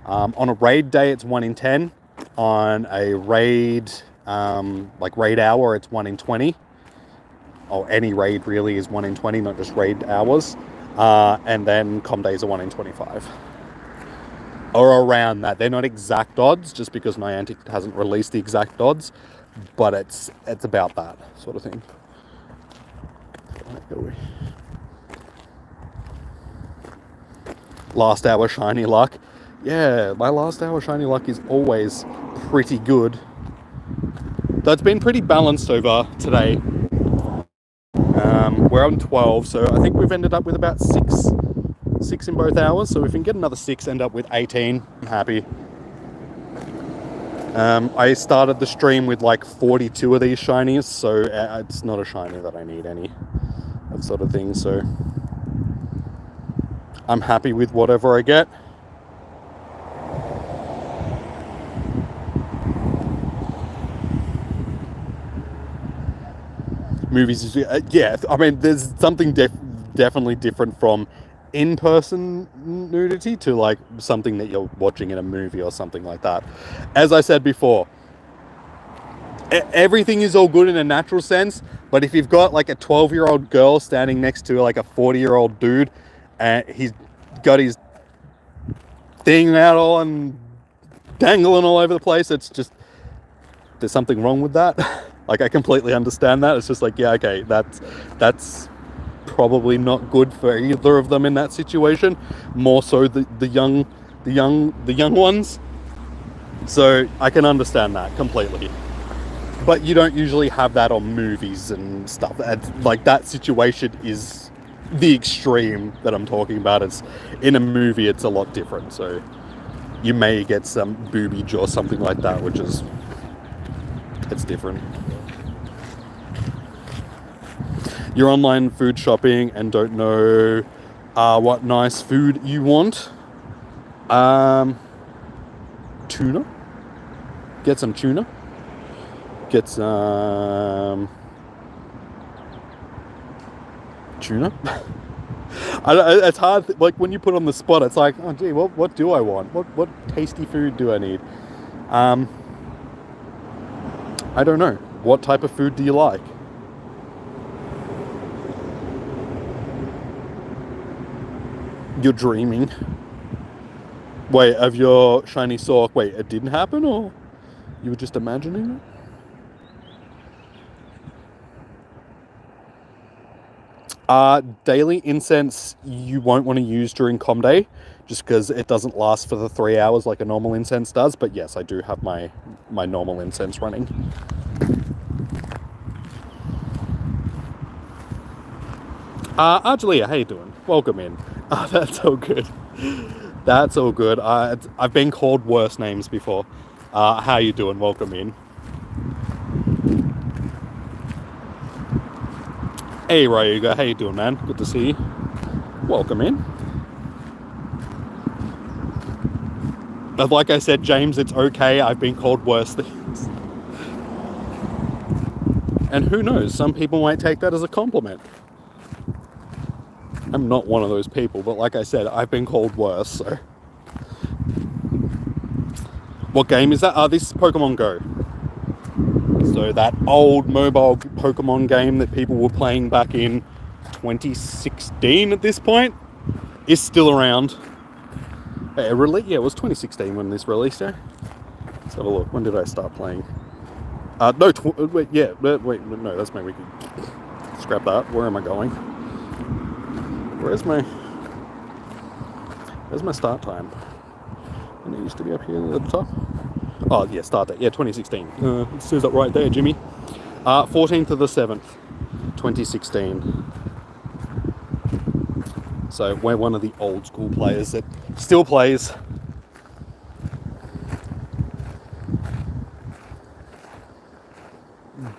On a raid day, it's 1 in 10. On a raid, like raid hour, it's 1 in 20. Or any raid really is 1 in 20, not just raid hours. And then com days are 1 in 25. Or around that. They're not exact odds, just because Niantic hasn't released the exact odds, but it's about that sort of thing. Right, here we. Last hour shiny luck. Yeah, my last hour shiny luck is always pretty good. That's been pretty balanced over today. We're on 12, so I think we've ended up with about six in both hours. So if we can get another 6, end up with 18, I'm happy. I started the stream with like 42 of these shinies, so it's not a shiny that I need any, that sort of thing. So I'm happy with whatever I get. Movies, yeah, I mean, there's something definitely different from in-person nudity to like something that you're watching in a movie or something like that. As I said before, everything is all good in a natural sense, but if you've got like a 12-year-old girl standing next to like a 40-year-old dude, and he's got his thing out all and dangling all over the place, it's just, there's something wrong with that. Like, I completely understand that. It's just like, yeah, okay, that's probably not good for either of them in that situation. More so the young ones. So I can understand that completely. But you don't usually have that on movies and stuff. Like, that situation is the extreme that I'm talking about. It's in a movie, it's a lot different. So you may get some boobage or something like that, which is, it's different. You're online food shopping and don't know what nice food you want. Tuna. Get some tuna. Get some tuna. It's hard. Like, when you put on the spot, it's like, oh gee, what do I want? What tasty food do I need? I don't know. What type of food do you like? You're dreaming. Wait, of your shiny Sork, wait, it didn't happen, or you were just imagining it? Daily incense you won't want to use during com day, just because it doesn't last for the 3 hours like a normal incense does. But yes, I do have my normal incense running. Argelia, how you doing? Welcome in. That's all good. That's all good. I've been called worse names before. How you doing? Welcome in. Hey, Ryuga, how you doing, man? Good to see you. Welcome in. But like I said, James, it's okay. I've been called worse things. And who knows? Some people might take that as a compliment. I'm not one of those people, but like I said, I've been called worse, so. What game is that? This is Pokemon Go. So that old mobile Pokemon game that people were playing back in 2016 at this point is still around. Yeah, it was 2016 when this released, yeah? Let's have a look. When did I start playing? No, no, that's my wiki. Scrap that. Where am I going? Where's my start time? And it used to be up here at the top. Oh yeah, start date. Yeah, 2016. It says that right there, Jimmy. 14th of the 7th, 2016. So we're one of the old school players that still plays.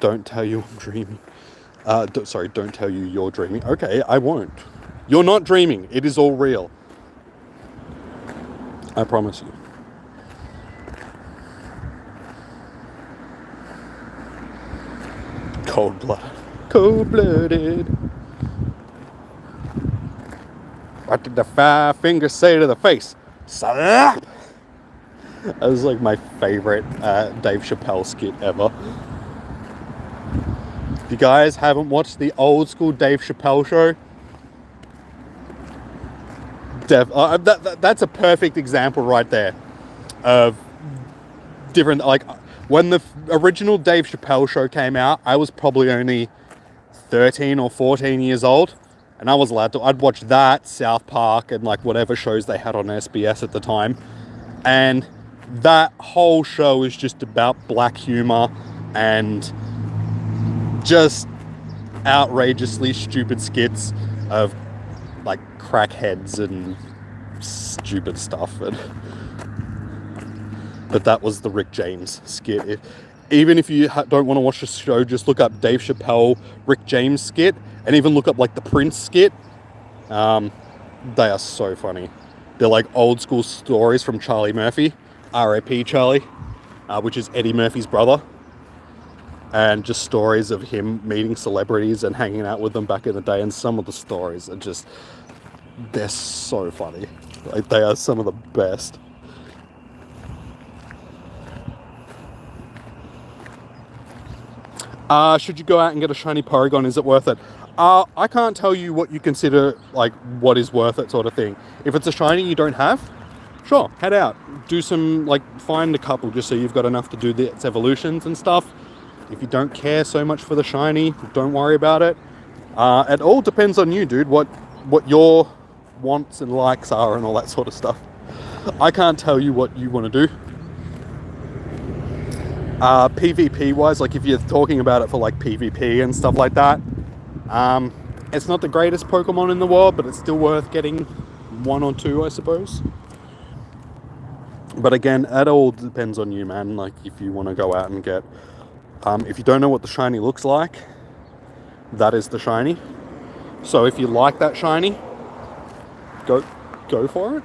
Don't tell you I'm dreaming. Don't tell you you're dreaming. Okay, I won't. You're not dreaming. It is all real. I promise you. Cold-blooded. What did the five fingers say to the face? Slap! That was like my favorite Dave Chappelle skit ever. If you guys haven't watched the old school Dave Chappelle show, that's a perfect example right there of different, like, when the original Dave Chappelle show came out, I was probably only 13 or 14 years old, and I was allowed to, I'd watch that, South Park, and like whatever shows they had on SBS at the time, and that whole show is just about black humor and just outrageously stupid skits of like crackheads and stupid stuff. But that was the Rick James skit. Even if you don't want to watch the show, just look up Dave Chappelle Rick James skit, and even look up like the Prince skit. They are so funny. They're like old school stories from Charlie Murphy, R.I.P. Charlie, which is Eddie Murphy's brother, and just stories of him meeting celebrities and hanging out with them back in the day. And some of the stories are just, they're so funny. Like, they are some of the best. Should you go out and get a shiny Porygon? Is it worth it? I can't tell you what you consider like what is worth it sort of thing. If it's a shiny you don't have, sure, head out. Do some, like, find a couple just so you've got enough to do its evolutions and stuff. If you don't care so much for the shiny, don't worry about it. It all depends on you, dude. What your wants and likes are and all that sort of stuff. I can't tell you what you want to do. PvP wise, like if you're talking about it for like PvP and stuff like that, it's not the greatest Pokemon in the world, but it's still worth getting one or two, I suppose. But again, it all depends on you, man. Like if you want to go out and get, if you don't know what the shiny looks like, that is the shiny. So if you like that shiny, go for it.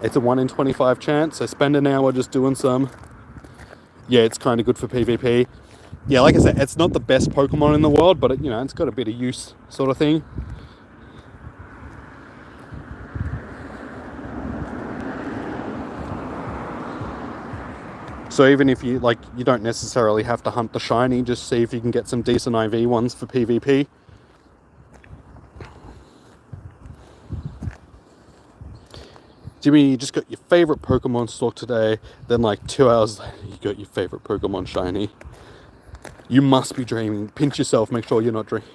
It's a 1 in 25 chance, so spend an hour just doing some. Yeah, it's kind of good for PvP. Yeah, like I said, it's not the best Pokemon in the world, but it, it's got a bit of use sort of thing. So even if you don't necessarily have to hunt the shiny, just see if you can get some decent IV ones for PvP. Jimmy, you just got your favorite Pokemon stock today, then like 2 hours later you got your favorite Pokemon shiny. You must be dreaming. Pinch yourself, make sure you're not dreaming.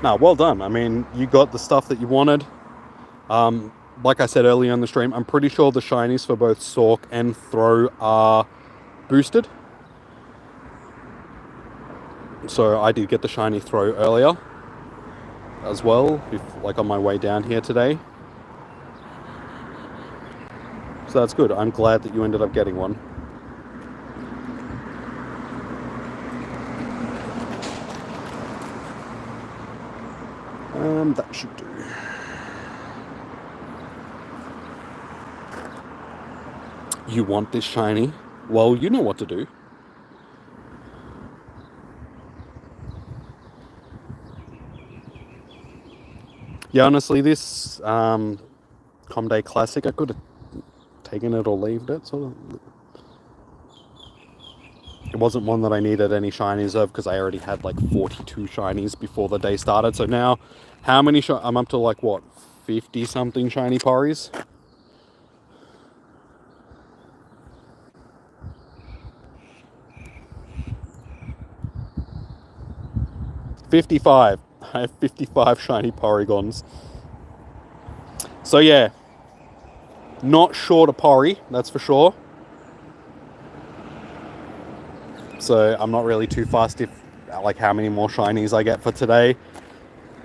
Nah, well done. I mean, you got the stuff that you wanted. Like I said earlier on the stream, I'm pretty sure the shinies for both Sork and Throw are boosted. So I did get the shiny Throw earlier as well, like on my way down here today. So that's good. I'm glad that you ended up getting one. That should do. You want this shiny? Well, you know what to do. Yeah, honestly, this Com Day Classic, I could have taken it or leaved it. So it wasn't one that I needed any shinies of because I already had like 42 shinies before the day started. So now, how many? I'm up to like what, 50 something shiny Porys. I have 55 shiny Porygons. So yeah, not short a Pory, that's for sure. So I'm not really too fussed if like how many more shinies I get for today.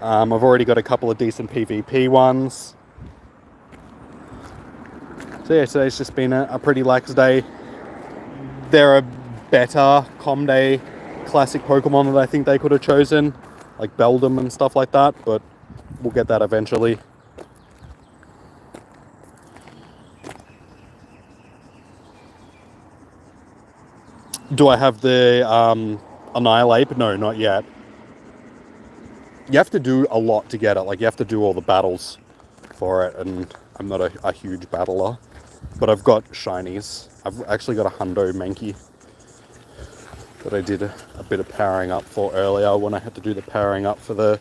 I've already got a couple of decent PvP ones. So yeah, today's just been a pretty lax day. There are better Com Day Classic Pokemon that I think they could have chosen, like Beldum and stuff like that, but we'll get that eventually. Do I have the Annihilate? No, not yet. you have to do a lot to get it. Like, you have to do all the battles for it, and I'm not a huge battler, but I've got shinies. I've actually got a Hundo Mankey that I did a bit of powering up for earlier when I had to do the powering up for the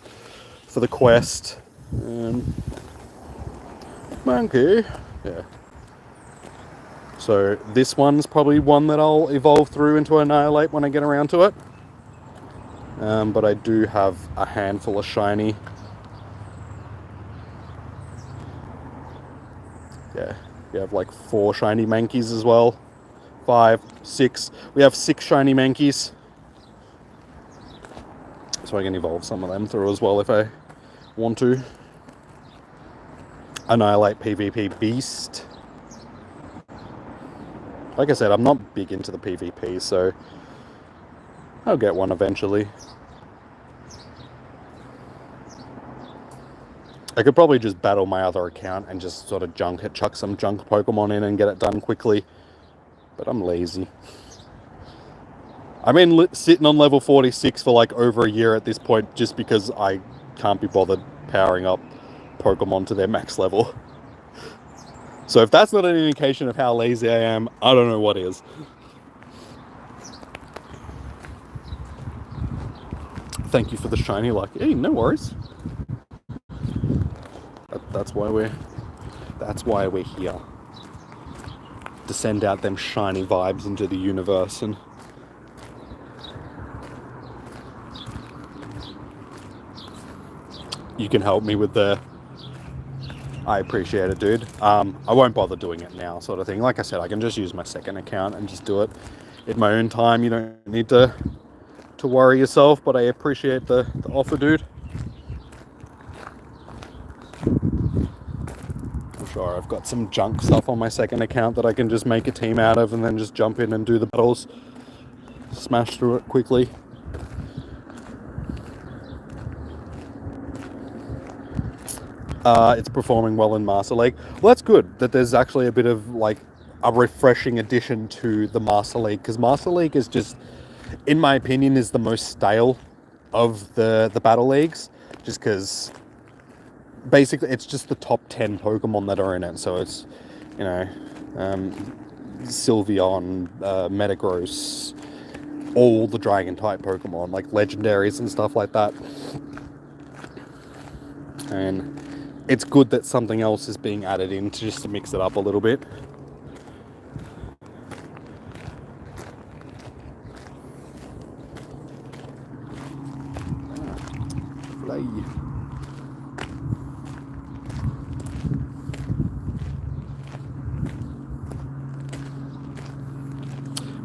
quest. Monkey, yeah. So this one's probably one that I'll evolve through into Annihilate when I get around to it. But I do have a handful of shiny. Yeah, we have like 4 shiny Mankeys as well. 5, 6. We have 6 shiny Mankeys. So I can evolve some of them through as well if I want to. Annihilate PvP Beast. Like I said, I'm not big into the PvP, so I'll get one eventually. I could probably just battle my other account and just sort of chuck some junk Pokemon in and get it done quickly. But I'm lazy. I've been sitting on level 46 for like over a year at this point just because I can't be bothered powering up Pokemon to their max level. So if that's not an indication of how lazy I am, I don't know what is. Thank you for the shiny luck. Hey, no worries. That's why we're here. To send out them shiny vibes into the universe. And you can help me with the... I appreciate it, dude. I won't bother doing it now, sort of thing. Like I said, I can just use my second account and just do it at my own time. You don't need to worry yourself, but I appreciate the offer, dude. Sure, I've got some junk stuff on my second account that I can just make a team out of and then just jump in and do the battles. Smash through it quickly. It's performing well in Master League. Well, that's good that there's actually a bit of like a refreshing addition to the Master League, because Master League is just, in my opinion, is the most stale of the battle leagues, just because basically it's just the top 10 Pokemon that are in it. So it's, you know, Sylveon, Metagross, all the Dragon type Pokemon, like legendaries and stuff like that. And it's good that something else is being added in just to mix it up a little bit. Play.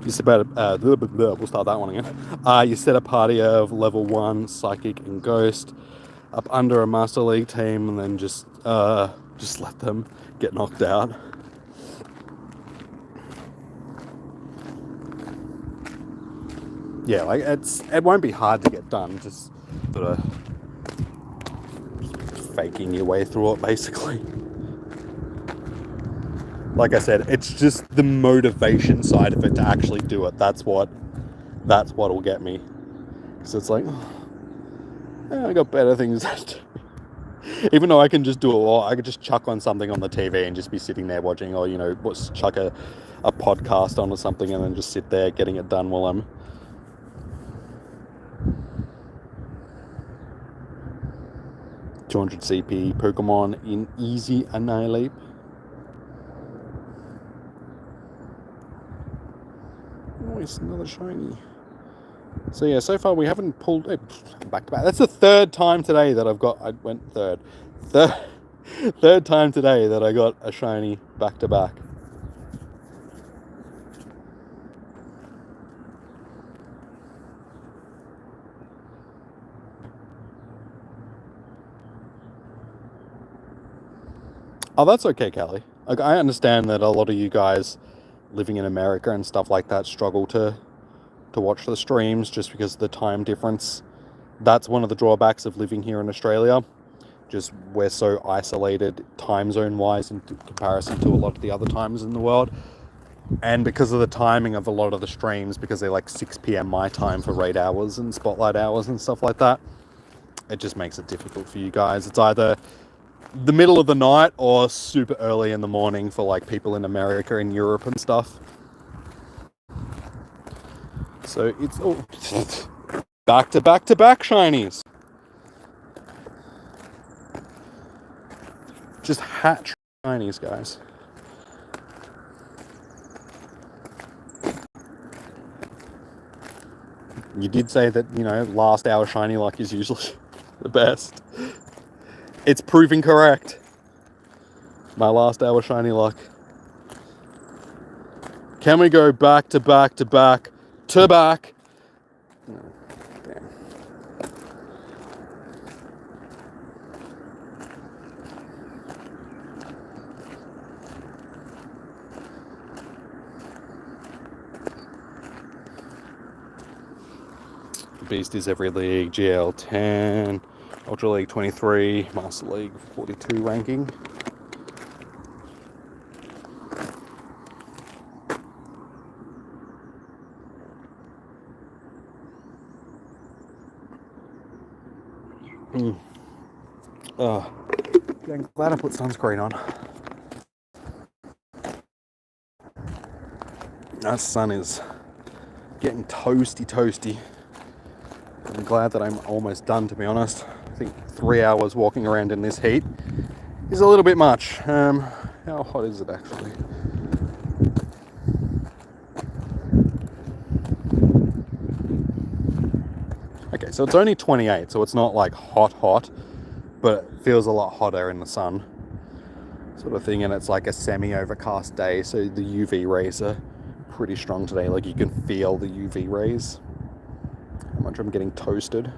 You set we'll start that one again. You set a party of level 1 Psychic and Ghost up under a Master League team, and then just let them get knocked out. Yeah, like it won't be hard to get done. Just sort of faking your way through it, basically. Like I said, it's just the motivation side of it to actually do it. That's what'll get me. Because it's like, I got better things to do. Even though I can just do a lot, I could just chuck on something on the TV and just be sitting there watching, or, you know, chuck a podcast on or something and then just sit there getting it done while I'm... $200 CP Pokemon in easy Annihilate. Oh, it's another shiny. So yeah, so far we haven't pulled it back to back. That's the third time today that I went third. Third time today that I got a shiny back to back. Oh, that's okay, Callie. Like, I understand that a lot of you guys living in America and stuff like that struggle to watch the streams just because of the time difference. That's one of the drawbacks of living here in Australia. Just we're so isolated time zone wise in comparison to a lot of the other times in the world. And because of the timing of a lot of the streams, because they're like 6 p.m. my time for raid hours and spotlight hours and stuff like that, it just makes it difficult for you guys. It's either the middle of the night or super early in the morning for like people in America and Europe and stuff. So it's all back to back to back shinies. Just hatch shinies, guys. You did say that, you know, last hour shiny luck is usually the best. It's proving correct. My last hour shiny luck. Can we go back to back to back to back? No, damn. Beast is every league, GL 10, Ultra League 23, Master League 42 ranking. Oh, I'm glad I put sunscreen on. That sun is getting toasty. I'm glad that I'm almost done, to be honest. I think 3 hours walking around in this heat is a little bit much. How hot is it actually? Okay, so it's only 28, so it's not like hot, but it feels a lot hotter in the sun, sort of thing. And it's like a semi-overcast day, so the UV rays are pretty strong today. Like you can feel the UV rays. How much I'm getting toasted.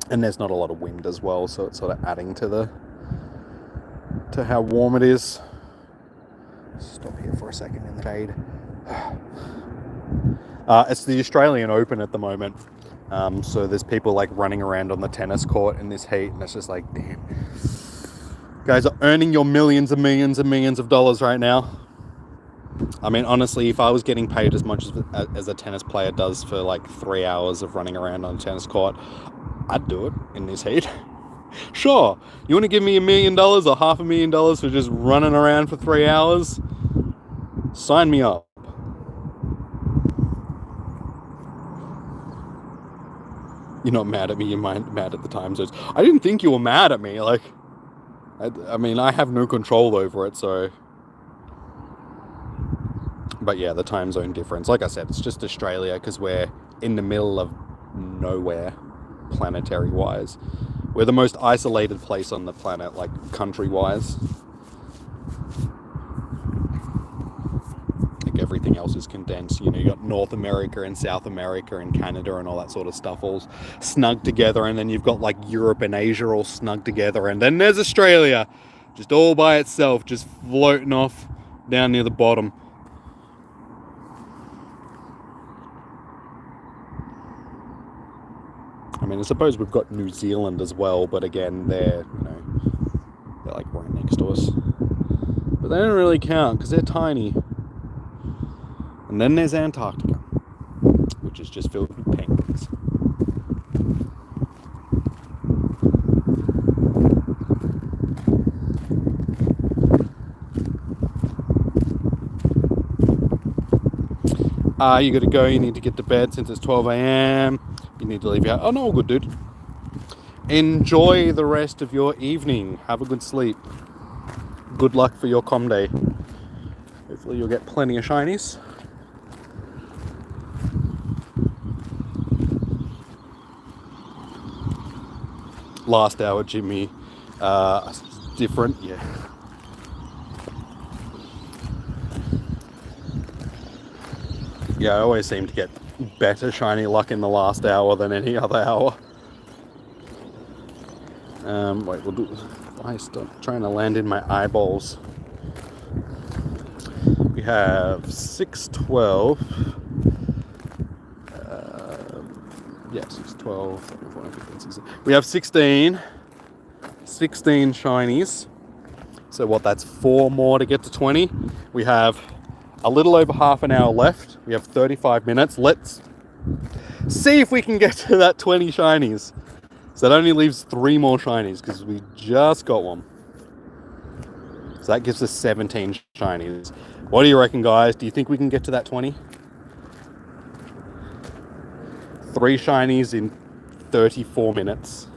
And there's not a lot of wind as well, so it's sort of adding to how warm it is. Stop here for a second in the shade. It's the Australian Open at the moment. So there's people like running around on the tennis court in this heat, and it's just like, damn. Guys are earning your millions and millions of dollars right now. I mean, honestly, if I was getting paid as much as a tennis player does for like 3 hours of running around on a tennis court, I'd do it in this heat. Sure, you want to give me $1 million or $500,000 for just running around for 3 hours? Sign me up. You're not mad at me, you're mad at the time zones. I didn't think you were mad at me. Like, I mean, I have no control over it, so... But yeah, the time zone difference. Like I said, it's just Australia because we're in the middle of nowhere, planetary-wise. We're the most isolated place on the planet, like, country-wise. Like, everything else is condensed. You know, you got North America and South America and Canada and all that sort of stuff all snug together. And then you've got, like, Europe and Asia all snug together. And then there's Australia, just all by itself, just floating off down near the bottom. I mean, I suppose we've got New Zealand as well, but again, they're like right next to us. But they don't really count because they're tiny. And then there's Antarctica, which is just filled with penguins. You gotta go, you need to get to bed since it's 12 a.m. You need to leave your house. Oh no, good dude. Enjoy the rest of your evening. Have a good sleep. Good luck for your com day. Hopefully you'll get plenty of shinies. Last hour, Jimmy. Different, yeah. Yeah, I always seem to get better shiny luck in the last hour than any other hour. Wait, we'll do... Why stop trying to land in my eyeballs? We have 612. Yeah, 612. We have 16 shinies. So what, that's 4 more to get to 20. We have a little over half an hour left. We have 35 minutes. Let's See if we can get to that 20 shinies. So that only leaves 3 more shinies because we just got one. So that gives us 17 shinies. What do you reckon, guys? Do you think we can get to that 20? 3 shinies in 34 minutes.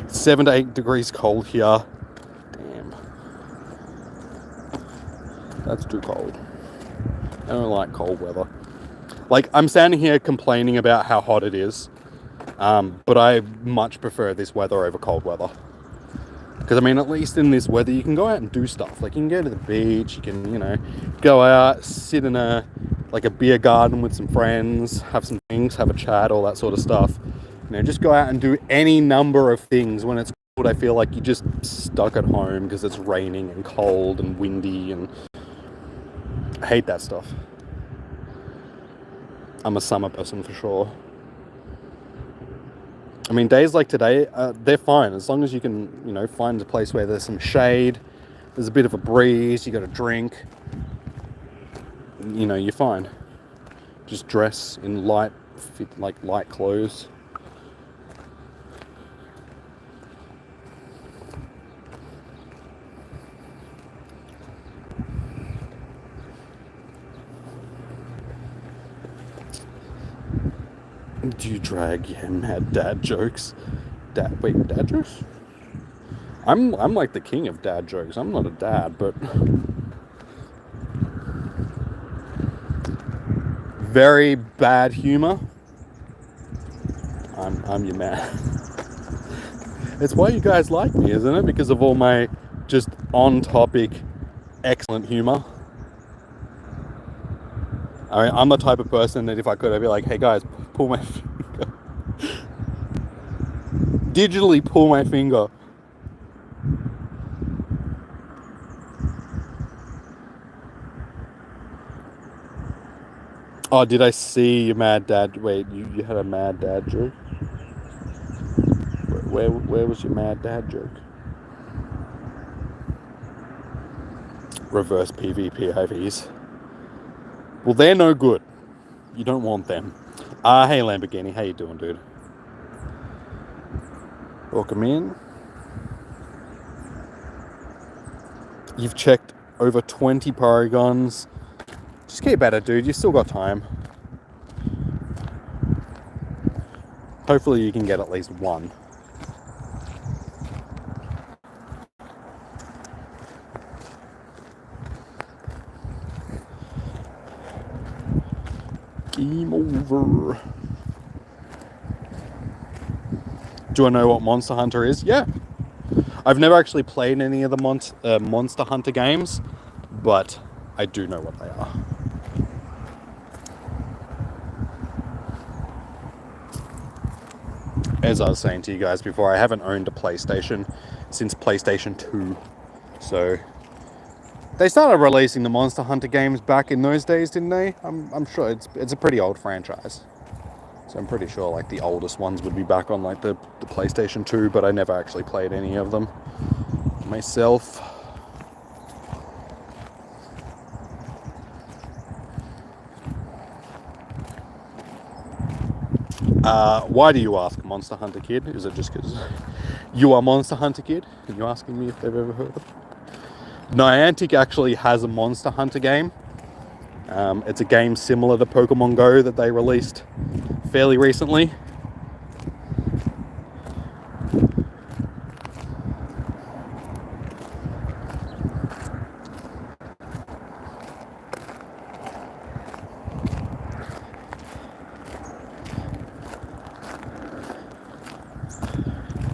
7 to 8 degrees cold here. Damn. That's too cold. I don't like cold weather. Like, I'm standing here complaining about how hot it is. But I much prefer this weather over cold weather. Because, I mean, at least in this weather, you can go out and do stuff. Like, you can go to the beach, you can, you know, go out, sit in a beer garden with some friends, have some things, have a chat, all that sort of stuff. You know, just go out and do any number of things. When it's cold, I feel like you're just stuck at home because it's raining and cold and windy, and I hate that stuff. I'm a summer person for sure. I mean, days like today, they're fine as long as you can, you know, find a place where there's some shade, there's a bit of a breeze, you got a drink, you know, you're fine. Just dress in light clothes. Do you drag mad dad jokes? Dad jokes? I'm like the king of dad jokes. I'm not a dad, but very bad humor. I'm your man. It's why you guys like me, isn't it? Because of all my just on topic, excellent humor. I mean, I'm the type of person that if I could, I'd be like, hey guys, pull my finger. Digitally pull my finger. Oh, did I see your mad dad? Wait, you had a mad dad joke? Where was your mad dad joke? Reverse PvP IVs. Well, they're no good. You don't want them. Hey Lamborghini, how you doing, dude? Welcome in. You've checked over 20 Porygons. Just keep at it, dude. You still got time. Hopefully you can get at least one. Game over. Do I know what Monster Hunter is? Yeah. I've never actually played any of the Monster Hunter games, but I do know what they are. As I was saying to you guys before, I haven't owned a PlayStation since PlayStation 2. So they started releasing the Monster Hunter games back in those days, didn't they? I'm sure it's a pretty old franchise. So I'm pretty sure like the oldest ones would be back on like the PlayStation 2, but I never actually played any of them myself. Why do you ask, Monster Hunter Kid? Is it just because you are Monster Hunter Kid and you're asking me if they've ever heard of it? Niantic actually has a Monster Hunter game. It's a game similar to Pokemon Go that they released fairly recently.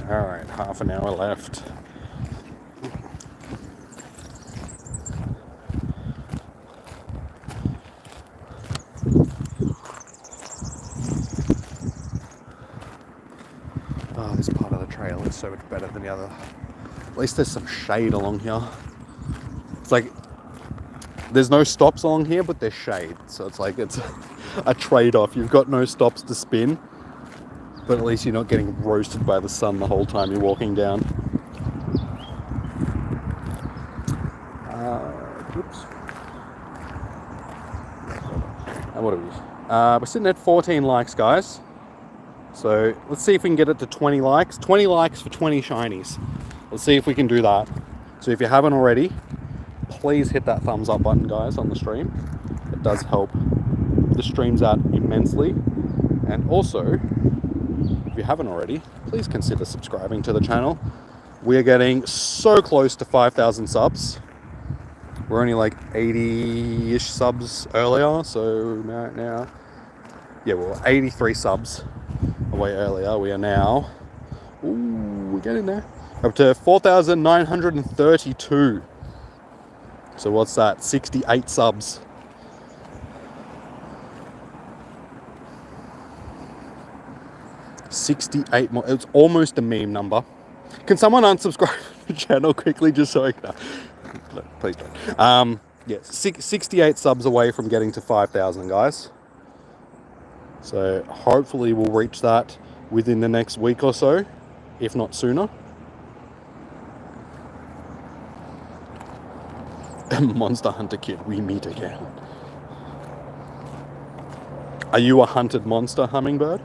Alright, half an hour left. Oh, this part of the trail is so much better than the other. At least there's some shade along here. It's like there's no stops along here, but there's shade. So it's like it's a trade-off. You've got no stops to spin, but at least you're not getting roasted by the sun the whole time you're walking down. Oops. And what are we? We're sitting at 14 likes, guys. So let's see if we can get it to 20 likes. 20 likes for 20 shinies. Let's see if we can do that. So if you haven't already, please hit that thumbs up button, guys, on the stream. It does help the streams out immensely. And also, if you haven't already, please consider subscribing to the channel. We are getting so close to 5,000 subs. We're only like 80-ish subs earlier, so now, yeah, well, 83 subs away earlier. We are now, we're getting there, up to 4,932. So what's that? 68 subs. $68 more. It's almost a meme number. Can someone unsubscribe the channel quickly just so I can... No, please don't. Yeah, 68 subs away from getting to 5,000, guys. So hopefully we'll reach that within the next week or so, if not sooner. Monster Hunter Kid, we meet again. Are you a hunted monster, Hummingbird?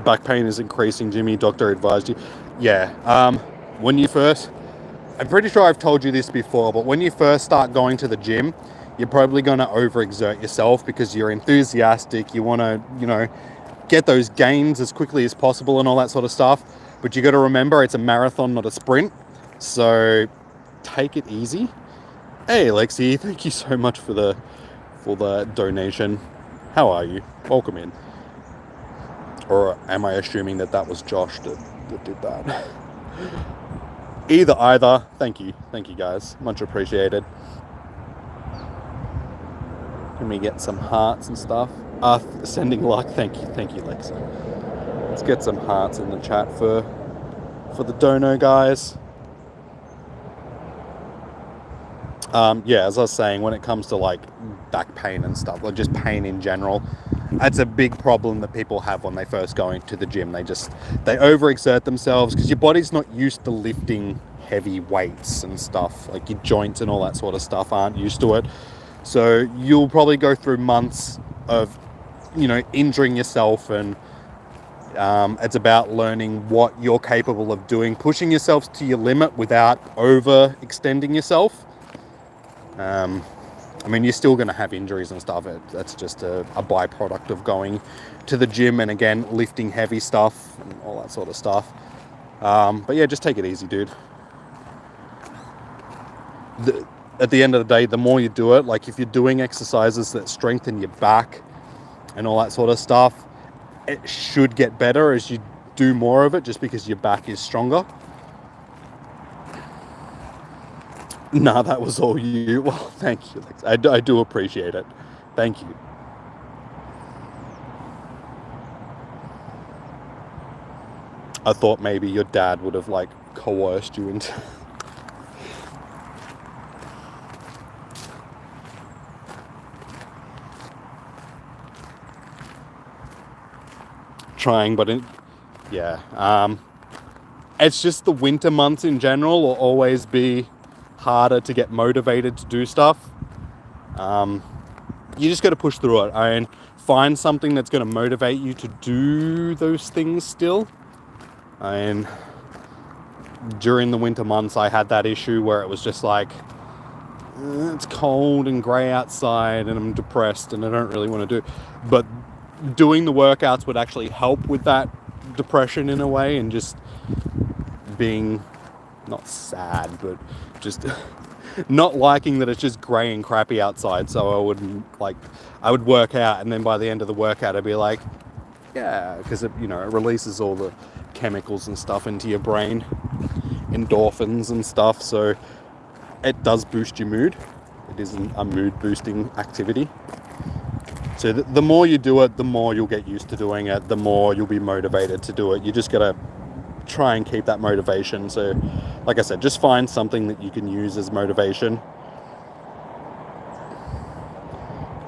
Back pain is increasing, Jimmy. Doctor advised you. Yeah. When you first... I'm pretty sure I've told you this before, but when you first start going to the gym, you're probably going to overexert yourself because you're enthusiastic. You want to, get those gains as quickly as possible and all that sort of stuff. But you got to remember, it's a marathon, not a sprint. So take it easy. Hey, Lexi, thank you so much for the donation. How are you? Welcome in. Or am I assuming that was Josh that did that? Either. Thank you guys. Much appreciated. Can we get some hearts and stuff? Sending luck. Thank you, Lexa. Let's get some hearts in the chat for the dono, guys. Yeah, as I was saying, when it comes to like back pain and stuff, or just pain in general, that's a big problem that people have when they first go into the gym. They overexert themselves because your body's not used to lifting heavy weights and stuff. Like your joints and all that sort of stuff aren't used to it. So you'll probably go through months of, injuring yourself, and it's about learning what you're capable of doing, pushing yourself to your limit without overextending yourself. You're still going to have injuries and stuff. That's just a byproduct of going to the gym and, again, lifting heavy stuff and all that sort of stuff. But yeah, just take it easy, dude. At the end of the day, the more you do it, like if you're doing exercises that strengthen your back and all that sort of stuff, it should get better as you do more of it, just because your back is stronger. Nah, that was all you. Well, thank you. I do appreciate it. Thank you. I thought maybe your dad would have coerced you into... trying, but it's just the winter months in general will always be harder to get motivated to do stuff. You just got to push through it and find something that's going to motivate you to do those things still. And during the winter months, I had that issue where it was just it's cold and grey outside and I'm depressed and I don't really want to do. But doing the workouts would actually help with that depression in a way, and just being not sad, but just not liking that it's just grey and crappy outside. So I would work out, and then by the end of the workout I'd be like, yeah, because it releases all the chemicals and stuff into your brain, endorphins and stuff, so it does boost your mood. It is a mood boosting activity. So the more you do it, the more you'll get used to doing it, the more you'll be motivated to do it. You just gotta try and keep that motivation. So like I said, just find something that you can use as motivation.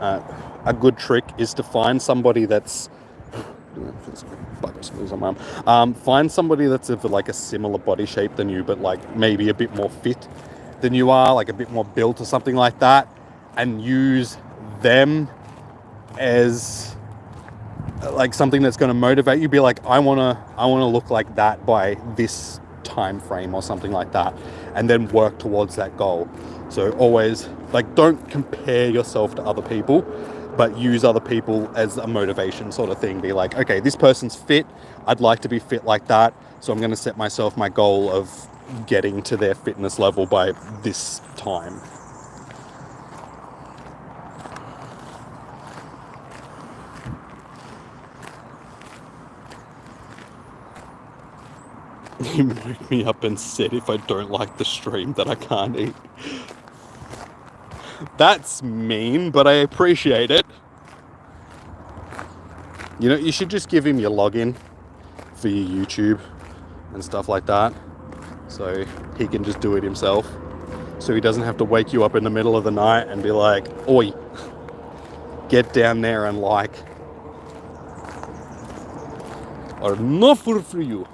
A good trick is to find somebody that's Find somebody that's of like a similar body shape than you, but like maybe a bit more fit than you are, like a bit more built or something like that, and use them as like something that's going to motivate you. Be like, I want to look like that by this time frame or something like that, and then work towards that goal. So always, like, don't compare yourself to other people, but use other people as a motivation sort of thing. Be like, okay, this person's fit, I'd like to be fit like that, so I'm going to set myself my goal of getting to their fitness level by this time. He woke me up and said if I don't like the stream that I can't eat. That's mean, but I appreciate it. You know, you should just give him your login for your YouTube and stuff like that, so he can just do it himself, so he doesn't have to wake you up in the middle of the night and be like, oi, get down there and like, or enough for you.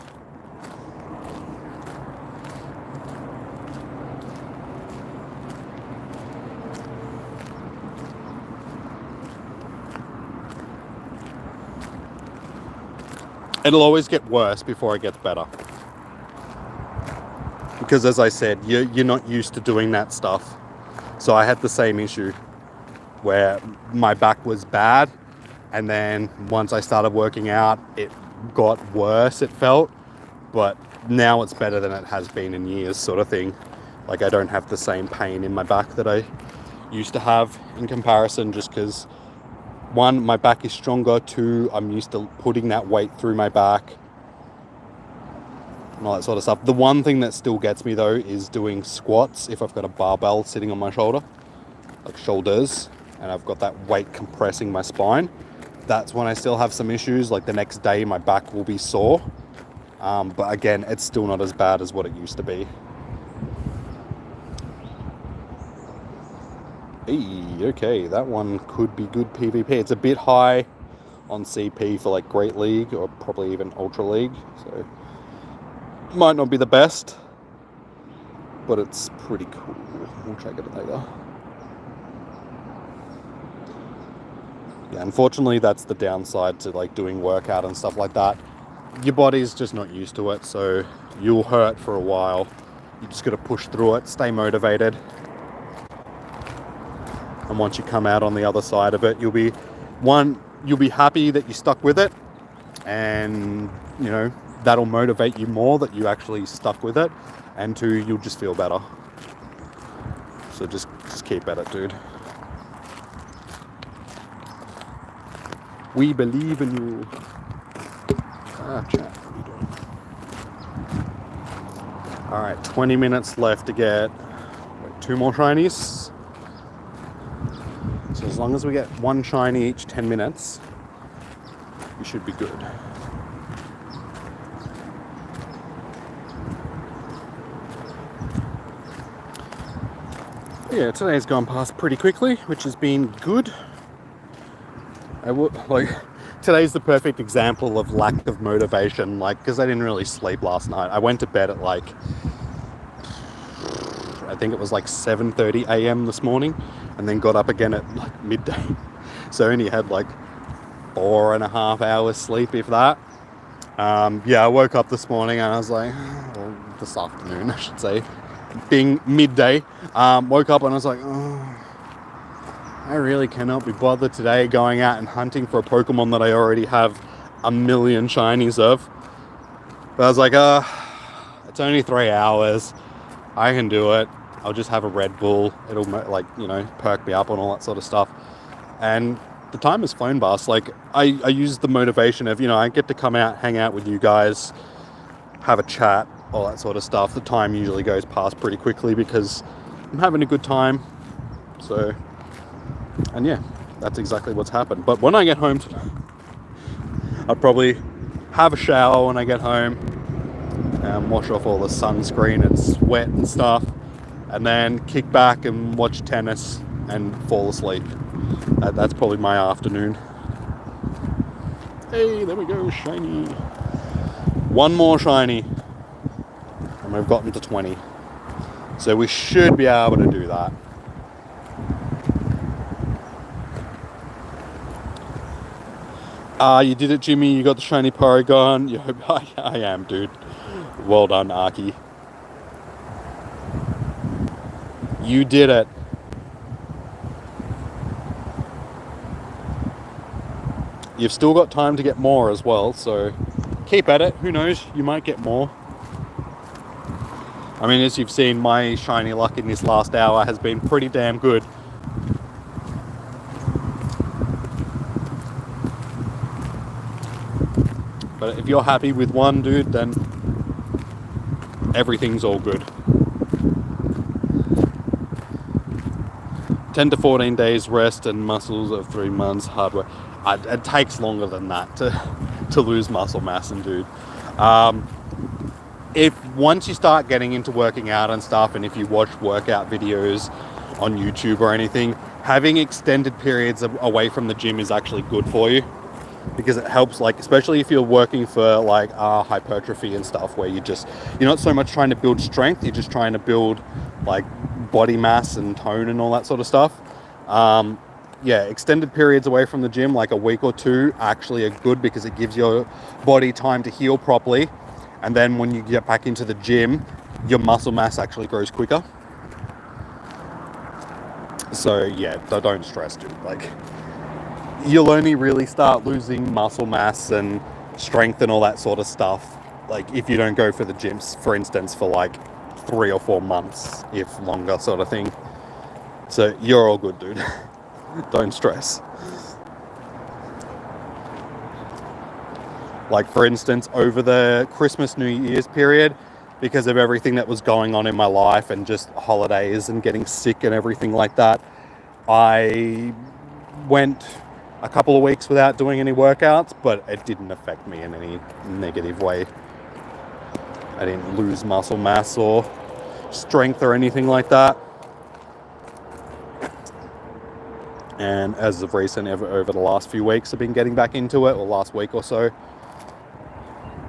It'll always get worse before it gets better. Because as I said, you're not used to doing that stuff. So I had the same issue where my back was bad, and then once I started working out, it got worse, it felt. But now it's better than it has been in years, sort of thing. Like, I don't have the same pain in my back that I used to have in comparison, just because, one, my back is stronger, two, I'm used to putting that weight through my back and all that sort of stuff. The one thing that still gets me though is doing squats if I've got a barbell sitting on my shoulder, like shoulders, and I've got that weight compressing my spine. That's when I still have some issues. Like, the next day my back will be sore, but again, it's still not as bad as what it used to be. Hey, okay, that one could be good PvP. It's a bit high on CP for like Great League or probably even Ultra League, so might not be the best, but it's pretty cool. We'll check it later. Yeah, unfortunately that's the downside to like doing workout and stuff like that. Your body's just not used to it, so you'll hurt for a while. You just got to push through it, stay motivated. And once you come out on the other side of it, you'll be happy that you stuck with it, and you know, that'll motivate you more that you actually stuck with it, and two, you'll just feel better. So just keep at it, dude. We believe in you. Chat, what are you doing? Alright, 20 minutes left to get 2 more shinies. So as long as we get 1 shiny each 10 minutes, we should be good. Yeah, today's gone past pretty quickly, which has been good. Today's the perfect example of lack of motivation, like, because I didn't really sleep last night. I went to bed at like, I think it was like 7:30 a.m. this morning, and then got up again at like midday. So I only had like 4.5 hours sleep, if that. Yeah, I woke up this morning and I was like, well, this afternoon, I should say, being midday, woke up and I was like, oh, I really cannot be bothered today going out and hunting for a Pokemon that I already have a million shinies of. But I was like, it's only 3 hours. I can do it. I'll just have a Red Bull. It'll, like, you know, perk me up and all that sort of stuff. And the time has flown past. Like, I use the motivation of, you know, I get to come out, hang out with you guys, have a chat, all that sort of stuff. The time usually goes past pretty quickly because I'm having a good time. So, and yeah, that's exactly what's happened. But when I get home tonight, I'll probably have a shower when I get home, wash off all the sunscreen and sweat and stuff, and then kick back and watch tennis and fall asleep. That's probably my afternoon. Hey, there we go, shiny. One more shiny. And we've gotten to 20. So we should be able to do that. You did it, Jimmy. You got the shiny Porygon. I am, dude. Well done, Arky. You did it. You've still got time to get more as well, so keep at it. Who knows? You might get more. I mean, as you've seen, my shiny luck in this last hour has been pretty damn good. But if you're happy with one, dude, then everything's all good. 10 to 14 days rest and muscles of 3 months hard work. It takes longer than that to lose muscle mass, and dude. If once you start getting into working out and stuff, and if you watch workout videos on YouTube or anything, having extended periods away from the gym is actually good for you, because it helps, like, especially if you're working for like hypertrophy and stuff, where you're not so much trying to build strength, you're just trying to build like body mass and tone and all that sort of stuff. Yeah, extended periods away from the gym, like a week or two, actually are good, because it gives your body time to heal properly. And then when you get back into the gym, your muscle mass actually grows quicker. So yeah, don't stress, dude. Like, you'll only really start losing muscle mass and strength and all that sort of stuff, like, if you don't go for the gyms, for instance, for like 3 or 4 months, if longer, sort of thing. So you're all good, dude. Don't stress. Like, for instance, over the Christmas, New Year's period, because of everything that was going on in my life and just holidays and getting sick and everything like that, I went a couple of weeks without doing any workouts, but it didn't affect me in any negative way. I didn't lose muscle mass or strength or anything like that. And as of recent, over the last few weeks, I've been getting back into it, or last week or so,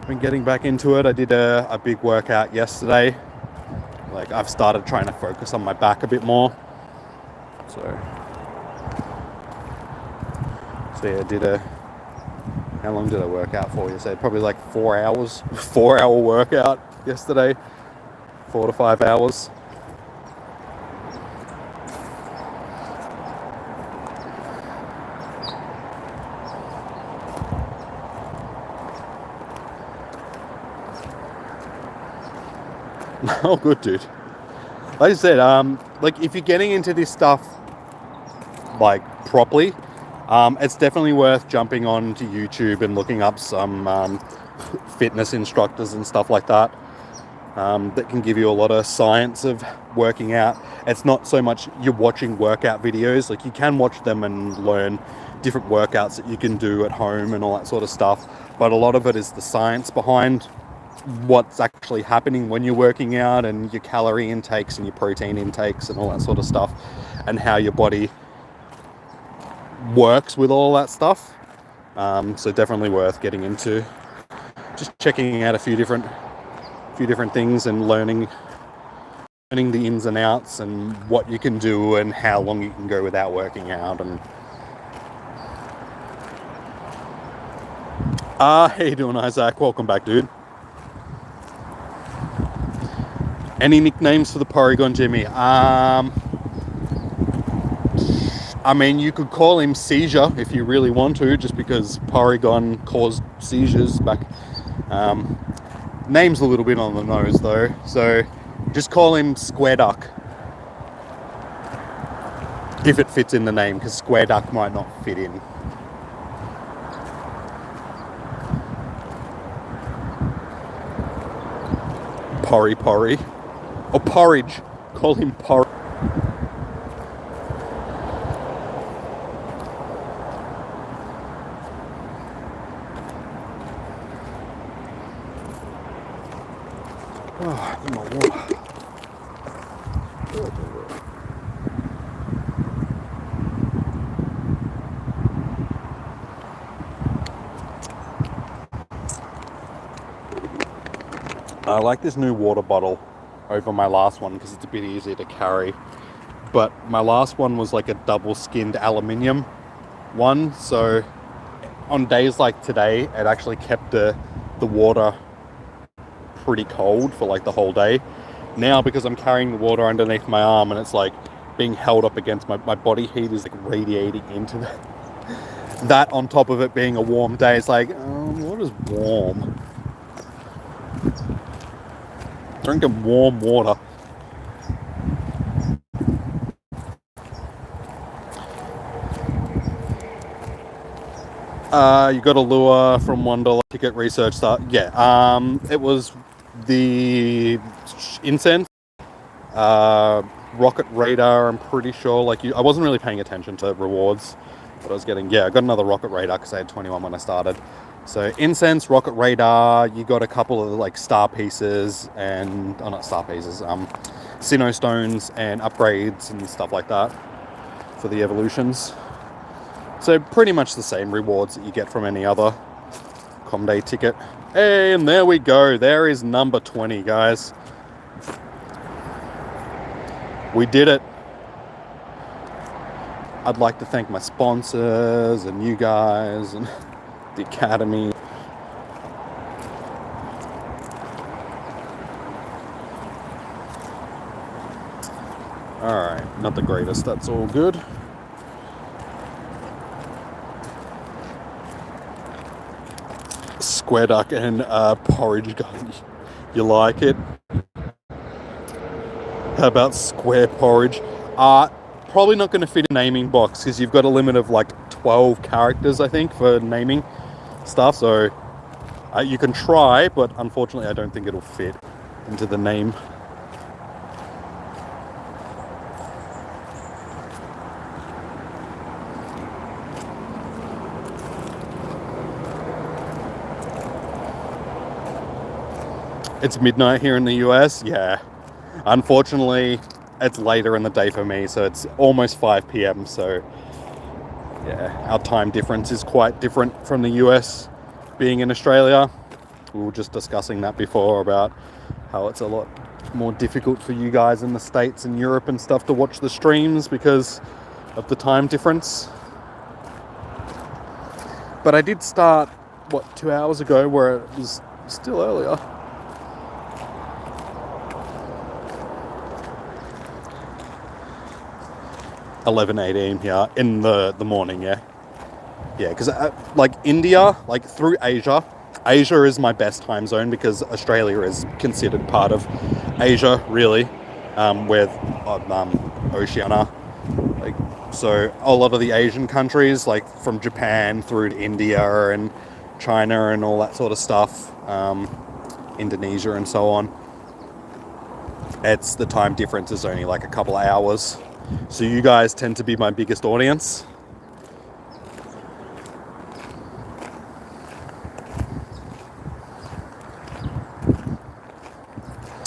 been getting back into it. I did a big workout yesterday. Like, I've started trying to focus on my back a bit more. So yeah, how long did I work out for yesterday? Probably like 4 hours. 4-hour workout yesterday. 4 to 5 hours. Oh, good, dude. Like I said, like, if you're getting into this stuff like properly, it's definitely worth jumping on to YouTube and looking up some fitness instructors and stuff like that, that can give you a lot of science of working out. It's not so much you're watching workout videos. Like, you can watch them and learn different workouts that you can do at home and all that sort of stuff, but a lot of it is the science behind what's actually happening when you're working out, and your calorie intakes and your protein intakes and all that sort of stuff, and how your body works with all that stuff. So definitely worth getting into, just checking out a few different things and learning the ins and outs and what you can do and how long you can go without working out. And how you doing, Isaac? Welcome back, dude. Any nicknames for the Porygon, Jimmy? I mean, you could call him Seizure if you really want to, just because Porygon caused seizures back. Name's a little bit on the nose, though, so just call him Square Duck, if it fits in the name, because Square Duck might not fit in. Porry. Or Porridge. Call him Porridge. Oh, my water. I like this new water bottle over my last one because it's a bit easier to carry. But my last one was like a double-skinned aluminium one, so on days like today, it actually kept the water pretty cold for like the whole day. Now, because I'm carrying the water underneath my arm and it's like being held up against my body heat is like radiating into that on top of it being a warm day, it's like, what is warm? Drinking warm water. You got a lure from $1 ticket research start. Yeah, it was the incense, rocket radar. I'm pretty sure. Like I wasn't really paying attention to rewards, but I was getting. Yeah, I got another rocket radar because I had 21 when I started. So incense, rocket radar. You got a couple of like star pieces and not star pieces. Sinnoh stones and upgrades and stuff like that for the evolutions. So pretty much the same rewards that you get from any other Com Day ticket. And there we go. There is number 20, guys. We did it. I'd like to thank my sponsors and you guys and the Academy. Alright, not the greatest. That's all good. Square duck and Porygon. You like it? How about square porridge? Probably not going to fit in a naming box because you've got a limit of like 12 characters, I think, for naming stuff. So you can try, but unfortunately I don't think it'll fit into the name. It's midnight here in the US. Yeah, unfortunately it's later in the day for me, so it's almost 5 p.m. so yeah, our time difference is quite different from the US being in Australia. We were just discussing that before about how it's a lot more difficult for you guys in the States and Europe and stuff to watch the streams because of the time difference. But I did start 2 hours ago where it was still earlier. $11:18 here in the morning. Yeah, because like India, like through Asia is my best time zone because Australia is considered part of Asia, really, with Oceania. Like, so a lot of the Asian countries, like from Japan through to India and China and all that sort of stuff, Indonesia and so on, it's the time difference is only like a couple of hours. So you guys tend to be my biggest audience.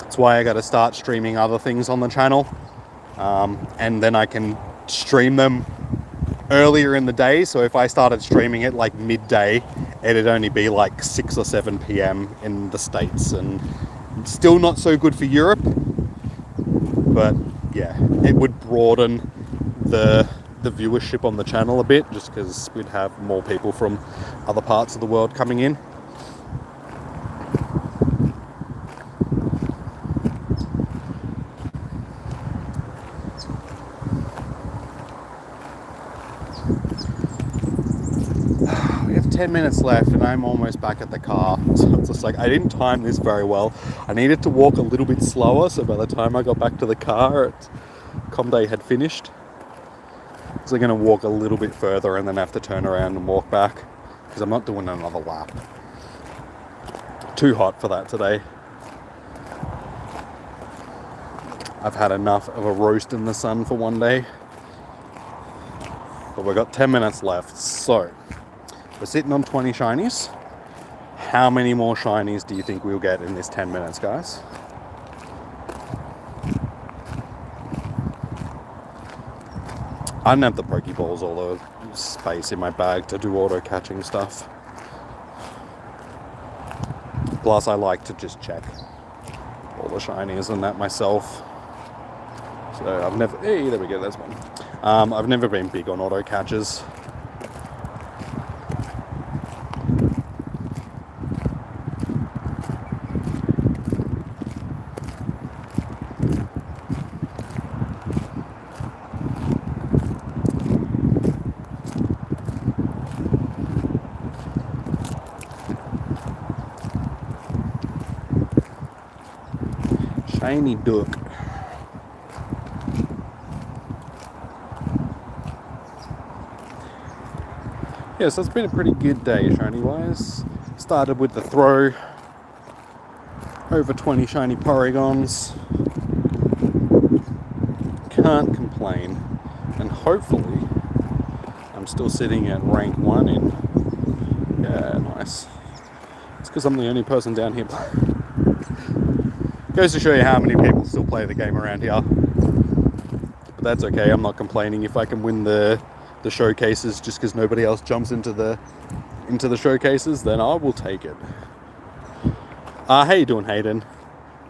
That's why I got to start streaming other things on the channel. And then I can stream them earlier in the day. So if I started streaming it like midday, it'd only be like 6 or 7 p.m. in the States. And still not so good for Europe. But yeah, it would broaden the viewership on the channel a bit just because we'd have more people from other parts of the world coming in. We have 10 minutes left and I'm almost back at the car. So it's just like, I didn't time this very well. I needed to walk a little bit slower, so by the time I got back to the car, Com Day had finished. So I'm going to walk a little bit further and then have to turn around and walk back because I'm not doing another lap. Too hot for that today. I've had enough of a roast in the sun for one day. But we've got 10 minutes left, so we're sitting on 20 shinies. How many more shinies do you think we'll get in this 10 minutes, guys? I didn't have the Pokeballs or the space in my bag to do auto catching stuff. Plus, I like to just check all the shinies and that myself. So I've never... Hey, there we go, there's one. I've never been big on auto catches. Shiny duck. Yeah, so it's been a pretty good day shiny wise. Started with the throw. Over 20 shiny Porygons. Can't complain. And hopefully I'm still sitting at rank 1 in... Yeah, nice. It's because I'm the only person down here. Goes to show you how many people still play the game around here. But that's okay, I'm not complaining. If I can win the showcases just because nobody else jumps into the showcases, then I will take it. How you doing, Hayden?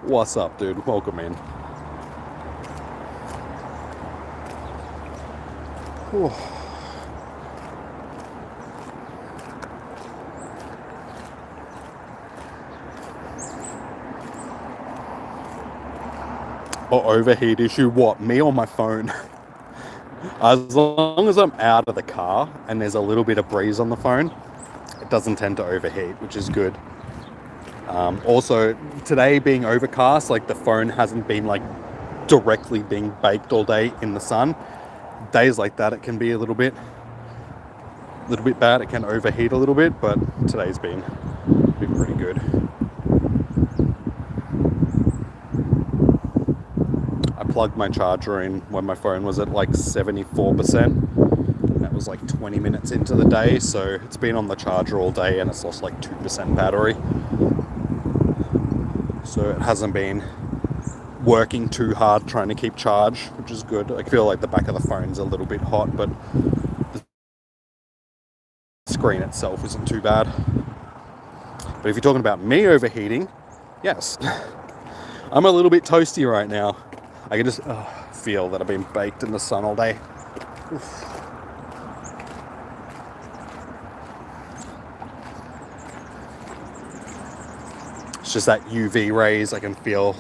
What's up, dude? Welcome in. Whew. Oh, overheat issue? What, me or my phone? As long as I'm out of the car and there's a little bit of breeze on the phone, it doesn't tend to overheat, which is good. Also, today being overcast, like the phone hasn't been like directly being baked all day in the sun. Days like that, it can be a little bit bad. It can overheat a little bit, but today's been pretty good. I plugged my charger in when my phone was at like 74%. That was like 20 minutes into the day, so it's been on the charger all day and it's lost like 2% battery. So it hasn't been working too hard trying to keep charge, which is good. I feel like the back of the phone's a little bit hot, but the screen itself isn't too bad. But if you're talking about me overheating, yes. I'm a little bit toasty right now. I can just feel that I've been baked in the sun all day. Oof. It's just that UV rays. I can feel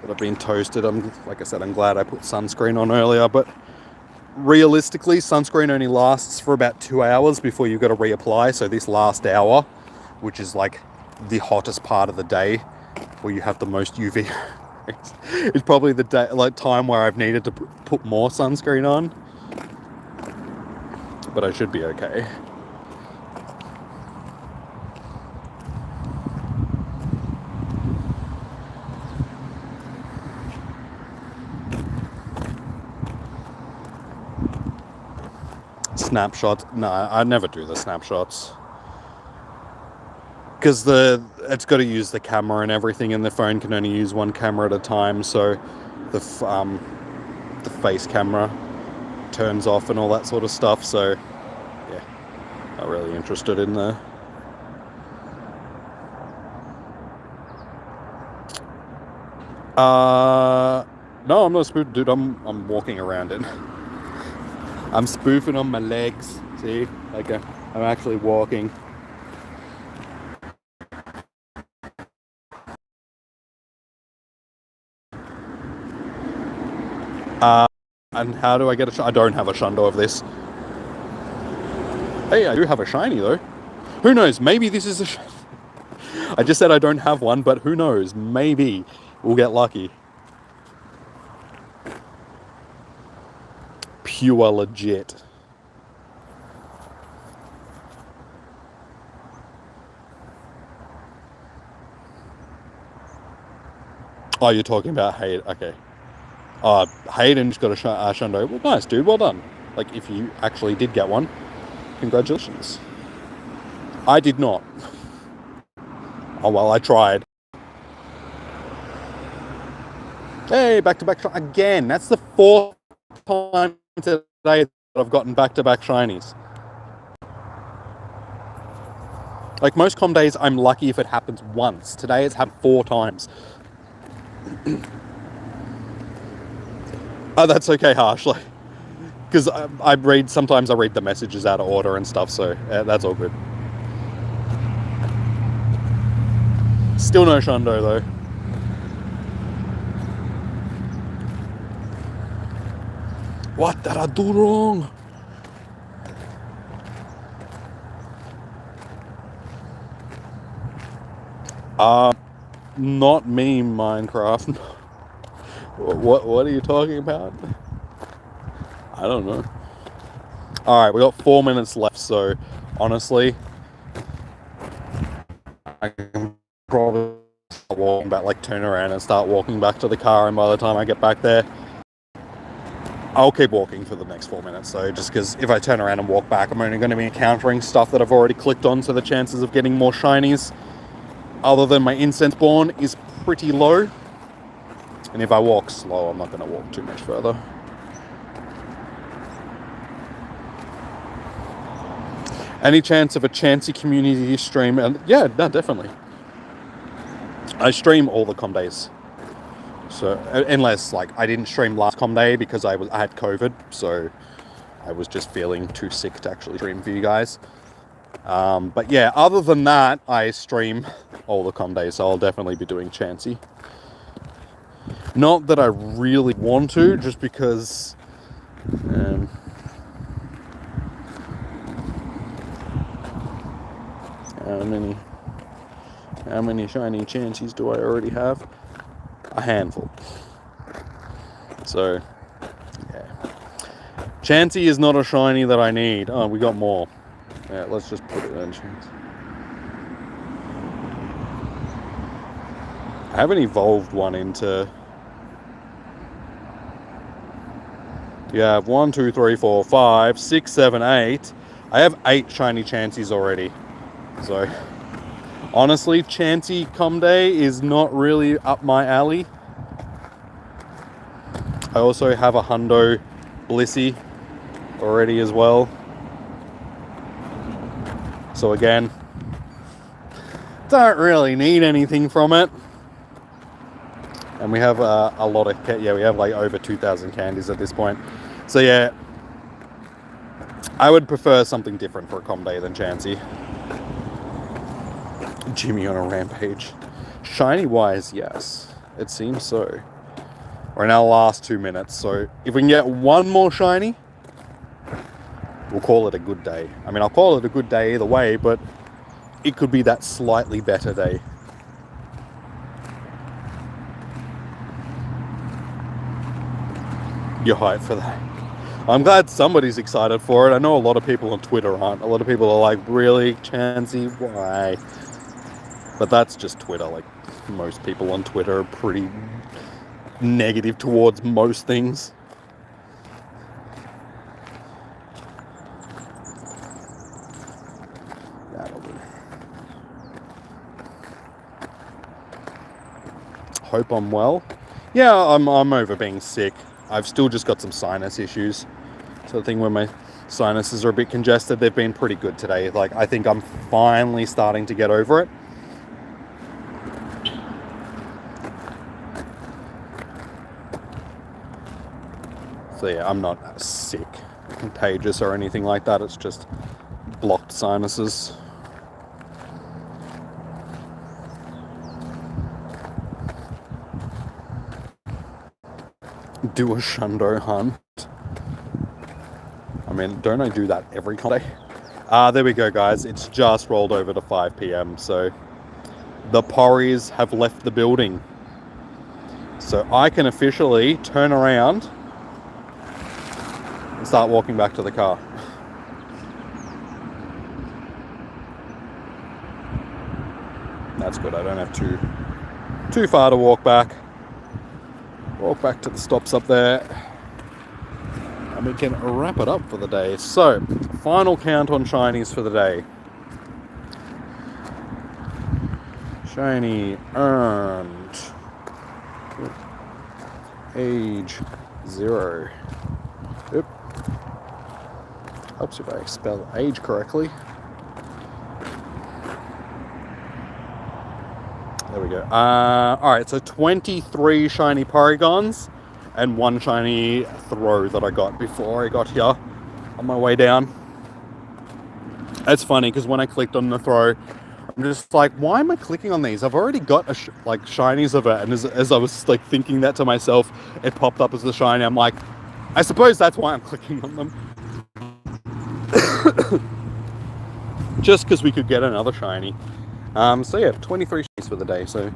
that I've been toasted. Like I said, I'm glad I put sunscreen on earlier, but realistically, sunscreen only lasts for about 2 hours before you've got to reapply. So this last hour, which is like the hottest part of the day, where you have the most UV, it's probably the day, like time where I've needed to put more sunscreen on. But I should be okay. Snapshots? No, I never do the snapshots. Because it's got to use the camera and everything, and the phone can only use one camera at a time, so the face camera turns off and all that sort of stuff, so yeah, not really interested in the... No, I'm not spoofing, dude, I'm walking around it. I'm spoofing on my legs, see? Like I'm actually walking. And how do I get I don't have a shundo of this. Hey, I do have a shiny though. Who knows? Maybe this is a I just said I don't have one, but who knows? Maybe we'll get lucky. Pure legit. Oh, you're talking about Hayden. Okay. Hayden's got a shundo. Well, nice, dude. Well done. Like, if you actually did get one, congratulations. I did not. Oh, well, I tried. Hey, back-to-back again. That's the 4th time today that I've gotten back-to-back shinies. Like, most com days, I'm lucky if it happens once. Today, it's happened 4 times. Oh, that's okay, Harsh. Like, because sometimes I read the messages out of order and stuff, so that's all good. Still no Shundo though. What did I do wrong? Not me, Minecraft. What are you talking about? I don't know. Alright, we got 4 minutes left, so honestly, I can probably start walking back, like turn around and start walking back to the car, and by the time I get back there, I'll keep walking for the next 4 minutes. So just because if I turn around and walk back, I'm only going to be encountering stuff that I've already clicked on, so the chances of getting more shinies other than my incense born is pretty low. And if I walk slow, I'm not going to walk too much further. Any chance of a Chansey community stream? And yeah, no, definitely. I stream all the com days. So unless like I didn't stream last com day because I had COVID, so I was just feeling too sick to actually stream for you guys. But yeah, other than that, I stream all the com days, so I'll definitely be doing Chansey. Not that I really want to, just because how many shiny Chanseys do I already have? A handful. So yeah, Chansey is not a shiny that I need. Oh, we got more. Yeah, let's just put it in Chansey. I haven't evolved one into... Yeah, 1, 2, 3, 4, 5, 6, 7, 8. I have 8 shiny Chanseys already. So honestly, Chansey Com Day is not really up my alley. I also have a Hundo Blissey already as well. So again, don't really need anything from it. And we have a lot of, we have like over 2,000 candies at this point. So yeah, I would prefer something different for a Com Day than Chansey. Jimmy on a rampage. Shiny wise, yes. It seems so. We're in our last 2 minutes, so if we can get one more shiny, we'll call it a good day. I mean, I'll call it a good day either way, but it could be that slightly better day. You're hyped for that. I'm glad somebody's excited for it. I know a lot of people on Twitter aren't. A lot of people are like, really, Chansey, why? But that's just Twitter. Like, most people on Twitter are pretty negative towards most things. That'll do. Hope I'm well. Yeah, I'm over being sick. I've still just got some sinus issues. So the thing where my sinuses are a bit congested, they've been pretty good today. Like, I think I'm finally starting to get over it. So yeah, I'm not sick, contagious or anything like that. It's just blocked sinuses. Do a Shundo hunt. I mean, don't I do that every day? There we go, guys. It's just rolled over to 5 p.m. So the Porries have left the building. So I can officially turn around and start walking back to the car. That's good. I don't have too far to walk back. Walk back to the stops up there. And we can wrap it up for the day. So, final count on shinies for the day. Shiny earned. Age 0. Oop. Helps if I spell age correctly. There we go. Alright, so 23 shiny Porygons and 1 shiny throw that I got before I got here on my way down. It's funny because when I clicked on the throw, I'm just like, why am I clicking on these? I've already got like shinies of it, and as I was like thinking that to myself, it popped up as the shiny. I'm like, I suppose that's why I'm clicking on them. Just because we could get another shiny. So yeah, 23 shinies for the day, so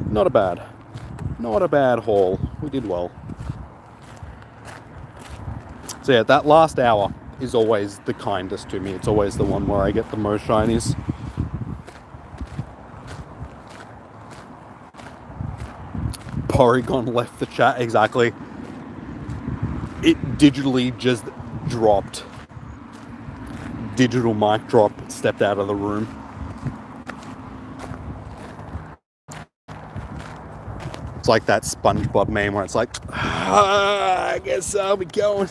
not a bad haul. We did well. So yeah, that last hour is always the kindest to me. It's always the one where I get the most shinies. Porygon left the chat, exactly. It digitally just dropped. Digital mic drop, stepped out of the room. It's like that SpongeBob meme where it's like, I guess I'll be going.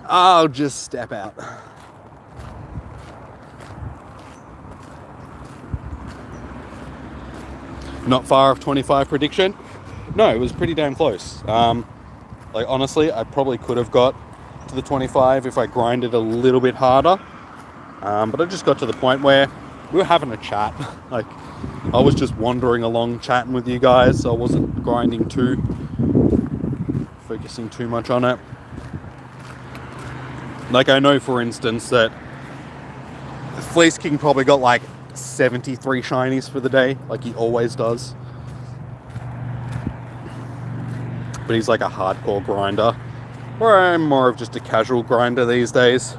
I'll just step out. Not far off 25 prediction. No, it was pretty damn close. Like honestly, I probably could have got to the 25 if I grinded a little bit harder. But I just got to the point where we were having a chat. Like I was just wandering along chatting with you guys, so I wasn't grinding focusing too much on it. Like I know for instance that Fleece King probably got like 73 shinies for the day, like he always does. But he's like a hardcore grinder, where I'm more of just a casual grinder these days.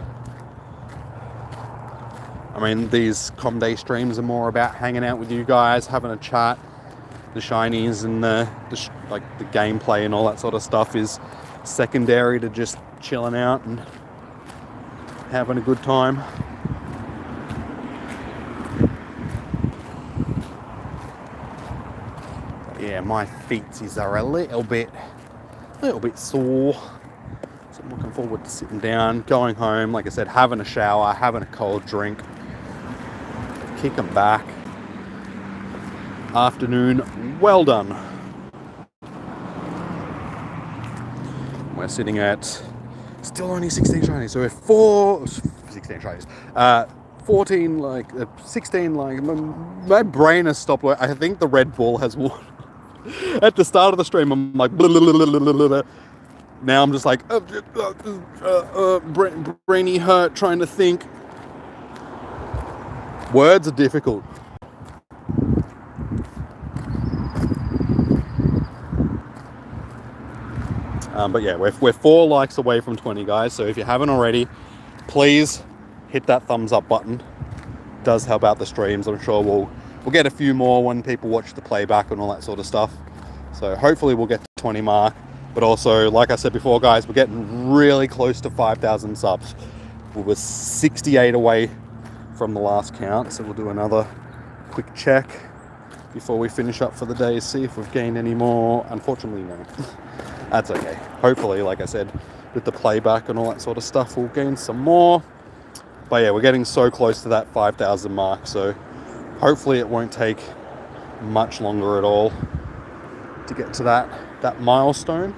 I mean, these Com Day streams are more about hanging out with you guys, having a chat. The shinies and the gameplay and all that sort of stuff is secondary to just chilling out and having a good time. Yeah, my feetsies are a little bit sore. So I'm looking forward to sitting down, going home, like I said, having a shower, having a cold drink, kicking back. Afternoon, well done. We're sitting at still only 16 shinies, so we're 16 shinies. 14, like 16, like my brain has stopped working. I think the Red Bull has won. At the start of the stream, I'm like, blah, blah, blah, blah, blah, blah. Now I'm just like, brainy hurt, trying to think. Words are difficult. But yeah, we're 4 likes away from 20, guys. So if you haven't already, please hit that thumbs up button. It does help out the streams. I'm sure we'll get a few more when people watch the playback and all that sort of stuff. So hopefully we'll get to 20 mark. But also, like I said before, guys, we're getting really close to 5,000 subs. We were 68 away from the last count. So we'll do another quick check before we finish up for the day, see if we've gained any more. Unfortunately, no. That's okay. Hopefully, like I said, with the playback and all that sort of stuff, we'll gain some more. But yeah, we're getting so close to that 5,000 mark, so hopefully it won't take much longer at all to get to that milestone.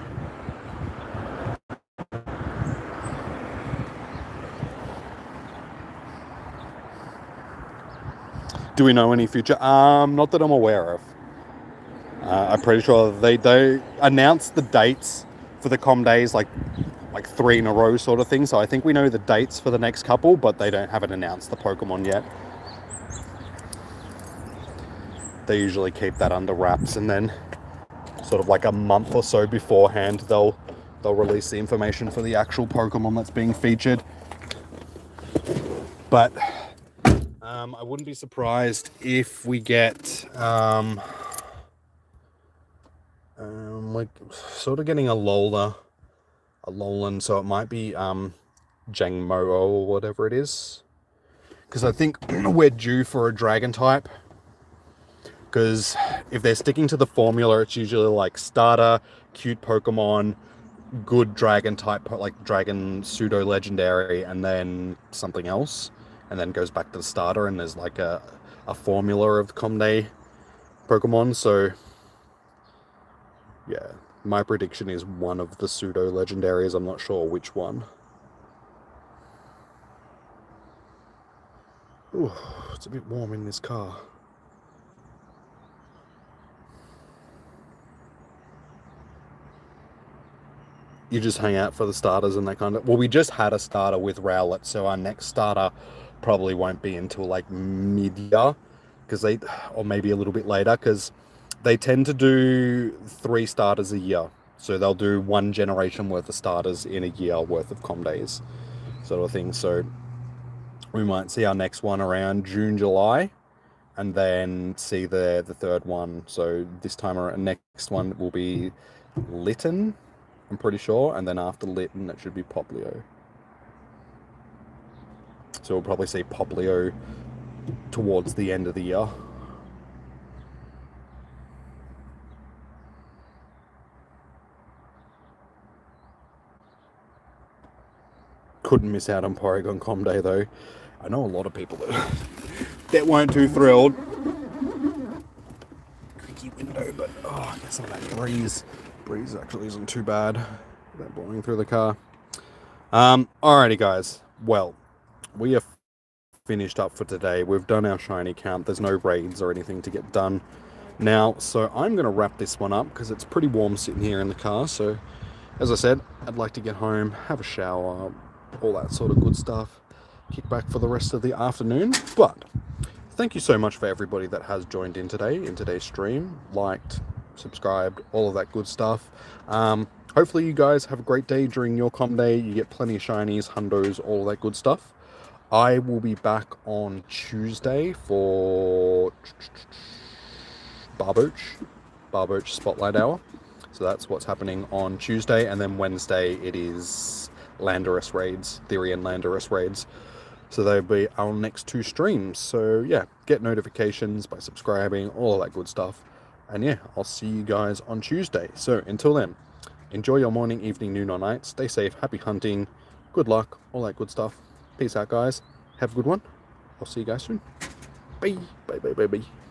Do we know any future? Not that I'm aware of. I'm pretty sure they announced the dates for the Com Days like 3 in a row sort of thing. So I think we know the dates for the next couple, but they haven't announced the Pokemon yet. They usually keep that under wraps, and then sort of like a month or so beforehand, they'll release the information for the actual Pokemon that's being featured. But I wouldn't be surprised if we get like sort of getting a Alolan, so it might be Jangmo or whatever it is, because I think we're due for a Dragon type. Because if they're sticking to the formula, it's usually like starter, cute Pokemon, good Dragon type, like Dragon pseudo legendary, and then something else, and then goes back to the starter, and there's like a formula of Com Day Pokemon, so yeah, my prediction is one of the pseudo legendaries. I'm not sure which one. Ooh, it's a bit warm in this car. You just hang out for the starters and that kind of... Well, we just had a starter with Rowlet, so our next starter probably won't be until like mid-year, because they... Or maybe a little bit later, because they tend to do 3 starters a year. So they'll do 1 generation worth of starters in a year worth of com days, sort of thing. So we might see our next one around June, July, and then see the third one. So this time around, next one will be Litten, I'm pretty sure, and then after Litten it should be Poplio. So we'll probably see Poplio towards the end of the year. Couldn't miss out on Porygon Com Day though. I know a lot of people that weren't too thrilled. Creaky window, but oh, I guess some of that breeze actually isn't too bad. That blowing through the car. Alrighty guys. Well, we are finished up for today. We've done our shiny count. There's no raids or anything to get done now, so I'm going to wrap this one up because it's pretty warm sitting here in the car. So as I said, I'd like to get home, have a shower, all that sort of good stuff, kick back for the rest of the afternoon. But thank you so much for everybody that has joined in today, in today's stream, liked, subscribed, all of that good stuff. Hopefully you guys have a great day during your com day. You get plenty of shinies, hundos, all that good stuff. I will be back on Tuesday for Barboach Spotlight Hour. So that's what's happening on Tuesday, and then Wednesday it is Landorus raids, Therian Landorus raids. So they'll be our next 2 streams. So yeah, get notifications by subscribing, all of that good stuff. And yeah, I'll see you guys on Tuesday. So until then, enjoy your morning, evening, noon, or night. Stay safe, happy hunting, good luck, all that good stuff. Peace out, guys. Have a good one. I'll see you guys soon. Bye. Bye, bye, bye, bye.